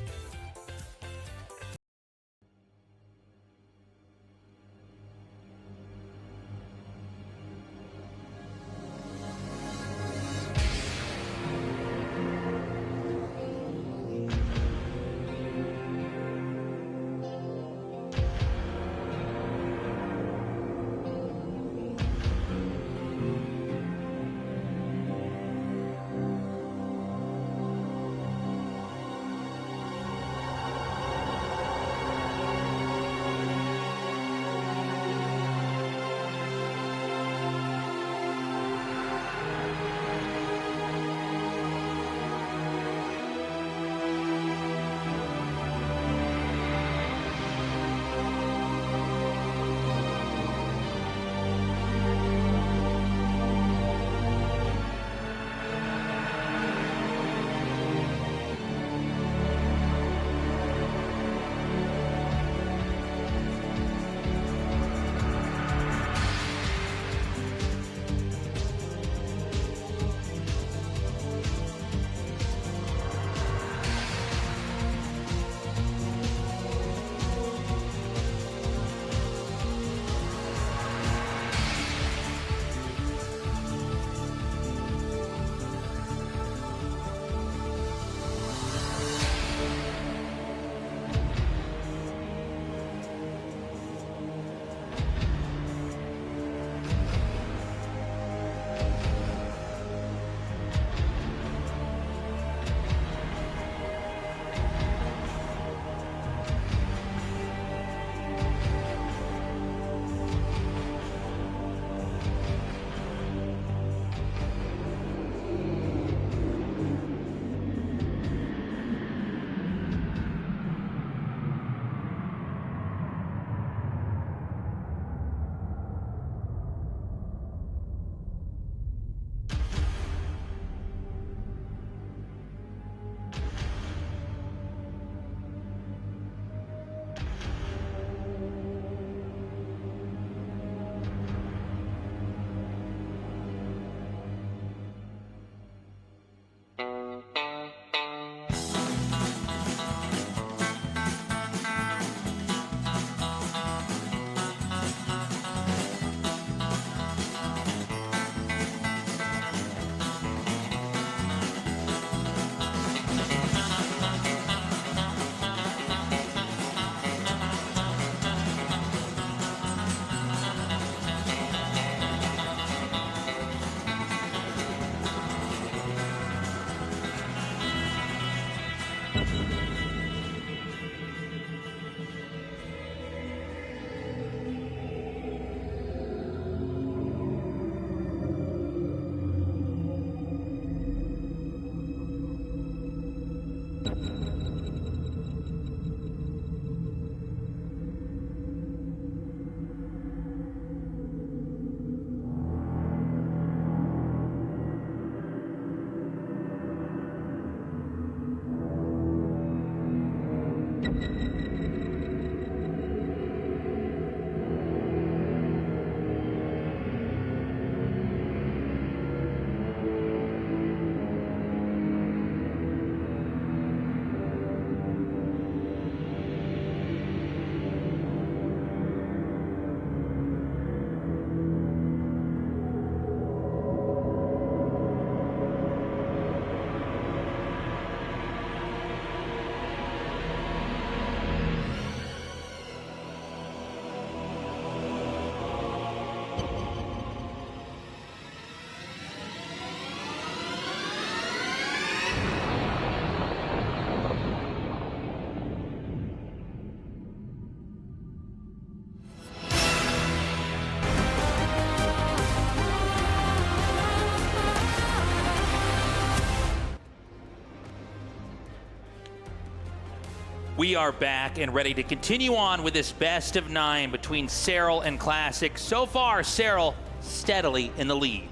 We are back and ready to continue on with this best of 9 between Serral and Classic. So far, Serral steadily in the lead.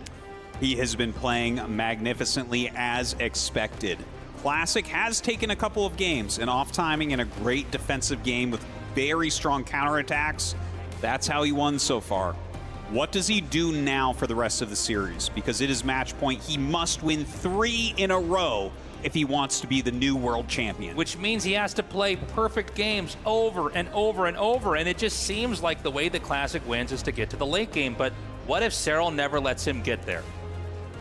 He has been playing magnificently as expected. Classic has taken a couple of games, an off timing and a great defensive game with very strong counterattacks. That's how he won so far. What does he do now for the rest of the series? Because it is match point. He must win 3 in a row if he wants to be the new world champion. Which means he has to play perfect games over and over and over, and it just seems like the way the Classic wins is to get to the late game, but what if Serral never lets him get there?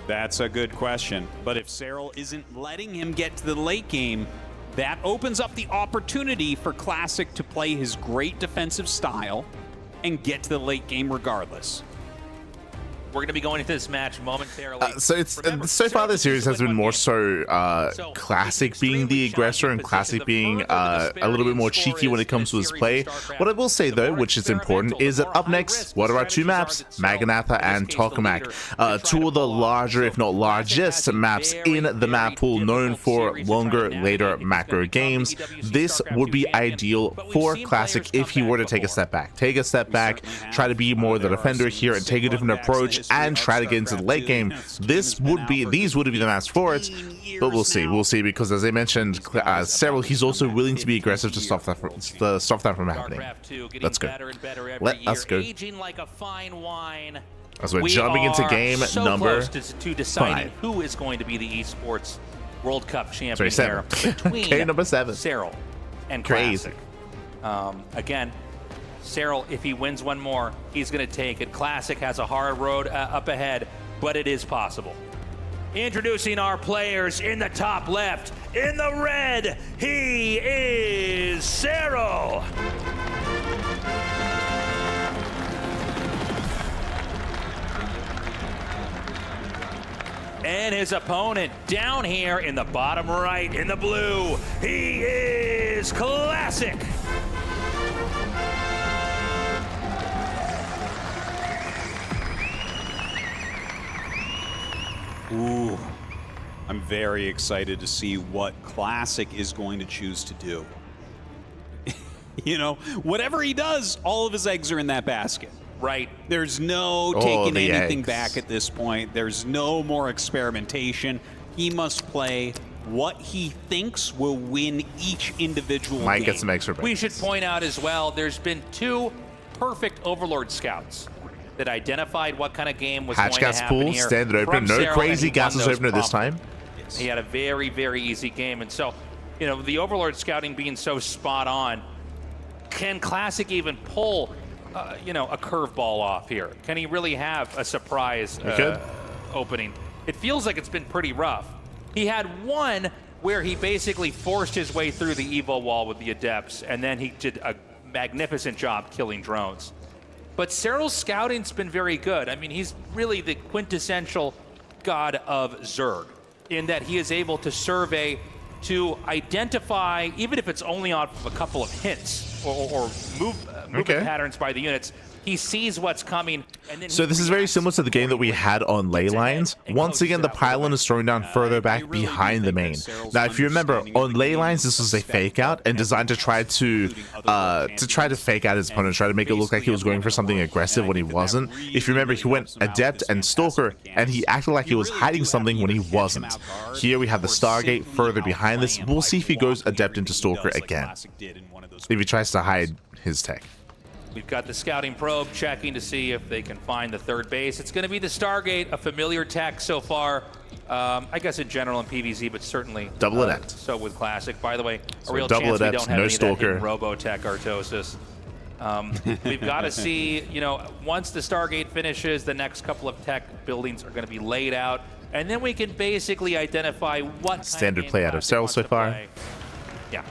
That's a good question, but if Serral isn't letting him get to the late game, that opens up the opportunity for Classic to play his great defensive style and get to the late game regardless. We're going to be going into this match momentarily. So far the series has been more so Classic being the aggressor and Classic being a little bit more cheeky when it comes to his play. What I will say though, which is important, is that up next, what are our 2 maps? Maganatha and Tokamak. 2 of the larger, if not largest, maps in the map pool, known for longer, later macro games. This would be ideal for Classic if he were to take a step back. Take a step back, try to be more the defender here and take a different approach and try to get into the late game. These would be the maps for it, but we'll see because as I mentioned, Serral, he's also willing to be aggressive to stop that from happening. Let's go. Let us go. As we're jumping into game number to deciding 5. who is going to be the Esports World Cup champion. Sorry, 7. Between game number 7. Serral and Crazy. Classic. Again, Serral, if he wins one more, he's going to take it. Classic has a hard road up ahead, but it is possible. Introducing our players in the top left. In the red, he is Serral. And his opponent down here in the bottom right in the blue, he is Classic. Ooh, I'm very excited to see what Classic is going to choose to do. You know, whatever he does, all of his eggs are in that basket. Right. There's no taking anything back at this point. There's no more experimentation. He must play what he thinks will win each individual game. Might get some extra We should point out as well, there's been 2 perfect Overlord scouts that identified what kind of game was going to happen pool, here. standard opener, no crazy gases opener this time. Yes. He had a very, very easy game. And so, you know, the Overlord scouting being so spot on, can Classic even pull, you know, a curveball off here? Can he really have a surprise opening? It feels like it's been pretty rough. He had one where he basically forced his way through the Evo wall with the Adepts, and then he did a magnificent job killing drones. But Serral's scouting's been very good. I mean, he's really the quintessential god of Zerg in that he is able to survey, to identify, even if it's only off of a couple of hints, or movement patterns by the units. He sees what's coming. And then so this is very similar to the game that we had on ley lines. Once again, the pylon is thrown down further back behind the main. Now, if you remember, on ley lines, this was a fake out and designed to try to fake out his opponent, try to make it look like he was going for something aggressive when he wasn't. If you remember, he went Adept and Stalker, and he acted like he was hiding something when he wasn't. Here we have the Stargate further behind this. We'll see if he goes Adept into Stalker again, if he tries to hide his tech. We've got the scouting probe checking to see if they can find the third base. It's going to be the Stargate, a familiar tech so far. I guess in general in PvZ, but certainly double adept. So with Classic, by the way, a so real double chance adept, we don't have no any Stalker. of that Robotech Artosis. We've got to see, you know, once the Stargate finishes, the next couple of tech buildings are going to be laid out, and then we can basically identify what standard play out of Serral so far. Yeah.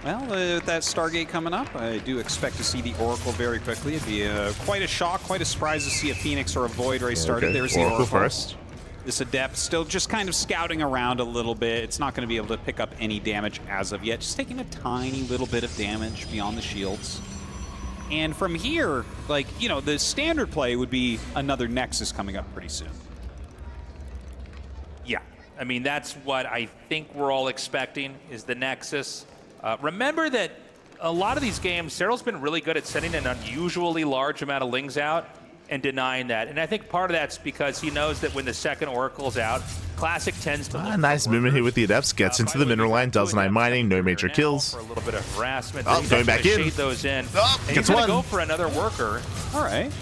Well, with that Stargate coming up, I do expect to see the Oracle very quickly. It'd be quite a shock, quite a surprise to see a Phoenix or a Void Ray started. Okay. There's the Oracle first. This Adept still just kind of scouting around a little bit. It's not going to be able to pick up any damage as of yet. Just taking a tiny little bit of damage beyond the shields. And from here, like, you know, the standard play would be another Nexus coming up pretty soon. Yeah. I mean, that's what I think we're all expecting is the Nexus. Remember that a lot of these games, Serral's been really good at sending an unusually large amount of Lings out and denying that. And I think part of that's because he knows that when the second Oracle's out, Classic tends to... nice movement here with the Adepts. Gets into the mineral line, does 9 mining, no major kills. For a little bit of harassment. Oh, going back in. Shade those in. Oh, and gets he's one. Go for another worker. All right.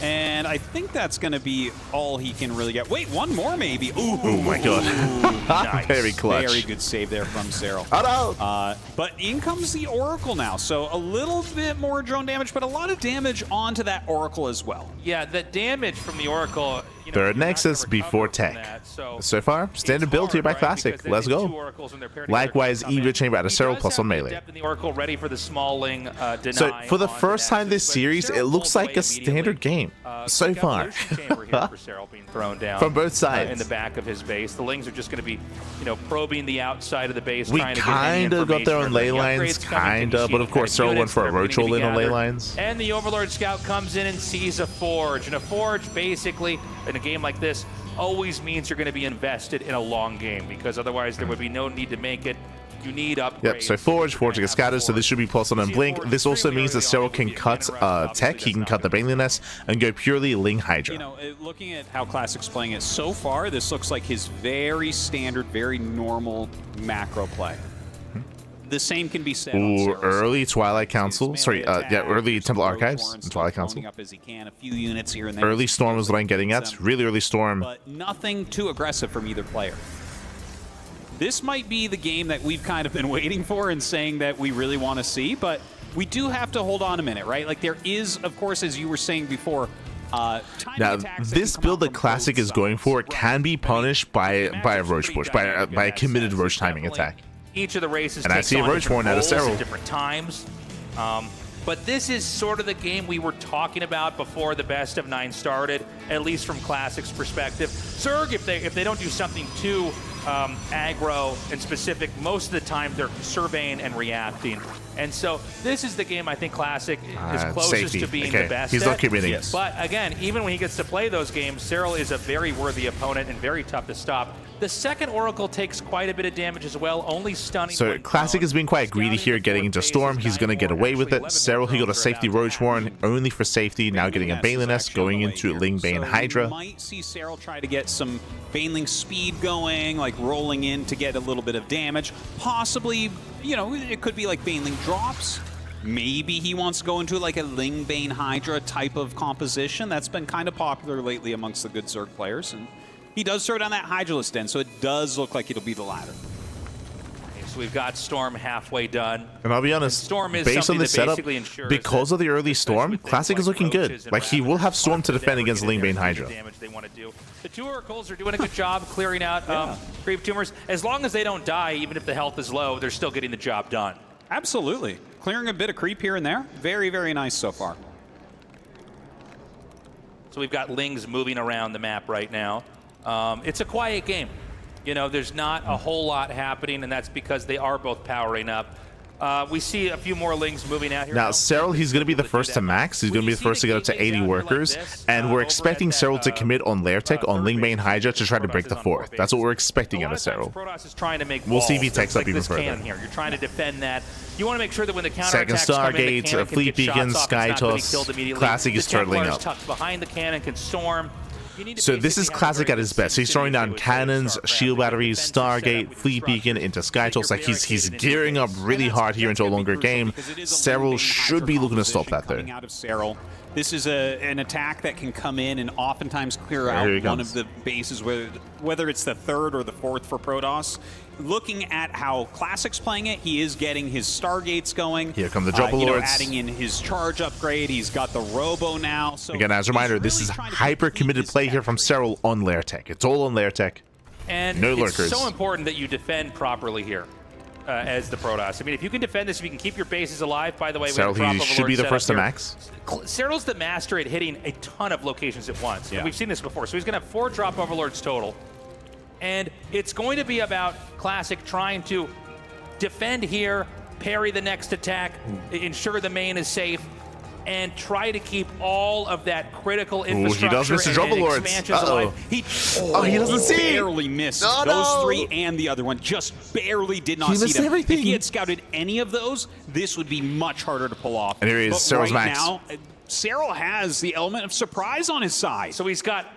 And I think that's going to be all he can really get. Wait, one more maybe. Ooh, oh my god. Nice. Very clutch. Very good save there from Serral. Oh no. But in comes the Oracle now. So a little bit more drone damage, but a lot of damage onto that Oracle as well. Yeah, the damage from the Oracle... You know, Third Nexus before tech. So far, standard build here by Classic. Let's go. Likewise, Eva Chamber out of Serral plus on melee. The Oracle ready for the small Ling deny. So for the first time this series, it looks like a standard game so far. From both sides. In the back of his base, the Lings are just going to be, you know, probing the outside of the base. We trying to kind of got there on ley lines, kind of, but of course Serral went for a roach roll in on ley lines. And the Overlord Scout comes in and sees a Forge, and a Forge basically in a game like this always means you're going to be invested in a long game, because otherwise there would be no need to make it. You need upgrades. Yep, so Forge gets scattered, so this should be plus on Blink. This also means that Serral can cut tech, he can cut the Baneling Nest, and go purely Ling Hydra. You know, looking at how Classic's playing it so far, this looks like his very standard, very normal macro play. The same can be said. Ooh, early Twilight Council. Sorry, yeah, early Temple Archives and Twilight Council. Up as he can, a few units here and there. Early Storm is what I'm getting at. Really early Storm. But nothing too aggressive from either player. This might be the game that we've kind of been waiting for and saying that we really want to see, but we do have to hold on a minute, right? Like there is, of course, as you were saying before, now, this build that Classic is going for can be punished by a Roach push, by a committed Roach timing attack. Each of the races and I see a Roach Warren out of Serral. At different times. But this is sort of the game we were talking about before the best of 9 started, at least from Classic's perspective. Zerg, if they don't do something too aggro and specific, most of the time they're surveying and reacting. And so this is the game I think Classic is closest to being the best He's not committing. Yes. But again, even when he gets to play those games, Serral is a very worthy opponent and very tough to stop. The second Oracle takes quite a bit of damage as well, only stunning. So Classic has been quite greedy here, getting into Storm. He's going to get away with it. Serral, he got a safety Roach Warren, only for safety. Now getting a Baneling Nest, going into Ling Bane Hydra. You might see Serral try to get some Baneling speed going, like rolling in to get a little bit of damage. Possibly, you know, it could be like Baneling drops. Maybe he wants to go into like a Ling Bane Hydra type of composition. That's been kind of popular lately amongst the good Zerg players. And he does throw down that Hydralisk Den, so it does look like it'll be the latter. Okay, so we've got Storm halfway done. And I'll be honest, Storm is based on the setup, because of the early that, Storm, Classic is looking good. Like, he will have Storm to defend against Ling Bane Hydra. Damage they want to do. The 2 Oracles are doing a good job clearing out creep tumors. As long as they don't die, even if the health is low, they're still getting the job done. Absolutely. Clearing a bit of creep here and there. Very, very nice so far. So we've got Lings moving around the map right now. It's a quiet game. You know, there's not a whole lot happening, and that's because they are both powering up. We see a few more Lings moving out here. Now, Serral, he's going to be the first to max. He's going to be the first to get up to 80 workers. And we're expecting Serral to commit on Lair Tech, on Ling Main Hydra, to try to break the fourth. That's what we're expecting out of Serral. Protoss is trying to make We'll see if he walls, takes up like even this further. cannon here. You're trying to defend that. You want to make sure that when the counter Second attacks come in, the Stargate, cannon can Fleet get Beacon, shots off. Sky It's not gonna be Toss. killed immediately. Classic is The Templar turtling is up. tucked behind the cannon, can storm. So this is Classic at his best. He's throwing down cannons, shield batteries, Stargate, Fleet Beacon into Sky Toss. Like he's gearing up really hard here into a longer game. Serral should be looking to stop that though. Out of Serral. This is an attack that can come in and oftentimes clear out one of the bases, whether it's the third or the fourth for Protoss. Looking at how Classic's playing it, he is getting his Stargates going. Here come the Double Lords. Adding in his charge upgrade. He's got the Robo now. So again, as a reminder, this is hyper committed play here from Serral on Lair Tech. It's all on Lair Tech. And no it's lurkers. so important that you defend properly here as the Protoss. I mean, if you can defend this, if you can keep your bases alive, by the way, Serral, he should be the first to max. Serral's the master at hitting a ton of locations at once. Yeah. We've seen this before. So he's going to have 4 drop overlords total. And it's going to be about Classic trying to defend here, parry the next attack, ensure the main is safe, and try to keep all of that critical infrastructure. He does miss the Double Lords. He doesn't see. Barely missed those 3 and the other one. Just barely did not see them. Everything. If he had scouted any of those, this would be much harder to pull off. And here he is, Serral's right max. now, Serral has the element of surprise on his side. So he's got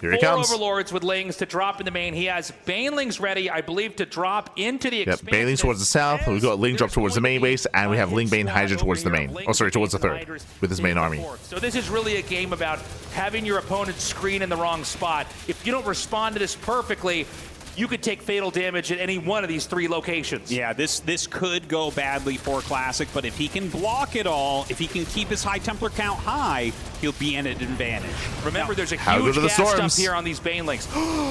Here he 4 comes. overlords with Lings to drop in the main. He has Banelings ready, I believe, to drop into the Yep, Banelings towards the south. We've got Ling drop towards the main base, and we have Ling Bane Hydra towards the main. Oh, sorry, towards the third with his main army. So this is really a game about having your opponent's screen in the wrong spot. If you don't respond to this perfectly, you could take fatal damage at any one of these 3 locations. Yeah, this could go badly for Classic, but if he can block it all, if he can keep his high Templar count high, he'll be in an advantage. Remember, there's a huge gas dump here on these Banelings.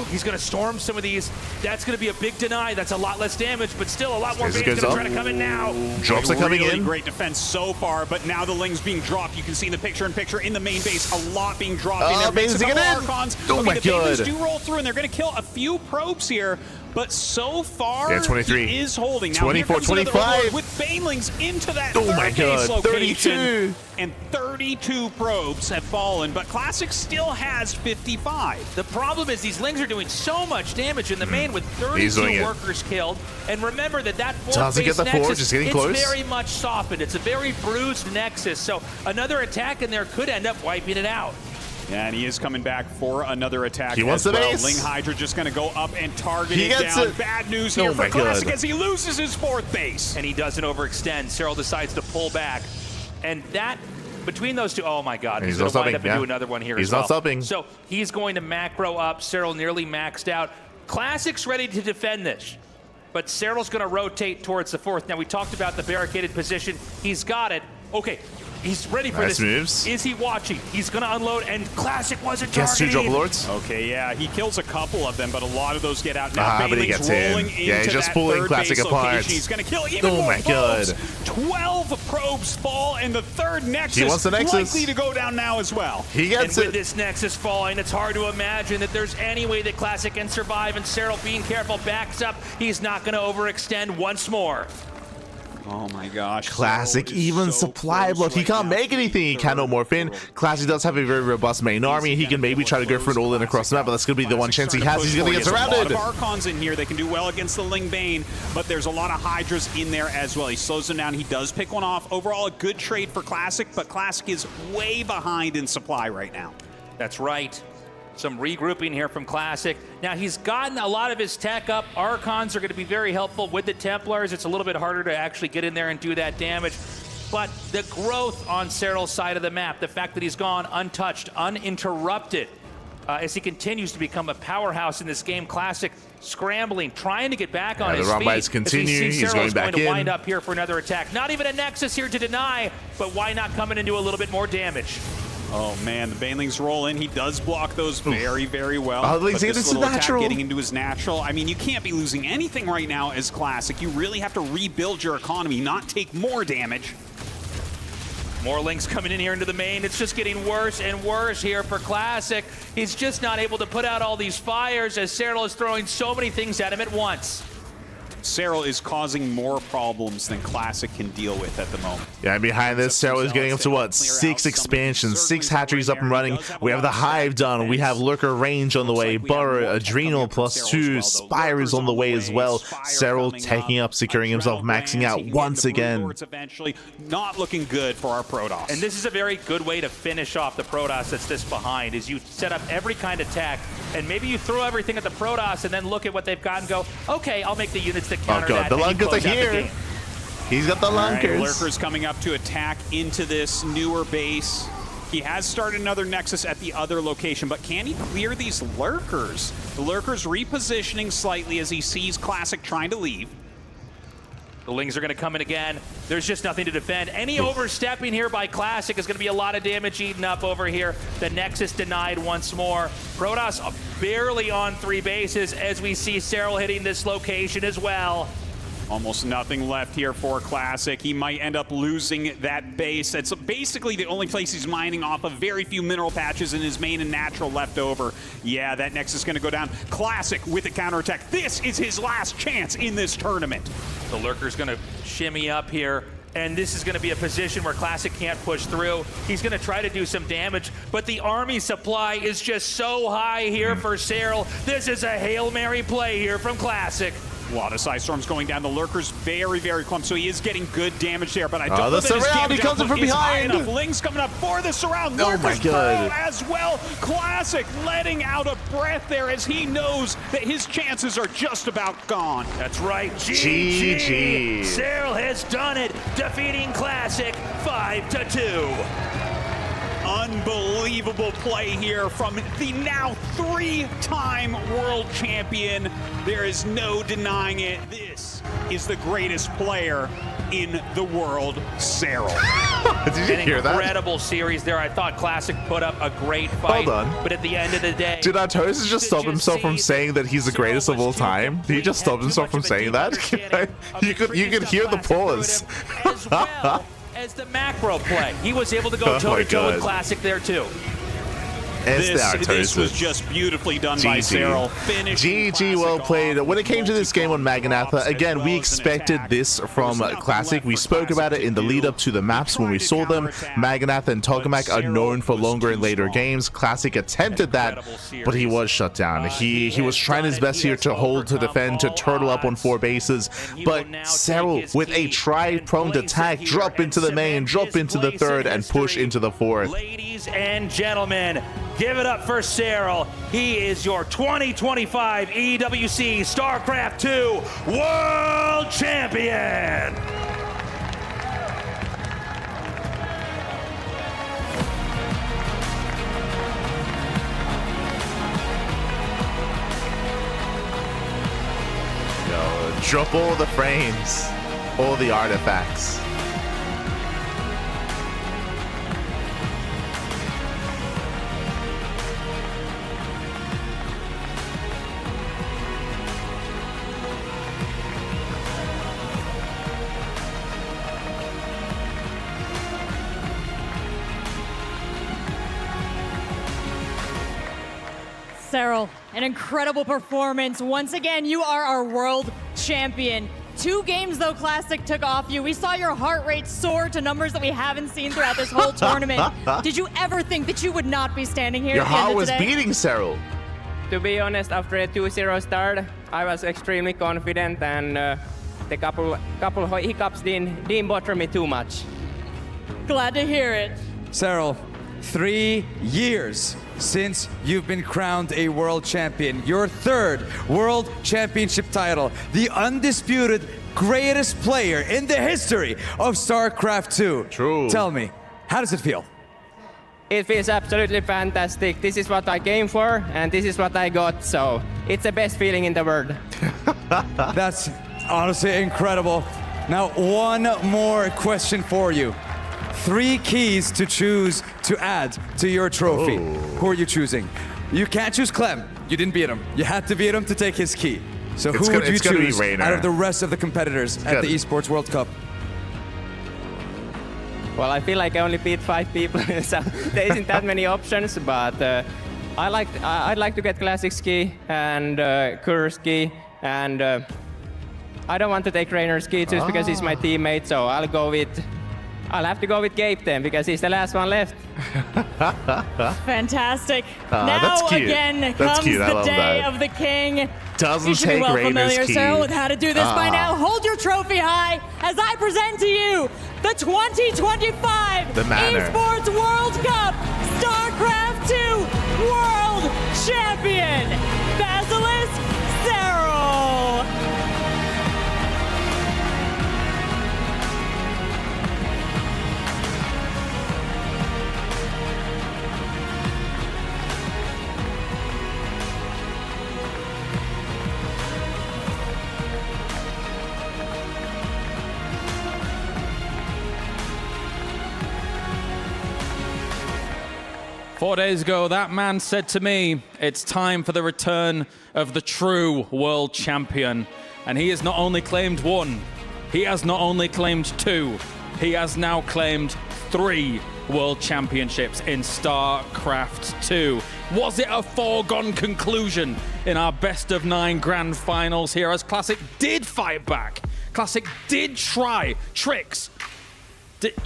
He's going to storm some of these. That's going to be a big deny. That's a lot less damage, but still a lot more Bane's going to try to come in now. Drops are coming in. Great defense so far, but now the Ling's being dropped. You can see in the picture-in-picture in the main base, a lot being dropped in there. Bane's Makes a couple getting in. Archons. Oh my the god. Banelings do roll through, and they're going to kill a few probes here. But so far, yeah, 23. he is holding. Now, 24, 25. With Banelings into that oh third my base god, location. 32. And 32 probes have fallen, but Classic still has 55. The problem is these Lings are doing so much damage in the main with 32 workers killed. And remember that 4th base Nexus, getting close. It's very much softened. It's a very bruised Nexus. So another attack in there could end up wiping it out. Yeah, and he is coming back for another attack. He wants the base. Ling Hydra just going to go up and target it gets down. it. Bad news here for Classic as he loses his 4th base. And he doesn't overextend. Serral decides to pull back. And that, between those two, oh my god, he's going to wind up and do another one here as well. He's not stopping. So he's going to macro up. Serral nearly maxed out. Classic's ready to defend this. But Serral's going to rotate towards the 4th. Now, we talked about the barricaded position. He's got it. Okay. He's ready for this. Moves. Is he watching? He's going to unload, and Classic wasn't Gets 2 targeting. Double Lords. Okay, yeah, he kills a couple of them, but a lot of those get out now. But he gets in. Yeah, he's just pulling Classic apart. He's going to kill even more my god. 12 probes fall, and the 3rd Nexus, he wants the Nexus likely to go down now as well. He gets and with this Nexus falling, it's hard to imagine that there's any way that Classic can survive, and Serral, being careful, backs up. He's not going to overextend once more. Oh my gosh. Classic, even supply block. He can't make anything. He cannot morph in. Classic does have a very robust main army. He can maybe try to go for an all-in across the map, but that's going to be the one chance he has. He's going to get surrounded. There's a lot of Archons in here. They can do well against the Ling Bane, but there's a lot of Hydras in there as well. He slows them down. He does pick one off. Overall, a good trade for Classic, but Classic is way behind in supply right now. That's right. Some regrouping here from Classic. Now, he's gotten a lot of his tech up. Archons are going to be very helpful with the Templars. It's a little bit harder to actually get in there and do that damage. But the growth on Serral's side of the map, the fact that he's gone untouched, uninterrupted, as he continues to become a powerhouse in this game. Classic scrambling, trying to get back on his feet. The run-bys continue. He's going back to in. wind up here for another attack. Not even a Nexus here to deny, but why not come in and do a little bit more damage? Oh man, the Banelings roll in. He does block those very, very well. Oh, but this little attack natural. getting into his natural. I mean, you can't be losing anything right now as Classic. You really have to rebuild your economy, not take more damage. More Lings coming in here into the main. It's just getting worse and worse here for Classic. He's just not able to put out all these fires as Serral is throwing so many things at him at once. Serral is causing more problems than Classic can deal with at the moment. Yeah, and behind this, Serral is getting up to what? 6 expansions, 6 hatcheries up and running. We have the Hive done. We have Lurker Range on the way. Burrow, Adrenal +2. Spire is on the way as well. Serral taking up, securing himself, maxing out once again. Eventually, not looking good for our Protoss. And this is a very good way to finish off the Protoss that's this behind, is you set up every kind of tech, and maybe you throw everything at the Protoss and then look at what they've got and go, okay, I'll make the units that counter that. The Lunkers are here. He's got the Lunkers. Right, Lurker's coming up to attack into this newer base. He has started another Nexus at the other location, but can he clear these Lurkers? The Lurkers repositioning slightly as he sees Classic trying to leave. The Lings are going to come in again. There's just nothing to defend. Any overstepping here by Classic is going to be a lot of damage eaten up over here. The Nexus denied once more. Protoss barely on 3 bases as we see Serral hitting this location as well. Almost nothing left here for Classic. He might end up losing that base. That's basically the only place he's mining off of. Very few mineral patches in his main and natural left over. Yeah, that Nexus is going to go down. Classic with the counterattack. This is his last chance in this tournament. The Lurker's going to shimmy up here, and this is going to be a position where Classic can't push through. He's going to try to do some damage, but the army supply is just so high here for Serral. This is a Hail Mary play here from Classic. A lot of Side Storms going down. The Lurker's very, very clumsy, so he is getting good damage there, but I don't know the that his Serral, damage he comes in output from is high behind. enough. Ling's coming up for the Serral. Oh my Lurker's God. pro as well. Classic letting out a breath there as he knows that his chances are just about gone. That's right. GG. Serral has done it, defeating Classic 5-2. Unbelievable play here from the now 3-time world champion. There is no denying it. This is the greatest player in the world, Serral. Did you hear that? Incredible series there. I thought Classic put up a great fight. Hold on. But at the end of the day... Did Artosis just stop himself from saying that he's the greatest of all time? Did he just stop himself from saying that? you could hear the pause. As well as the macro play. He was able to go toe-to-toe with Classic there too. This was just beautifully done by Serral. GG, well played. When it came to this game on Maganatha, again, we expected this from Classic. We spoke about it in the lead up to the maps when we saw them. Maganatha and Tokamak are known for longer and later games. Classic attempted that, but he was shut down. He was trying his best here to hold, to defend, to turtle up on 4 bases, but Serral, with a tri-pronged attack, drop into the main, drop into the 3rd, and push into the 4th. Ladies and gentlemen, give it up for Serral. He is your 2025 EWC StarCraft 2 World Champion. Drop all the frames, all the artifacts. Serral, an incredible performance. Once again, you are our world champion. 2 games, though, Classic took off you. We saw your heart rate soar to numbers that we haven't seen throughout this whole tournament. Did you ever think that you would not be standing here Your at the end heart of was today? beating Serral. To be honest, after a 2-0 start, I was extremely confident, and the couple hiccups didn't bother me too much. Glad to hear it. Serral, 3 years since you've been crowned a world champion. Your 3rd world championship title. The undisputed greatest player in the history of StarCraft 2. True. Tell me, how does it feel? It feels absolutely fantastic. This is what I came for, and this is what I got, so it's the best feeling in the world. That's honestly incredible. Now, one more question for you. 3 keys to choose to add to your trophy. Who are you choosing? You can't choose Clem. You didn't beat him. You had to beat him to take his key. So who would you choose out of the rest of the competitors at the Esports World Cup? Well, I feel like I only beat 5 people, so there isn't that many options, but I'd like to get Classic ski and Kurski and I don't want to take Rainer's key just because he's my teammate, so I'll have to go with Gabe then because he's the last one left. Fantastic. Now that's cute. again That's comes cute. the love day that. of the king. Doesn't You should be take well Rainer's familiar, key. Serral, with how to do this by now. Hold your trophy high as I present to you the 2025 The manner. Esports World Cup StarCraft 2 World Champion, Basilisk Serral. 4 days ago, that man said to me, it's time for the return of the true world champion. And he has not only claimed 1, he has not only claimed 2, he has now claimed 3 world championships in StarCraft 2. Was it a foregone conclusion in our best of 9 grand finals here as Classic did fight back? Classic did try tricks.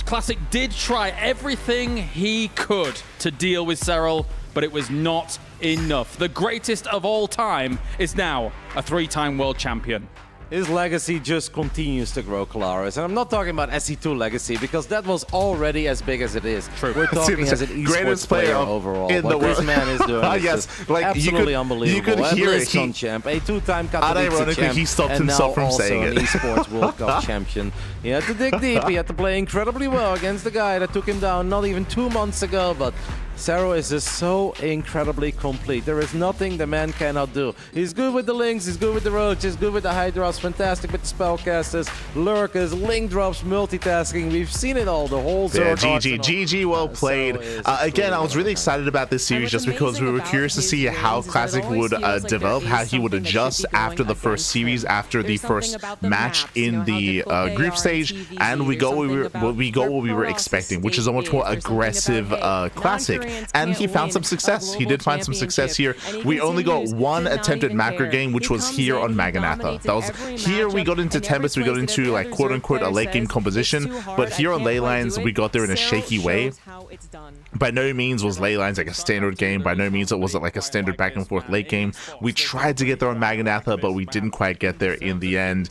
Classic did try everything he could to deal with Serral, but it was not enough. The greatest of all time is now a 3-time world champion. His legacy just continues to grow, Kalaris. And I'm not talking about SC2 legacy, because that was already as big as it is. True. We're talking as an esports player overall. in what the world. this man is doing is Yes, just like, absolutely unbelievable. You could hear it. BlizzCon champ, a 2-time Katowice Unironically, champ, he stopped and himself now from also saying an it. Esports World Cup champion. He had to dig deep. He had to play incredibly well against the guy that took him down not even 2 months ago, but Serral is just so incredibly complete. There is nothing the man cannot do. He's good with the links, he's good with the roaches, he's good with the hydras, fantastic with the spellcasters, lurkers, link drops, multitasking. We've seen it all, the whole Yeah, Zerg GG, well played. Again, I was really excited about this series just because we were curious to see how Classic would develop, how he would adjust after the first series, after the first match in the group stage, and we got what we were expecting, which is a much more aggressive Classic. And he found some success. He did find some success here. We only got 1 attempt at macro game, which was here on Maganatha. That was here. We got into Tempest. We got into like quote unquote a late game composition. But here on Leylines, we got there in a shaky way. By no means was Leylines like a standard game. By no means it wasn't like a standard back and forth late game. We tried to get there on Maganatha, but we didn't quite get there in the end.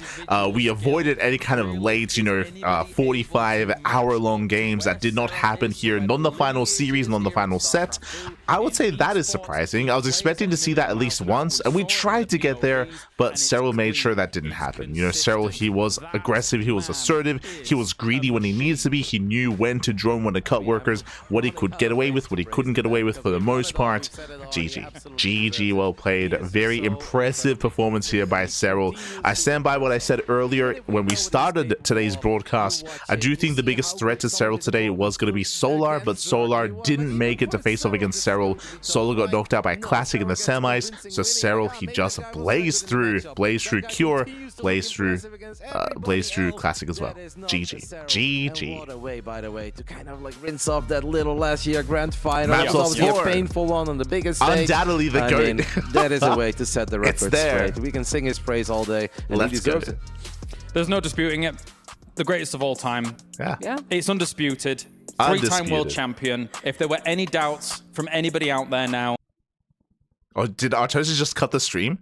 We avoided any kind of late, 45-hour-long games. That did not happen here. Not in the final series, not in the final set. I would say that is surprising. I was expecting to see that at least once, and we tried to get there, but Serral made sure that didn't happen. Serral, he was aggressive, he was assertive, he was greedy when he needs to be, he knew when to drone, when to cut workers, what he could get away with, what he couldn't get away with for the most part. GG, well played. Very impressive performance here by Serral. I stand by what I said earlier when we started today's broadcast. I do think the biggest threat to Serral today was going to be Solar, but Solar didn't make it to face off against Serral. Solar got knocked out by Classic in the semis, so Serral, he just blazed through Cure, blazed through Classic as well. GG. By the way, to kind of like rinse off that little last year grand final. Maps It was obviously of a four. painful one on the biggest stage. Undoubtedly the I GOAT. mean, that is a way to set the record there. straight. We can sing his praise all day, and he Let's deserves go. it. There's no disputing it. The greatest of all time. Yeah. It's undisputed. 3-time world Undisputed. champion. If there were any doubts from anybody out there now. Oh, did Artosis just cut the stream?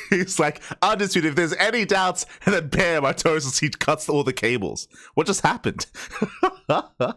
He's like, undisputed, if there's any doubts, and then bam, Artosis, he cuts all the cables. What just happened? Oh, no.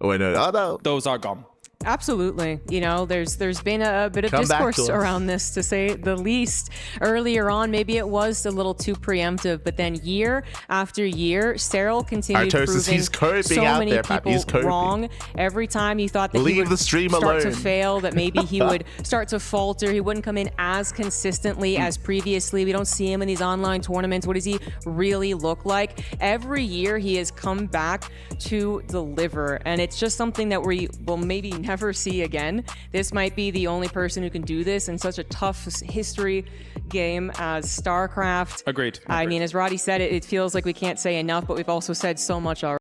Oh, wait, no. Oh, no. Those are gone. Absolutely. There's been a bit of Come back to discourse us. around this, to say the least. Earlier on, maybe it was a little too preemptive, but then year after year, Serral continued Artosis, proving he's coping so out many there, Pap. people He's coping. wrong. Every time you thought that he Leave would the stream start to alone. fail, that maybe he would start to falter, he wouldn't come in as consistently as previously. We don't see him in these online tournaments. What does he really look like? Every year he has come back to deliver, and it's just something that we will maybe never see again. This might be the only person who can do this in such a tough history game as StarCraft. Agreed. I mean, as Roddy said, it feels like we can't say enough, but we've also said so much already.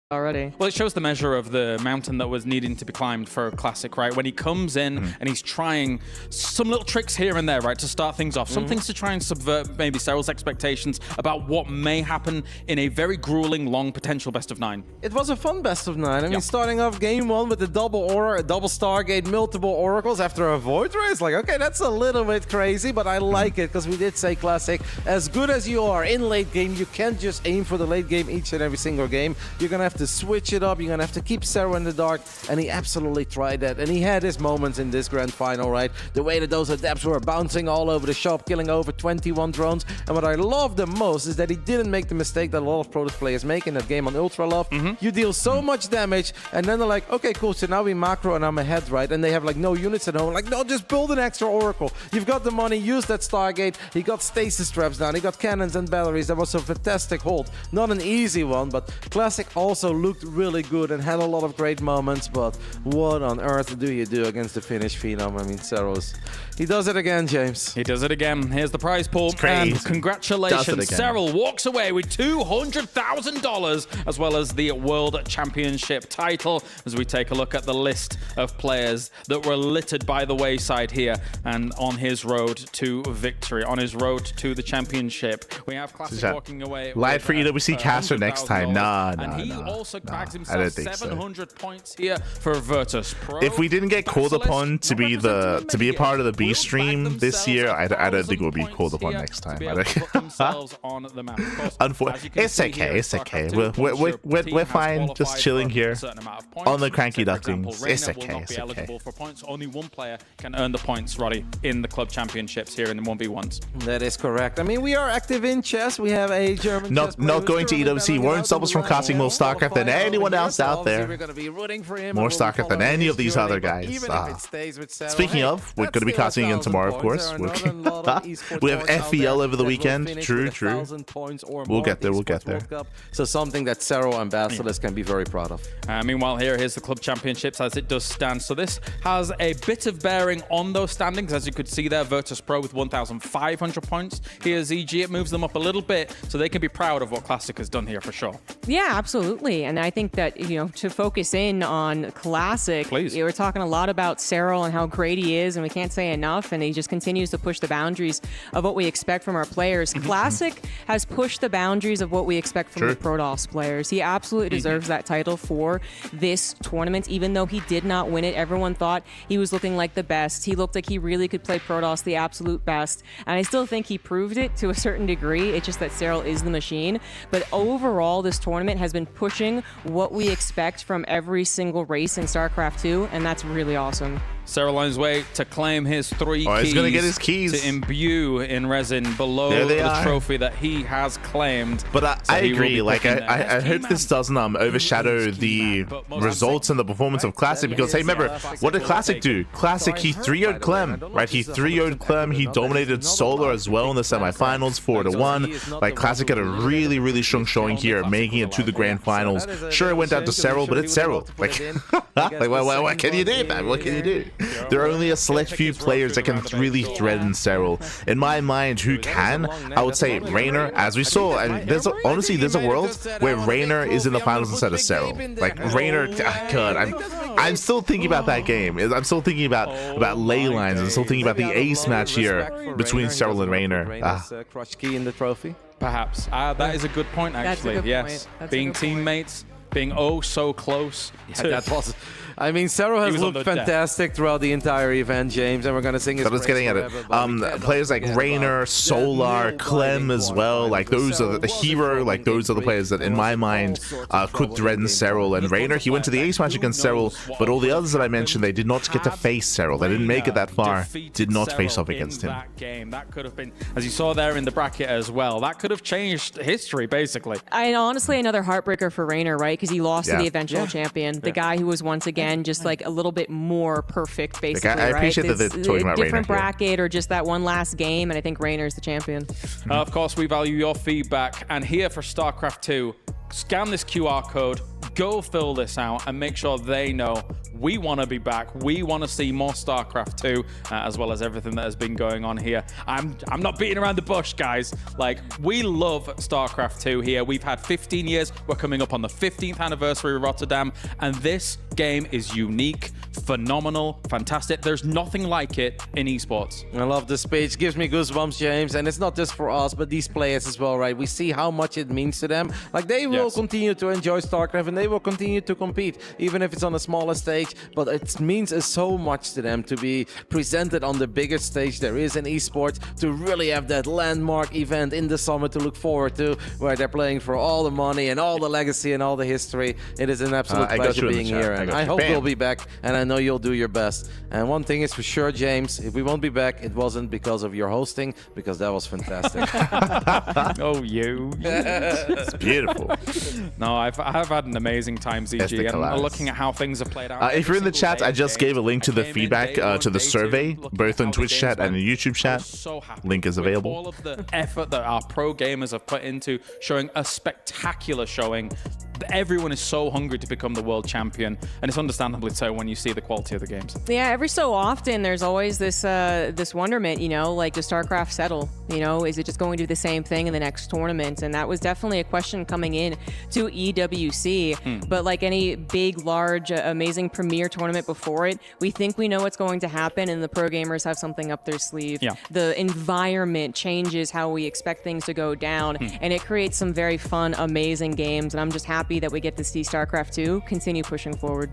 already. Well, it shows the measure of the mountain that was needing to be climbed for a Classic, right? When he comes in and he's trying some little tricks here and there, right, to start things off. Some things to try and subvert maybe Serral's expectations about what may happen in a very grueling, long potential best of 9. It was a fun best of 9. I mean, starting off game 1 with the double Stargate, multiple Oracles after a Void Race. Like, okay, that's a little bit crazy, but I like it because we did say Classic, as good as you are in late game, you can't just aim for the late game each and every single game. You're going to have to switch it up. You're going to have to keep Serral in the dark, and he absolutely tried that. And he had his moments in this grand final, right? The way that those adepts were bouncing all over the shop, killing over 21 drones. And what I love the most is that he didn't make the mistake that a lot of Protoss players make in that game on Ultra Love. You deal so much damage, and then they're like, okay, cool, so now we macro and I'm ahead, right? And they have like no units at home. Like, no, just build an extra Oracle. You've got the money, use that Stargate. He got stasis traps down. He got cannons and batteries. That was a fantastic hold. Not an easy one, but Classic also looked really good and had a lot of great moments, but what on earth do you do against the Finnish Phenom? I mean, Serral's, he does it again, James. He does it again. Here's the prize pool. And congratulations, Serral walks away with $200,000 as well as the World Championship title as we take a look at the list of players that were littered by the wayside here and on his road to victory, on his road to the championship. We have Classic walking away. Live for EWC caster next time. Nah. He also bags himself 700 points here for Virtus Pro. If we didn't get called upon to be a part of the B stream this year, I don't think we'll be called upon next time. Unfortunately, it's okay. It's okay. We're fine. Just chilling here on the CranKy Ducklings. It's okay. It's okay. For points, only one player can earn the points, Roddy, in the club championships here in the 1v1s. That is correct. I mean, we are active in chess. We have a German not going to EWC won't stop us from casting more StarCraft than anyone else out there. More StarCraft than any of these other guys. Speaking of, we're going to be casting again tomorrow, of course. We have FEL over the weekend. True. We'll get there. So something that Serral and Basilisk can be very proud of. Meanwhile, here's the club championships as it does stand. So this has a bit of bearing on those standings. As you could see there, Virtus Pro with 1,500 points. Here's EG. It moves them up a little bit, so they can be proud of what Classic has done here for sure. Yeah, absolutely. And I think that, to focus in on Classic, we're talking a lot about Serral and how great he is, and we can't say enough, and he just continues to push the boundaries of what we expect from our players. Classic has pushed the boundaries of what we expect from the Protoss players. He absolutely deserves that title for this tournament, even though he did not win it. Everyone thought he was looking like the best. He looked like he really could play Protoss the absolute best, and I still think he proved it to a certain degree. It's just that Serral is the machine. But overall, this tournament has been pushing what we expect from every single race in StarCraft 2, and that's really awesome. Serral on his way to claim his 3 keys. He's gonna get his keys to imbue in resin below the trophy that he has claimed. But I agree. Like I hope this doesn't overshadow the results and the performance of Classic, because hey, remember what did Classic do? Classic, he 3-0'd Clem, right? He 3-0'd Clem. He dominated Solar as well in the semifinals, 4-1. Like Classic had a really strong showing here, making it to the grand finals. Sure, it went down to Serral, but it's Serral. Like what can you do, man? What can you do? There are only a select few players that can really threaten Serral. In my mind, who can? I would say Raynor, as we saw. I mean, honestly, there's a world where Raynor is in the finals instead of Serral. Like Raynor, God, I'm still thinking about that game. I'm still thinking about ley lines. I'm still thinking about the ace match here between Serral and Raynor. Crush key in the trophy. Perhaps. That is a good point, actually. Yes, being teammates, being so close. That was. I mean, Serral has looked fantastic throughout the entire event, James, and we're going to sing his praise getting at it. Players like Raynor, Solar, Clem as well, like those are the hero, like those are the players that in my mind could threaten Serral. And Raynor, he went to the ace match against Serral, but all the others that I mentioned, they did not get to face Serral. They didn't make it that far, did not face off against him. That could have been, as you saw there in the bracket as well, that could have changed history, basically. And honestly, another heartbreaker for Raynor, right? Because he lost to the eventual champion, the guy who was once again just like a little bit more perfect, basically. I appreciate that they're talking about Raynor. Different bracket or just that one last game, and I think Raynor's the champion. Of course, we value your feedback, and here for StarCraft 2, scan this QR code, go fill this out, and make sure they know We want to be back. We want to see more StarCraft 2, as well as everything that has been going on here. I'm not beating around the bush, guys. Like, we love StarCraft 2 here. We've had 15 years. We're coming up on the 15th anniversary of Rotterdam, and this game is unique, phenomenal, fantastic. There's nothing like it in esports. I love this speech. Gives me goosebumps, James. And it's not just for us, but these players as well, right? We see how much it means to them. Like, they will continue to enjoy StarCraft, and they will continue to compete, even if it's on a smaller stage. But it means so much to them to be presented on the biggest stage there is in esports, to really have that landmark event in the summer to look forward to, where they're playing for all the money and all the legacy and all the history. It is an absolute pleasure being here, and I hope you'll be back, and I know you'll do your best. And one thing is for sure, James, if we won't be back, it wasn't because of your hosting, because that was fantastic. Oh, you. It's beautiful. No, I've had an amazing time, ZG, and I'm looking at how things have played out. If you're in the chat, I just gave a link to the feedback to the survey, both on Twitch chat and the YouTube chat. Link is available. All of the effort that our pro gamers have put into showing a spectacular showing. Everyone is so hungry to become the world champion, and it's understandably so when you see the quality of the games. Yeah, every so often there's always this this wonderment, you know, like, does StarCraft settle? You know, is it just going to do the same thing in the next tournament? And that was definitely a question coming in to EWC. But like any big, large, amazing premier tournament before it, we think we know what's going to happen, and the pro gamers have something up their sleeve. Yeah. The environment changes how we expect things to go down, and it creates some very fun, amazing games. And I'm just happy that we get to see StarCraft 2 continue pushing forward.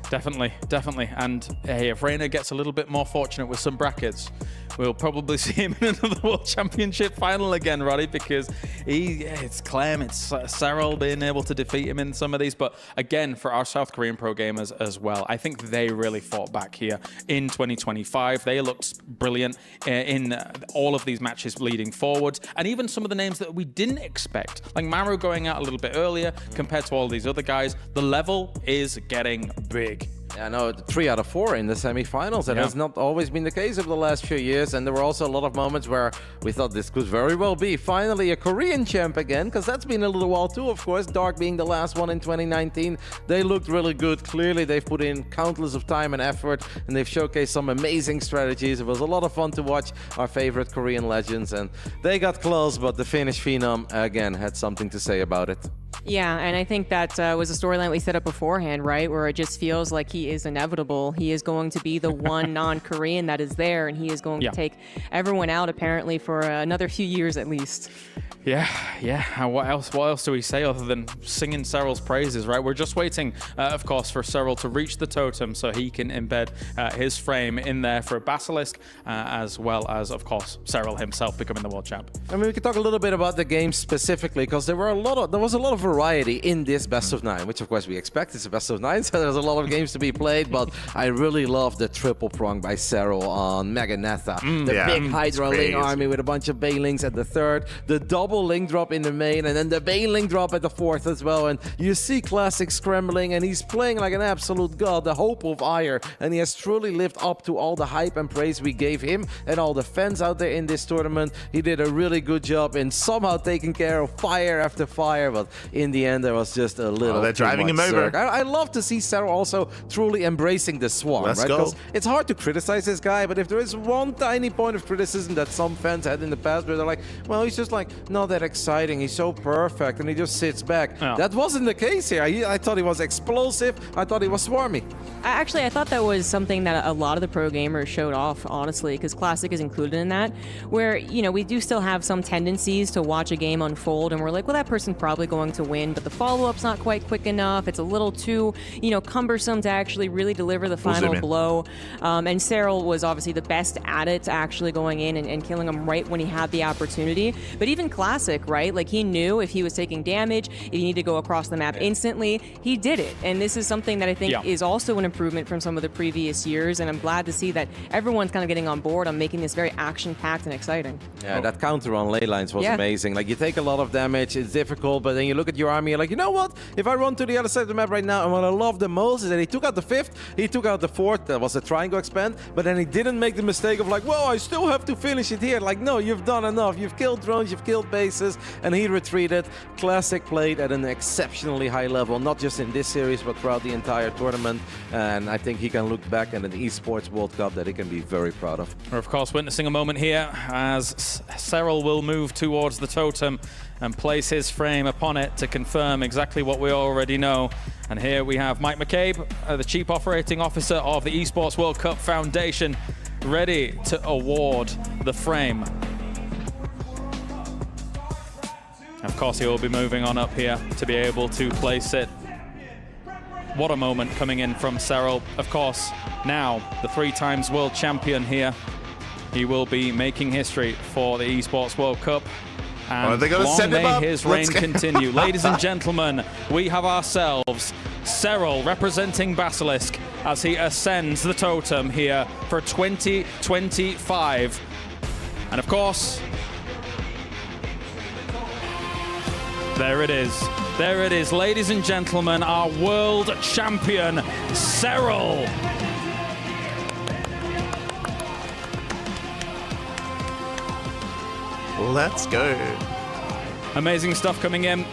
Definitely, definitely. And hey, if Reina gets a little bit more fortunate with some brackets, we'll probably see him in another World Championship final again, Roddy, because it's Clem, it's Serral being able to defeat him in some of these. But again, for our South Korean pro gamers as well, I think they really fought back here in 2025. They looked brilliant in all of these matches leading forward. And even some of the names that we didn't expect, like Maru going out a little bit earlier compared to all these other guys, the level is getting big. Yeah, no, 3 out of 4 in the semifinals. That has not always been the case over the last few years. And there were also a lot of moments where we thought this could very well be finally a Korean champ again, because that's been a little while too, of course. Dark being the last one in 2019. They looked really good. Clearly, they've put in countless of time and effort, and they've showcased some amazing strategies. It was a lot of fun to watch our favorite Korean legends, and they got close, but the Finnish phenom, again, had something to say about it. Yeah, and I think that was a storyline we set up beforehand, right? Where it just feels like he is inevitable. He is going to be the one non-Korean that is there, and he is going to take everyone out, apparently, for another few years at least. Yeah. And what else do we say other than singing Serral's praises, right? We're just waiting, of course, for Serral to reach the totem so he can embed his frame in there for a Basilisk, as well as, of course, Serral himself becoming the world champ. I mean, we could talk a little bit about the game specifically, because there was a lot of variety in this best of 9, which of course we expect. It's a best of 9, so there's a lot of games to be played, but I really love the triple prong by Serral on Mega Netha. The big Hydra Ling army with a bunch of Banelings at the 3rd, the double Link drop in the main, and then the Baneling drop at the 4th as well. And you see Classic scrambling, and he's playing like an absolute god, the hope of Ire, and he has truly lived up to all the hype and praise we gave him and all the fans out there in this tournament. He did a really good job in somehow taking care of fire after fire, but in the end there was just a little they're driving him over. I love to see Serral also truly embracing the Swarm. Let's right? go. Because it's hard to criticize this guy, but if there is one tiny point of criticism that some fans had in the past where they're like, well, he's just like not that exciting, he's so perfect, and he just sits back. That wasn't the case here. I thought he was explosive, I thought he was swarmy. Actually, I thought that was something that a lot of the pro gamers showed off, honestly, because Classic is included in that, where, you know, we do still have some tendencies to watch a game unfold, and we're like, well, that person's probably going to win, but the follow-up's not quite quick enough. It's a little too, you know, cumbersome to actually really deliver the final blow. And Serral was obviously the best at it, actually going in and killing him right when he had the opportunity. But even Classic, right? Like, he knew if he was taking damage, if he needed to go across the map instantly, he did it. And this is something that I think is also an improvement from some of the previous years. And I'm glad to see that everyone's kind of getting on board on making this very action-packed and exciting. Yeah, that counter on ley lines was amazing. Like, you take a lot of damage, it's difficult, but then you look at your army. You're like, you know what? If I run to the other side of the map right now, and what I love the most is that he took out the 5th, he took out the 4th, that was a triangle expand, but then he didn't make the mistake of like, whoa, I still have to finish it here. Like, no, you've done enough. You've killed drones, you've killed bases, and he retreated. Classic played at an exceptionally high level, not just in this series, but throughout the entire tournament. And I think he can look back at an Esports World Cup that he can be very proud of. We're, of course, witnessing a moment here as Serral will move towards the totem and place his frame upon it to confirm exactly what we already know. And here we have Mike McCabe, the Chief Operating Officer of the Esports World Cup Foundation, ready to award the frame. Of course, he will be moving on up here to be able to place it. What a moment coming in from Serral. Of course, now the 3-times world champion here. He will be making history for the Esports World Cup. And they're gonna long send him may up. his reign continue. Ladies and gentlemen, we have ourselves Serral representing Basilisk as he ascends the totem here for 2025. And of course, there it is. There it is, ladies and gentlemen, our world champion, Serral. Let's go. Amazing stuff coming in.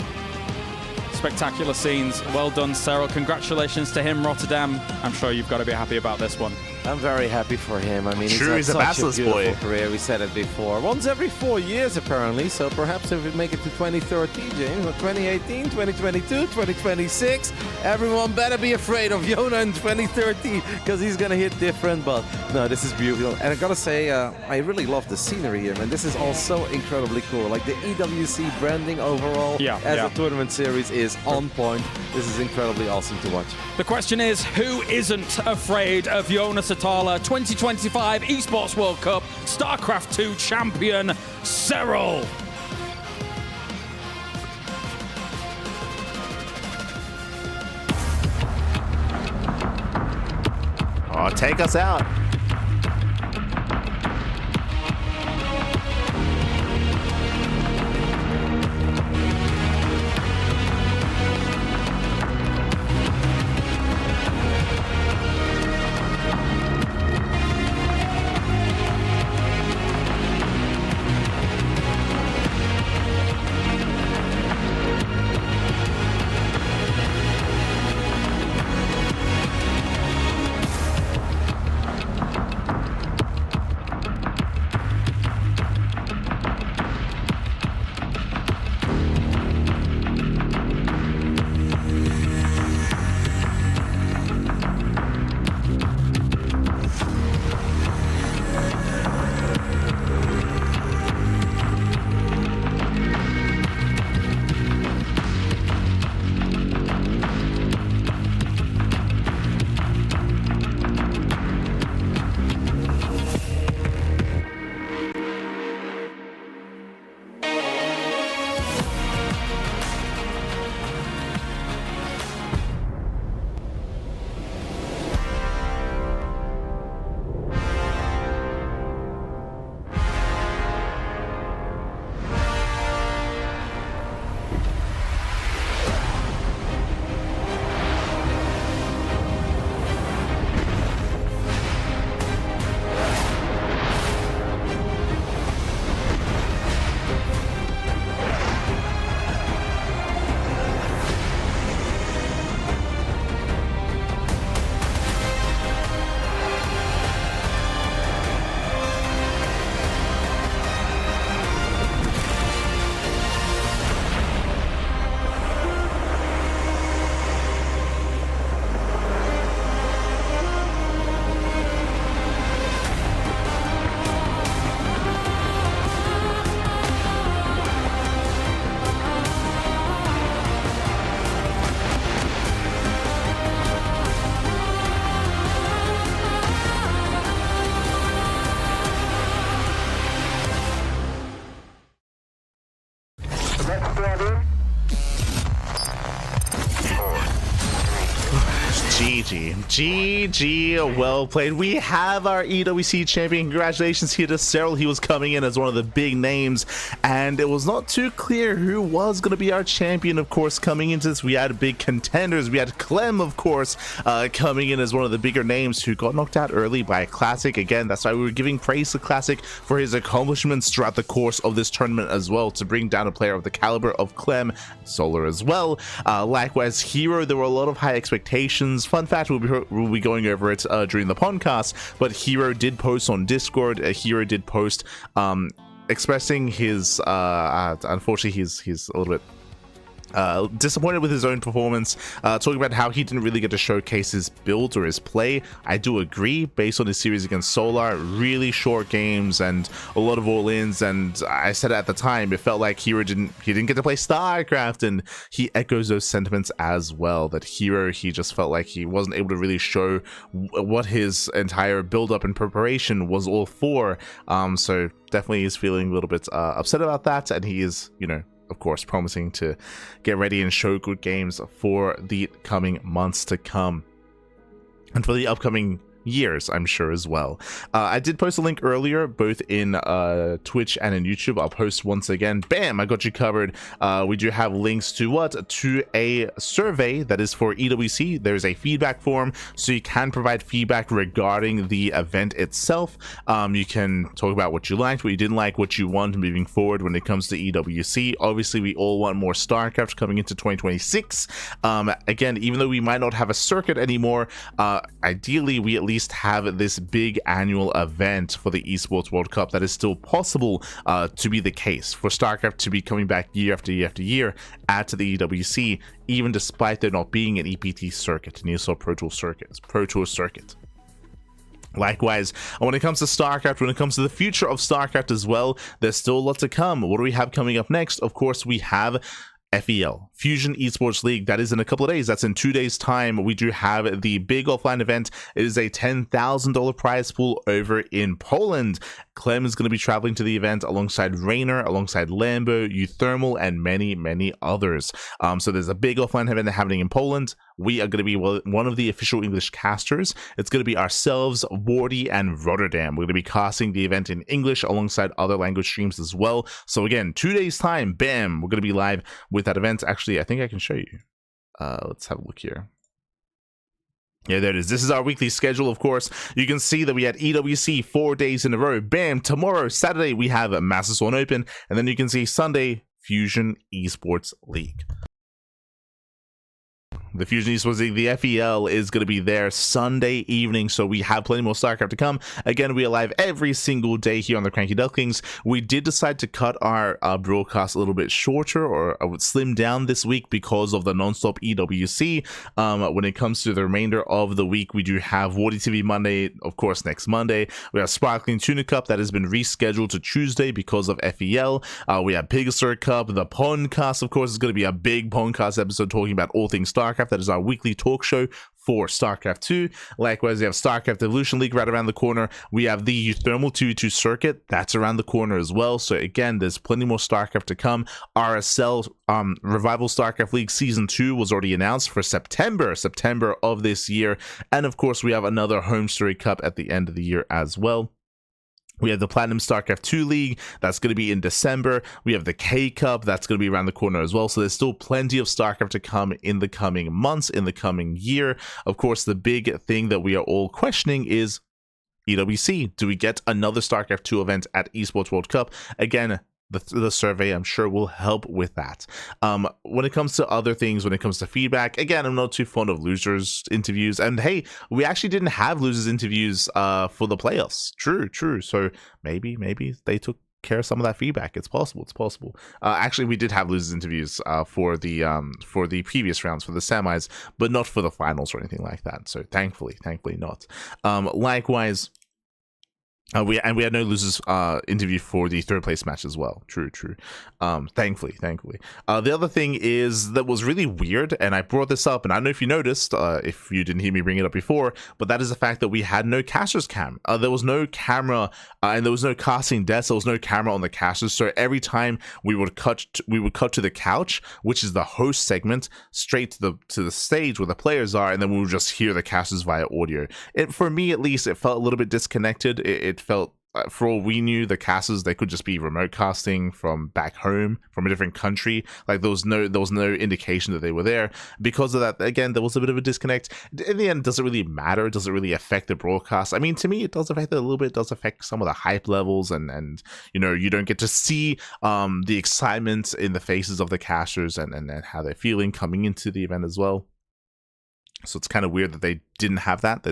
Spectacular scenes. Well done, Serral. Congratulations to him, Rotterdam. I'm sure you've got to be happy about this one. I'm very happy for him. I mean, True, he's he's a had such a Basilisk beautiful boy. career. We said it before. Once every 4 years, apparently. So perhaps if we make it to 2030, James, or 2018, 2022, 2026, everyone better be afraid of Yona in 2030 because he's going to hit different. But no, this is beautiful. And I got to say, I really love the scenery here, man. This is all so incredibly cool. Like the EWC branding overall as a tournament series is on point. This is incredibly awesome to watch. The question is, who isn't afraid of Jonas Atala, 2025 Esports World Cup StarCraft 2 champion, Serral? Oh, take us out. GG, well played. We have our EWC champion. Congratulations here to Serral. He was coming in as one of the big names, and it was not too clear who was going to be our champion. Of course, coming into this, we had big contenders. We had Clem, of course, coming in as one of the bigger names who got knocked out early by Classic. Again, that's why we were giving praise to Classic for his accomplishments throughout the course of this tournament as well, to bring down a player of the caliber of Clem, Solar as well. Likewise, Hero, there were a lot of high expectations. Fun fact, we'll be going over it during the podcast, but Hero did post on Discord. Hero did post expressing his unfortunately he's a little bit disappointed with his own performance, talking about how he didn't really get to showcase his build or his play. I do agree, based on his series against Solar, really short games and a lot of all-ins, and I said at the time it felt like Hero didn't get to play StarCraft, and he echoes those sentiments as well, that Hero, he just felt like he wasn't able to really show what his entire build-up and preparation was all for. So definitely is feeling a little bit upset about that, and he is, you know, of course, promising to get ready and show good games for the coming months to come, and for the upcoming years, I'm sure, as well. I did post a link earlier, both in Twitch and in YouTube. I'll post once again. Bam! I got you covered. We do have links to what? To a survey that is for EWC. There's a feedback form, so you can provide feedback regarding the event itself. You can talk about what you liked, what you didn't like, what you want moving forward when it comes to EWC. Obviously, we all want more StarCraft coming into 2026. Again, even though we might not have a circuit anymore, ideally, we at least have this big annual event for the Esports World Cup. That is still possible to be the case for StarCraft to be coming back year after year after year at the EWC, even despite there not being an EPT circuit, an ESL Pro Tour circuit. Likewise, when it comes to StarCraft, when it comes to the future of StarCraft as well, there's still a lot to come. What do we have coming up next? Of course, we have FEL, Fusion Esports League. That is in a couple of days. That's in 2 days time. We do have the big offline event. It is a $10,000 prize pool over in Poland. Clem is going to be traveling to the event alongside Rainer, alongside Lambo, Euthermal, and many others. So there's a big offline event happening in Poland. We are going to be one of the official English casters. It's going to be ourselves, Wardy, and Rotterdam. We're going to be casting the event in English alongside other language streams as well. So again, 2 days time, bam, we're going to be live with that event. Actually, I think I can show you. Let's have a look here. Yeah, there it is. This is our weekly schedule, of course. You can see that we had EWC 4 days in a row. Bam! Tomorrow, Saturday, we have Master Swan Open. And then you can see Sunday, Fusion Esports League. The Fusion Esports League, the FEL, is going to be there Sunday evening, so we have plenty more StarCraft to come. Again, we are live every single day here on the CranKy Ducklings. We did decide to cut our broadcast a little bit shorter, or I would slim down this week because of the non-stop EWC. When it comes to the remainder of the week, we do have Wardy TV Monday, of course, next Monday. We have Sparkling Tuna Cup that has been rescheduled to Tuesday because of FEL. We have Pegasus Cup. The Pondcast, of course, is going to be a big Pondcast episode talking about all things StarCraft. That is our weekly talk show for StarCraft 2. Likewise, we have StarCraft Evolution League right around the corner. We have the Euthermal 2v2 circuit. That's around the corner as well. So again, there's plenty more StarCraft to come. RSL Revival StarCraft League Season 2 was already announced for September of this year. And of course, we have another Home Story Cup at the end of the year as well. We have the Platinum StarCraft 2 League, that's going to be in December. We have the K Cup, that's going to be around the corner as well. So there's still plenty of StarCraft to come in the coming months, in the coming year. Of course, the big thing that we are all questioning is EWC. Do we get another StarCraft 2 event at Esports World Cup? Again, the survey, I'm sure, will help with that. When it comes to other things, when it comes to feedback, again, I'm not too fond of losers interviews. And hey, we actually didn't have losers interviews for the playoffs. True. So maybe they took care of some of that feedback. It's possible. Actually, we did have losers interviews for the previous rounds, for the semis, but not for the finals or anything like that. So thankfully not. Likewise, We had no losers interview for the third place match as well. True. Thankfully. The other thing is that was really weird, and I brought this up, and I don't know if you noticed, if you didn't hear me bring it up before, but that is the fact that we had no caster's cam. There was no camera, and there was no casting desk. There was no camera on the casters. So every time we would cut to the couch, which is the host segment, straight to the stage where the players are, and then we would just hear the casters via audio. For me, at least, it felt a little bit disconnected. It felt, for all we knew, the casters, they could just be remote casting from back home, from a different country. Like there was no indication that they were there. Because of that, again, there was a bit of a disconnect. In the end, does it really matter? Does it really affect the broadcast? I mean, to me, it does affect it a little bit. It does affect some of the hype levels, and you don't get to see the excitement in the faces of the casters and how they're feeling coming into the event as well. So it's kind of weird that they didn't have that,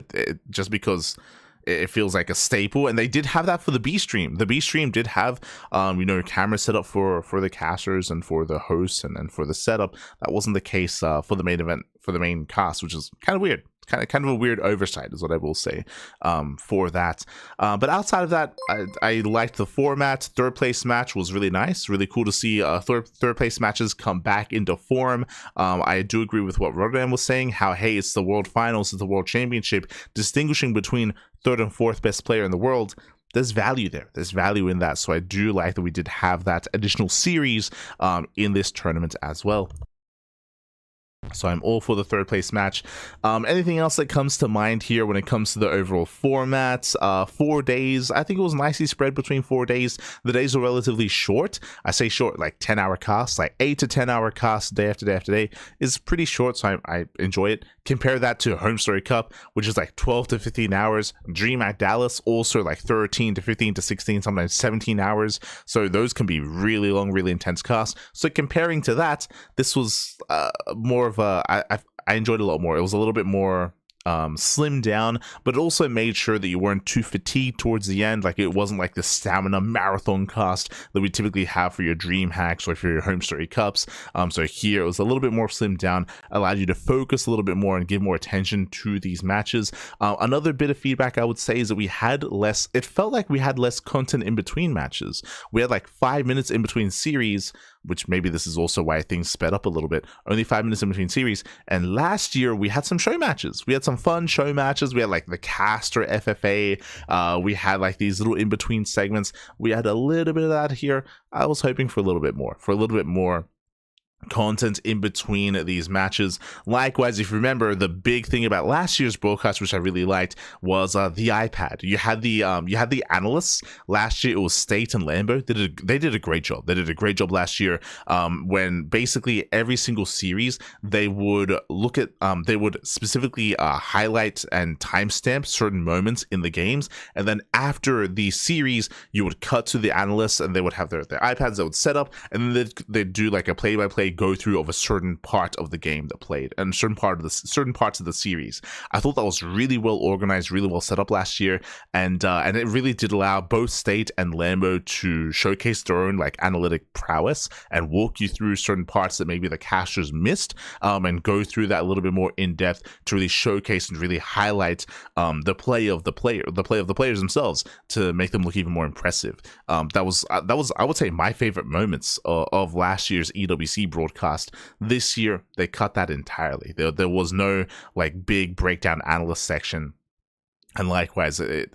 just because it feels like a staple. And they did have that for the B stream. The B stream did have cameras set up for the casters and for the hosts and for the setup. That wasn't the case for the main event, for the main cast, which is kind of weird. Kind of a weird oversight is what I will say for that. But outside of that, I liked the format. Third place match was really nice. Really cool to see third place matches come back into form. I do agree with what Rodan was saying, how, hey, it's the world finals, it's the world championship, distinguishing between third and fourth best player in the world. There's value there. There's value in that. So I do like that we did have that additional series in this tournament as well. So I'm all for the third place match. Anything else that comes to mind here when it comes to the overall format? 4 days. I think it was nicely spread between 4 days. The days were relatively short. I say short, like 10-hour casts, like 8 to 10-hour casts day after day after day is pretty short. So I enjoy it. Compare that to Home Story Cup, which is like 12 to 15 hours. DreamHack Dallas, also like 13 to 15 to 16, sometimes 17 hours. So those can be really long, really intense casts. So comparing to that, this was more of I enjoyed it a lot more. It was a little bit more slimmed down, but it also made sure that you weren't too fatigued towards the end. Like it wasn't like the stamina marathon cast that we typically have for your dream hacks or for your Home Story Cups. So here it was a little bit more slimmed down, allowed you to focus a little bit more and give more attention to these matches. Another bit of feedback I would say is that it felt like we had less content in between matches. We had like 5 minutes in between series, which maybe this is also why things sped up a little bit. Only 5 minutes in between series. And last year we had some show matches. We had some fun show matches. We had like the caster FFA. We had like these little in between segments. We had a little bit of that here. I was hoping for a little bit more content in between these matches. Likewise, if you remember, the big thing about last year's broadcast, which I really liked, was the iPad. You had the analysts. Last year it was State and Lambo. They did a great job. They did a great job last year, when basically every single series they would look at they would specifically highlight and timestamp certain moments in the games, and then after the series you would cut to the analysts and they would have their iPads that would set up, and then they'd do like a play-by-play go through of a certain part of the game that played and certain parts of the series. I thought that was really well organized, really well set up last year, and it really did allow both State and Lambo to showcase their own like analytic prowess and walk you through certain parts that maybe the casters missed, and go through that a little bit more in depth to really showcase and really highlight the play of the players themselves to make them look even more impressive. That was I would say my favorite moments of last year's EWC broadcast. This year they cut that entirely. There was no like big breakdown analyst section. And likewise, there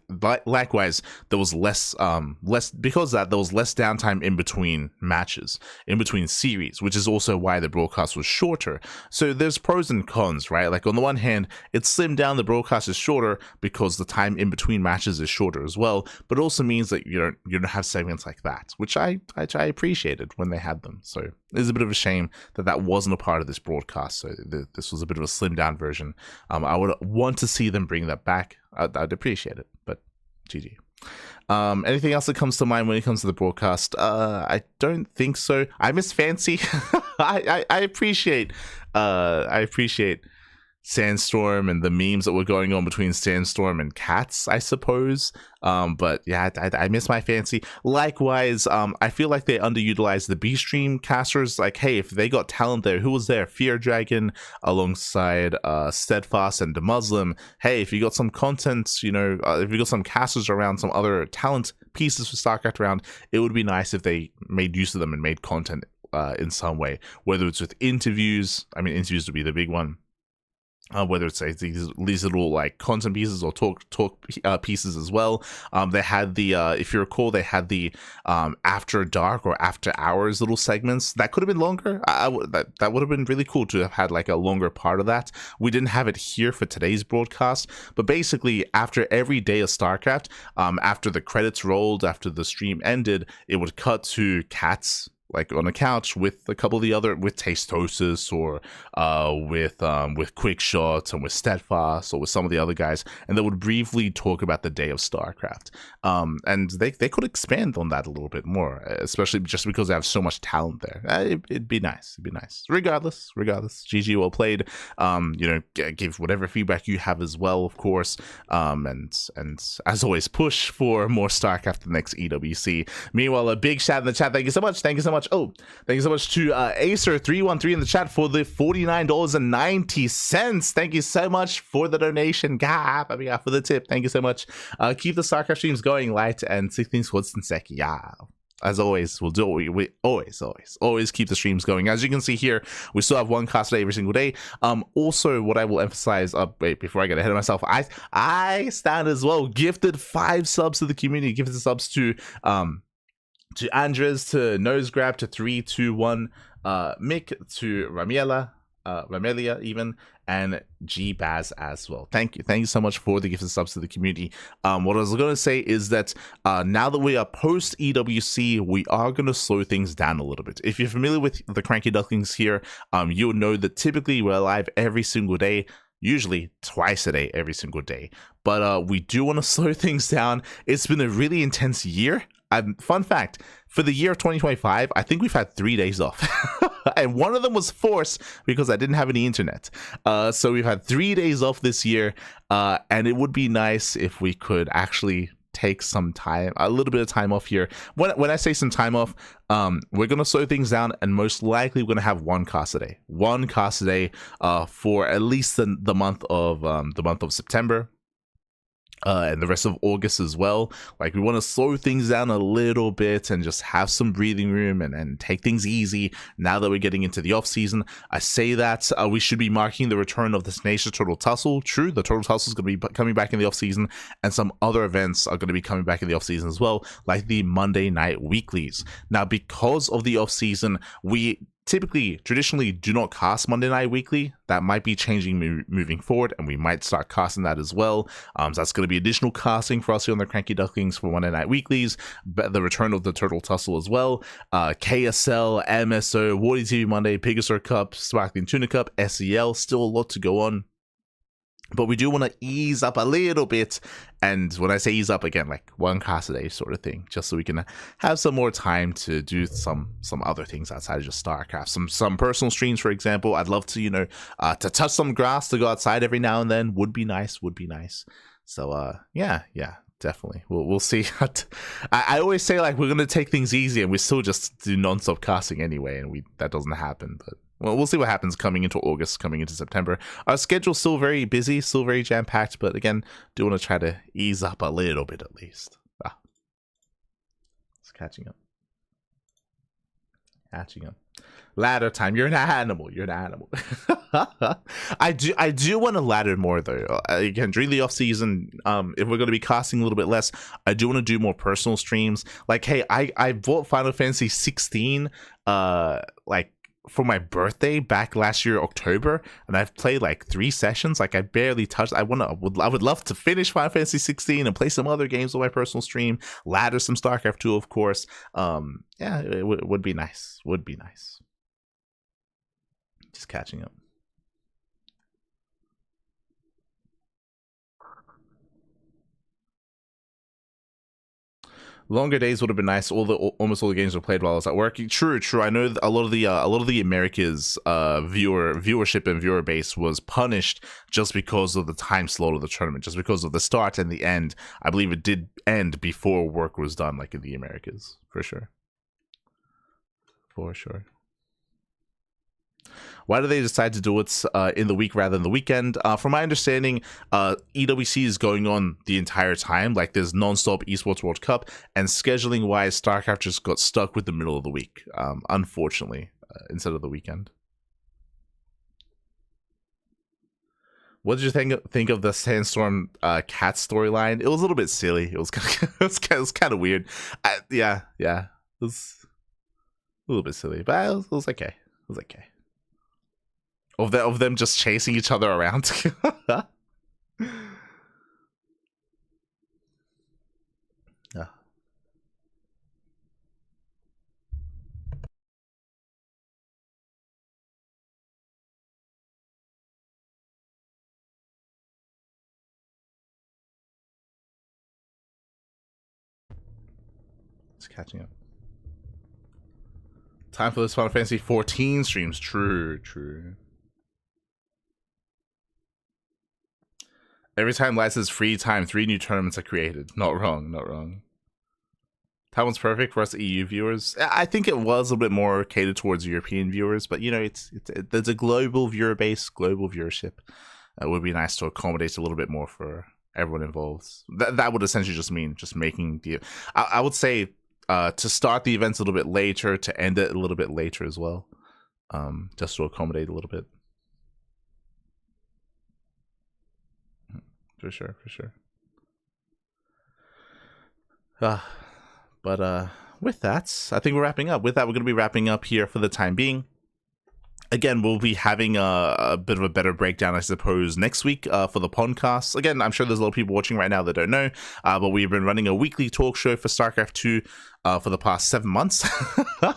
was less because of that, there was less downtime in between matches, in between series, which is also why the broadcast was shorter. So there's pros and cons, right? Like on the one hand, it's slimmed down, the broadcast is shorter because the time in between matches is shorter as well. But it also means that you don't have segments like that, which I appreciated when they had them. So it's a bit of a shame that wasn't a part of this broadcast. So this was a bit of a slimmed down version. I would want to see them bring that back. I'd appreciate it, but GG. Anything else that comes to mind when it comes to the broadcast? I don't think so. I miss Fancy. I appreciate Sandstorm and the memes that were going on between Sandstorm and Cats, I suppose. But yeah, I miss my fancy. Likewise, I feel like they underutilized the B-Stream casters. Like, hey, if they got talent there, who was there? Fear Dragon alongside Steadfast and the Muslim. Hey, if you got some content, you know, if you got some casters around, some other talent pieces for StarCraft around, it would be nice if they made use of them and made content in some way, whether it's with interviews. I mean, interviews would be the big one. Whether it's these little like content pieces or talk pieces as well. They had the if you recall, they had the after dark or after hours little segments that could have been longer. That would have been really cool to have had like a longer part of that. We didn't have it here for today's broadcast, but basically after every day of StarCraft, after the credits rolled, after the stream ended, it would cut to Cats like on a couch with a couple of the other, with Tastosis or with Quick Shots and with Steadfast or with some of the other guys, and they would briefly talk about the day of StarCraft. And they could expand on that a little bit more, especially just because they have so much talent there. It'd be nice. It'd be nice. Regardless, GG, well played. You know, give whatever feedback you have as well, of course. And as always, push for more StarCraft the next EWC. Meanwhile, a big shout in the chat. Thank you so much. Thank you so much. Oh, thank you so much to Acer313 in the chat for the $49.90. Thank you so much for the donation. God, I mean, for the tip. Thank you so much. Keep the StarCraft streams going, light and 16 squads in sec. Yeah. As always, we'll do we always keep the streams going. As you can see here, we still have one cast every single day. Also, what I will emphasize, wait, before I get ahead of myself, I stand as well. Gifted 5 subs to the community. Gifted subs to Andres, to Nosegrab, to 321, Mick, to Ramelia even, and G Baz as well. Thank you so much for the gifted subs to the community. What I was going to say is that now that we are post EWC, we are going to slow things down a little bit. If you're familiar with the CranKy Ducklings here, you'll know that typically we're live every single day, usually twice a day, every single day. But we do want to slow things down. It's been a really intense year. Fun fact, for the year of 2025, I think we've had 3 days off. And one of them was forced because I didn't have any internet. So we've had 3 days off this year. And it would be nice if we could actually take some time, a little bit of time off here. When I say some time off, we're going to slow things down, and most likely we're going to have one cast a day. One cast a day for at least the month of September. And the rest of August as well. Like, we want to slow things down a little bit and just have some breathing room and take things easy now that we're getting into the off season. I say that we should be marking the return of the Tenacious Turtle Tussle. True, the Turtle Tussle is going to be coming back in the off season, and some other events are going to be coming back in the off season as well, like the Monday night weeklies. Now, because of the off season, we traditionally do not cast Monday Night Weekly. That might be changing moving forward, and we might start casting that as well. So that's going to be additional casting for us here on the CranKy Ducklings for Monday Night Weeklies, but the return of the Turtle Tussle as well. KSL, MSO, Wardy TV Monday, Pegasus Cup, Sparkling Tuna Cup, SEL, still a lot to go on. But we do want to ease up a little bit, and when I say ease up, again, like one cast a day sort of thing, just so we can have some more time to do some other things outside of just StarCraft. Some personal streams, for example. I'd love to, to touch some grass, to go outside every now and then. Would be nice. So yeah, definitely. We'll see. I always say, like, we're gonna take things easy, and we still just do non-stop casting anyway, and that doesn't happen. But well, we'll see what happens coming into August, coming into September. Our schedule's still very busy, still very jam-packed, but again, do want to try to ease up a little bit at least. It's catching up. Ladder time. You're an animal. I do want to ladder more though. Again, during the off season, if we're going to be casting a little bit less, I do want to do more personal streams. Like, hey, I bought Final Fantasy 16 like for my birthday back last year, October, and I've played like 3 sessions. Like, I barely touched. I would love to finish Final Fantasy 16 and play some other games on my personal stream, ladder some StarCraft 2, of course. Yeah, it would be nice. Just catching up. Longer days would have been nice. Almost all the games were played while I was at work. True. I know a lot of the Americas viewership and viewer base was punished just because of the time slot of the tournament, just because of the start and the end. I believe it did end before work was done, like in the Americas, for sure. For sure. Why do they decide to do it in the week rather than the weekend? From my understanding, EWC is going on the entire time. Like, there's non-stop Esports World Cup, and scheduling-wise, StarCraft just got stuck with the middle of the week, unfortunately, instead of the weekend. What did you think of the Sandstorm Cat storyline? It was a little bit silly. It was kind of weird. Yeah. It was a little bit silly, but it was okay. It was okay. Of them just chasing each other around. Yeah. It's catching up. Time for those Final Fantasy 14 streams. True. Every time Light says free time, 3 new tournaments are created. Not wrong. Taiwan's perfect for us EU viewers. I think it was a bit more catered towards European viewers, but you know, there's a global viewer base, global viewership. It would be nice to accommodate a little bit more for everyone involved. That would essentially just mean making the. I would say to start the events a little bit later, to end it a little bit later as well, just to accommodate a little bit. For sure. But with that, I think we're wrapping up. With that, we're going to be wrapping up here for the time being. Again, we'll be having a bit of a better breakdown, I suppose, next week for the podcast. Again, I'm sure there's a lot of people watching right now that don't know, but we've been running a weekly talk show for StarCraft 2 for the past 7 months.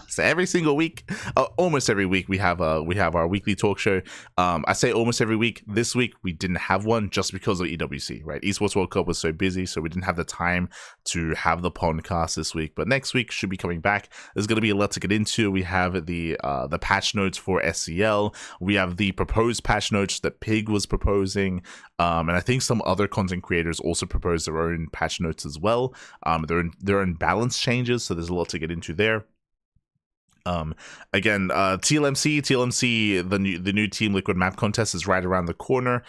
So every single week, almost every week, we have our weekly talk show. I say almost every week. This week we didn't have one just because of EWC, right? Esports World Cup was so busy, so we didn't have the time to have the podcast this week. But next week should be coming back. There's going to be a lot to get into. We have the patch notes for SCL. We have the proposed patch notes that Pig was proposing, and I think some other content creators also proposed their own patch notes as well. Their own balance changes. So there's a lot to get into there. Again, TLMC, the new Team Liquid map contest is right around the corner.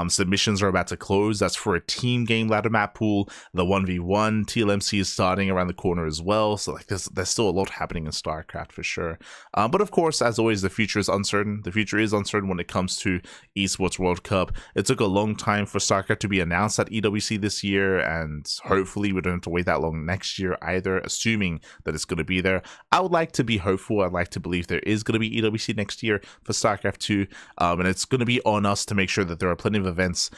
Submissions are about to close. That's for a team game ladder map pool. The 1v1 TLMC is starting around the corner as well. So like there's still a lot happening in StarCraft for sure. But of course, as always, the future is uncertain. The future is uncertain when it comes to Esports World Cup. It took a long time for StarCraft to be announced at EWC this year, and hopefully we don't have to wait that long next year either, assuming that it's going to be there. I would like to be hopeful. I'd like to believe there is going to be EWC next year for StarCraft 2, and it's going to be on us to make sure that there are plenty of events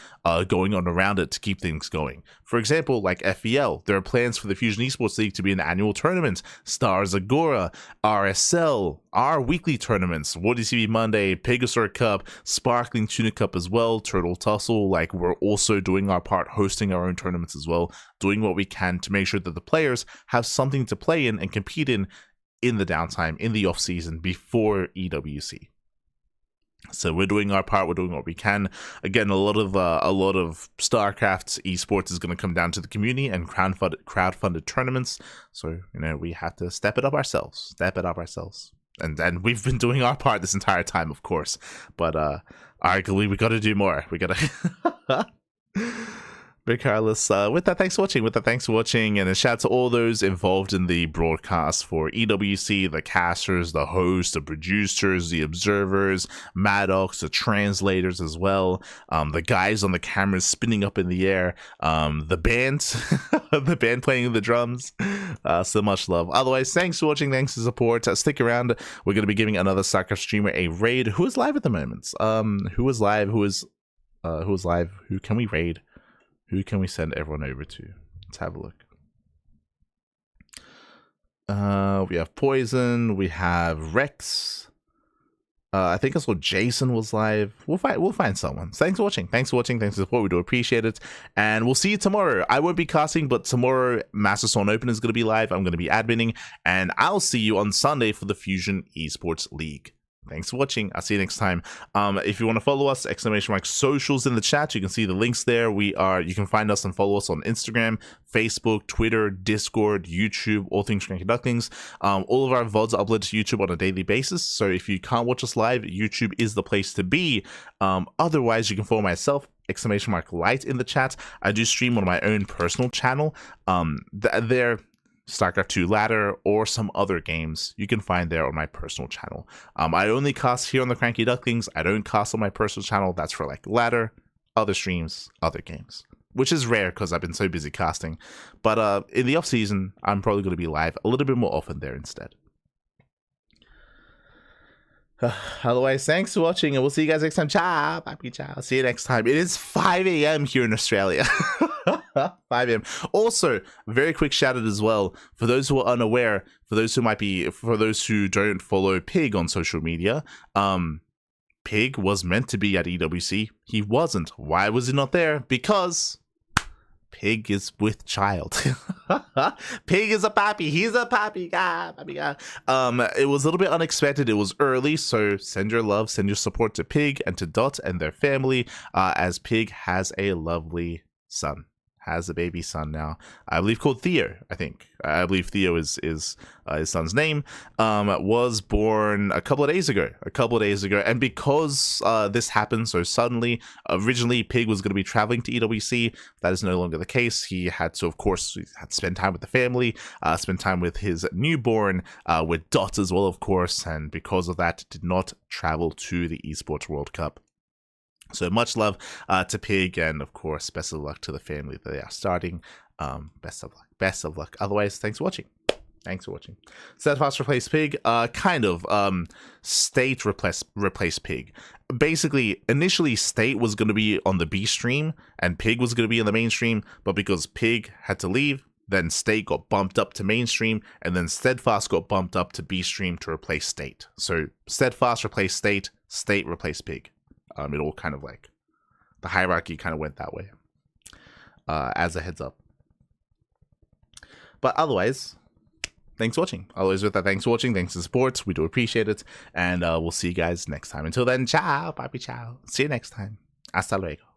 going on around it to keep things going. For example, like FEL, there are plans for the Fusion Esports League to be an annual tournament, Stars Agora, RSL, our weekly tournaments, World ECB Monday, Pegasus Cup, Sparkling Tuna Cup as well, Turtle Tussle. Like, we're also doing our part, hosting our own tournaments as well, doing what we can to make sure that the players have something to play in and compete in the downtime, in the off season before EWC. So we're doing our part. We're doing what we can. Again, a lot of StarCraft esports is going to come down to the community and crowdfunded tournaments. So we have to step it up ourselves. And we've been doing our part this entire time, of course. But arguably, we got to do more. We got to. Regardless, with that, thanks for watching, and a shout out to all those involved in the broadcast for EWC, the casters, the hosts, the producers, the observers, Maddox, the translators as well, the guys on the cameras spinning up in the air, the band, the band playing the drums. So much love. Otherwise, thanks for watching, thanks for support. Stick around. We're going to be giving another StarCraft streamer a raid. Who is live at the moment? Who is live? Who is live? Who can we raid? Who can we send everyone over to? Let's have a look. We have Poison. We have Rex. I think also Jason was live. We'll find someone. Thanks for watching. Thanks for watching. Thanks for the support. We do appreciate it. And we'll see you tomorrow. I won't be casting, but tomorrow Master Sworn Open is going to be live. I'm going to be adminning, and I'll see you on Sunday for the Fusion Esports League. Thanks for watching. I'll see you next time. If you want to follow us, _socials in the chat. You can see the links there. You can find us and follow us on Instagram, Facebook, Twitter, Discord, YouTube, all things CranKy Ducklings. All of our VODs are uploaded to YouTube on a daily basis. So if you can't watch us live, YouTube is the place to be. Otherwise, you can follow myself, !light in the chat. I do stream on my own personal channel. There. StarCraft 2 Ladder, or some other games you can find there on my personal channel. I only cast here on the CranKy Ducklings. I don't cast on my personal channel. That's for like Ladder, other streams, other games, which is rare because I've been so busy casting. But in the off season, I'm probably going to be live a little bit more often there instead. Otherwise, thanks for watching, and we'll see you guys next time. Ciao, papi, ciao. See you next time. It is 5 a.m. here in Australia. 5 a.m. Also, very quick shout out as well for those who are unaware, for those who don't follow Pig on social media. Pig was meant to be at EWC. He wasn't. Why was he not there? Because Pig is with child. Pig is a pappy. He's a pappy guy. It was a little bit unexpected. It was early, so send your love, send your support to Pig and to Dot and their family, as Pig has a lovely son. Has a baby son now, I believe, called Theo. I believe Theo is his son's name. Was born a couple of days ago. And because this happened so suddenly, originally Pig was going to be traveling to EWC. That is no longer the case. He had to, of course, spend time with the family, spend time with his newborn, with Dot as well, of course. And because of that, did not travel to the Esports World Cup. So much love to Pig, and of course, best of luck to the family that they are starting. Best of luck. Otherwise, thanks for watching. Steadfast replaced Pig. State replaced Pig. Basically, initially State was going to be on the B stream, and Pig was going to be in the mainstream, but because Pig had to leave, then State got bumped up to mainstream, and then Steadfast got bumped up to B stream to replace State. So Steadfast replaced State, State replaced Pig. It all kind of like, the hierarchy kind of went that way, as a heads up. But otherwise, thanks for watching. Always with that, thanks for watching. Thanks for the support. We do appreciate it. And we'll see you guys next time. Until then, ciao, papi, ciao. See you next time. Hasta luego.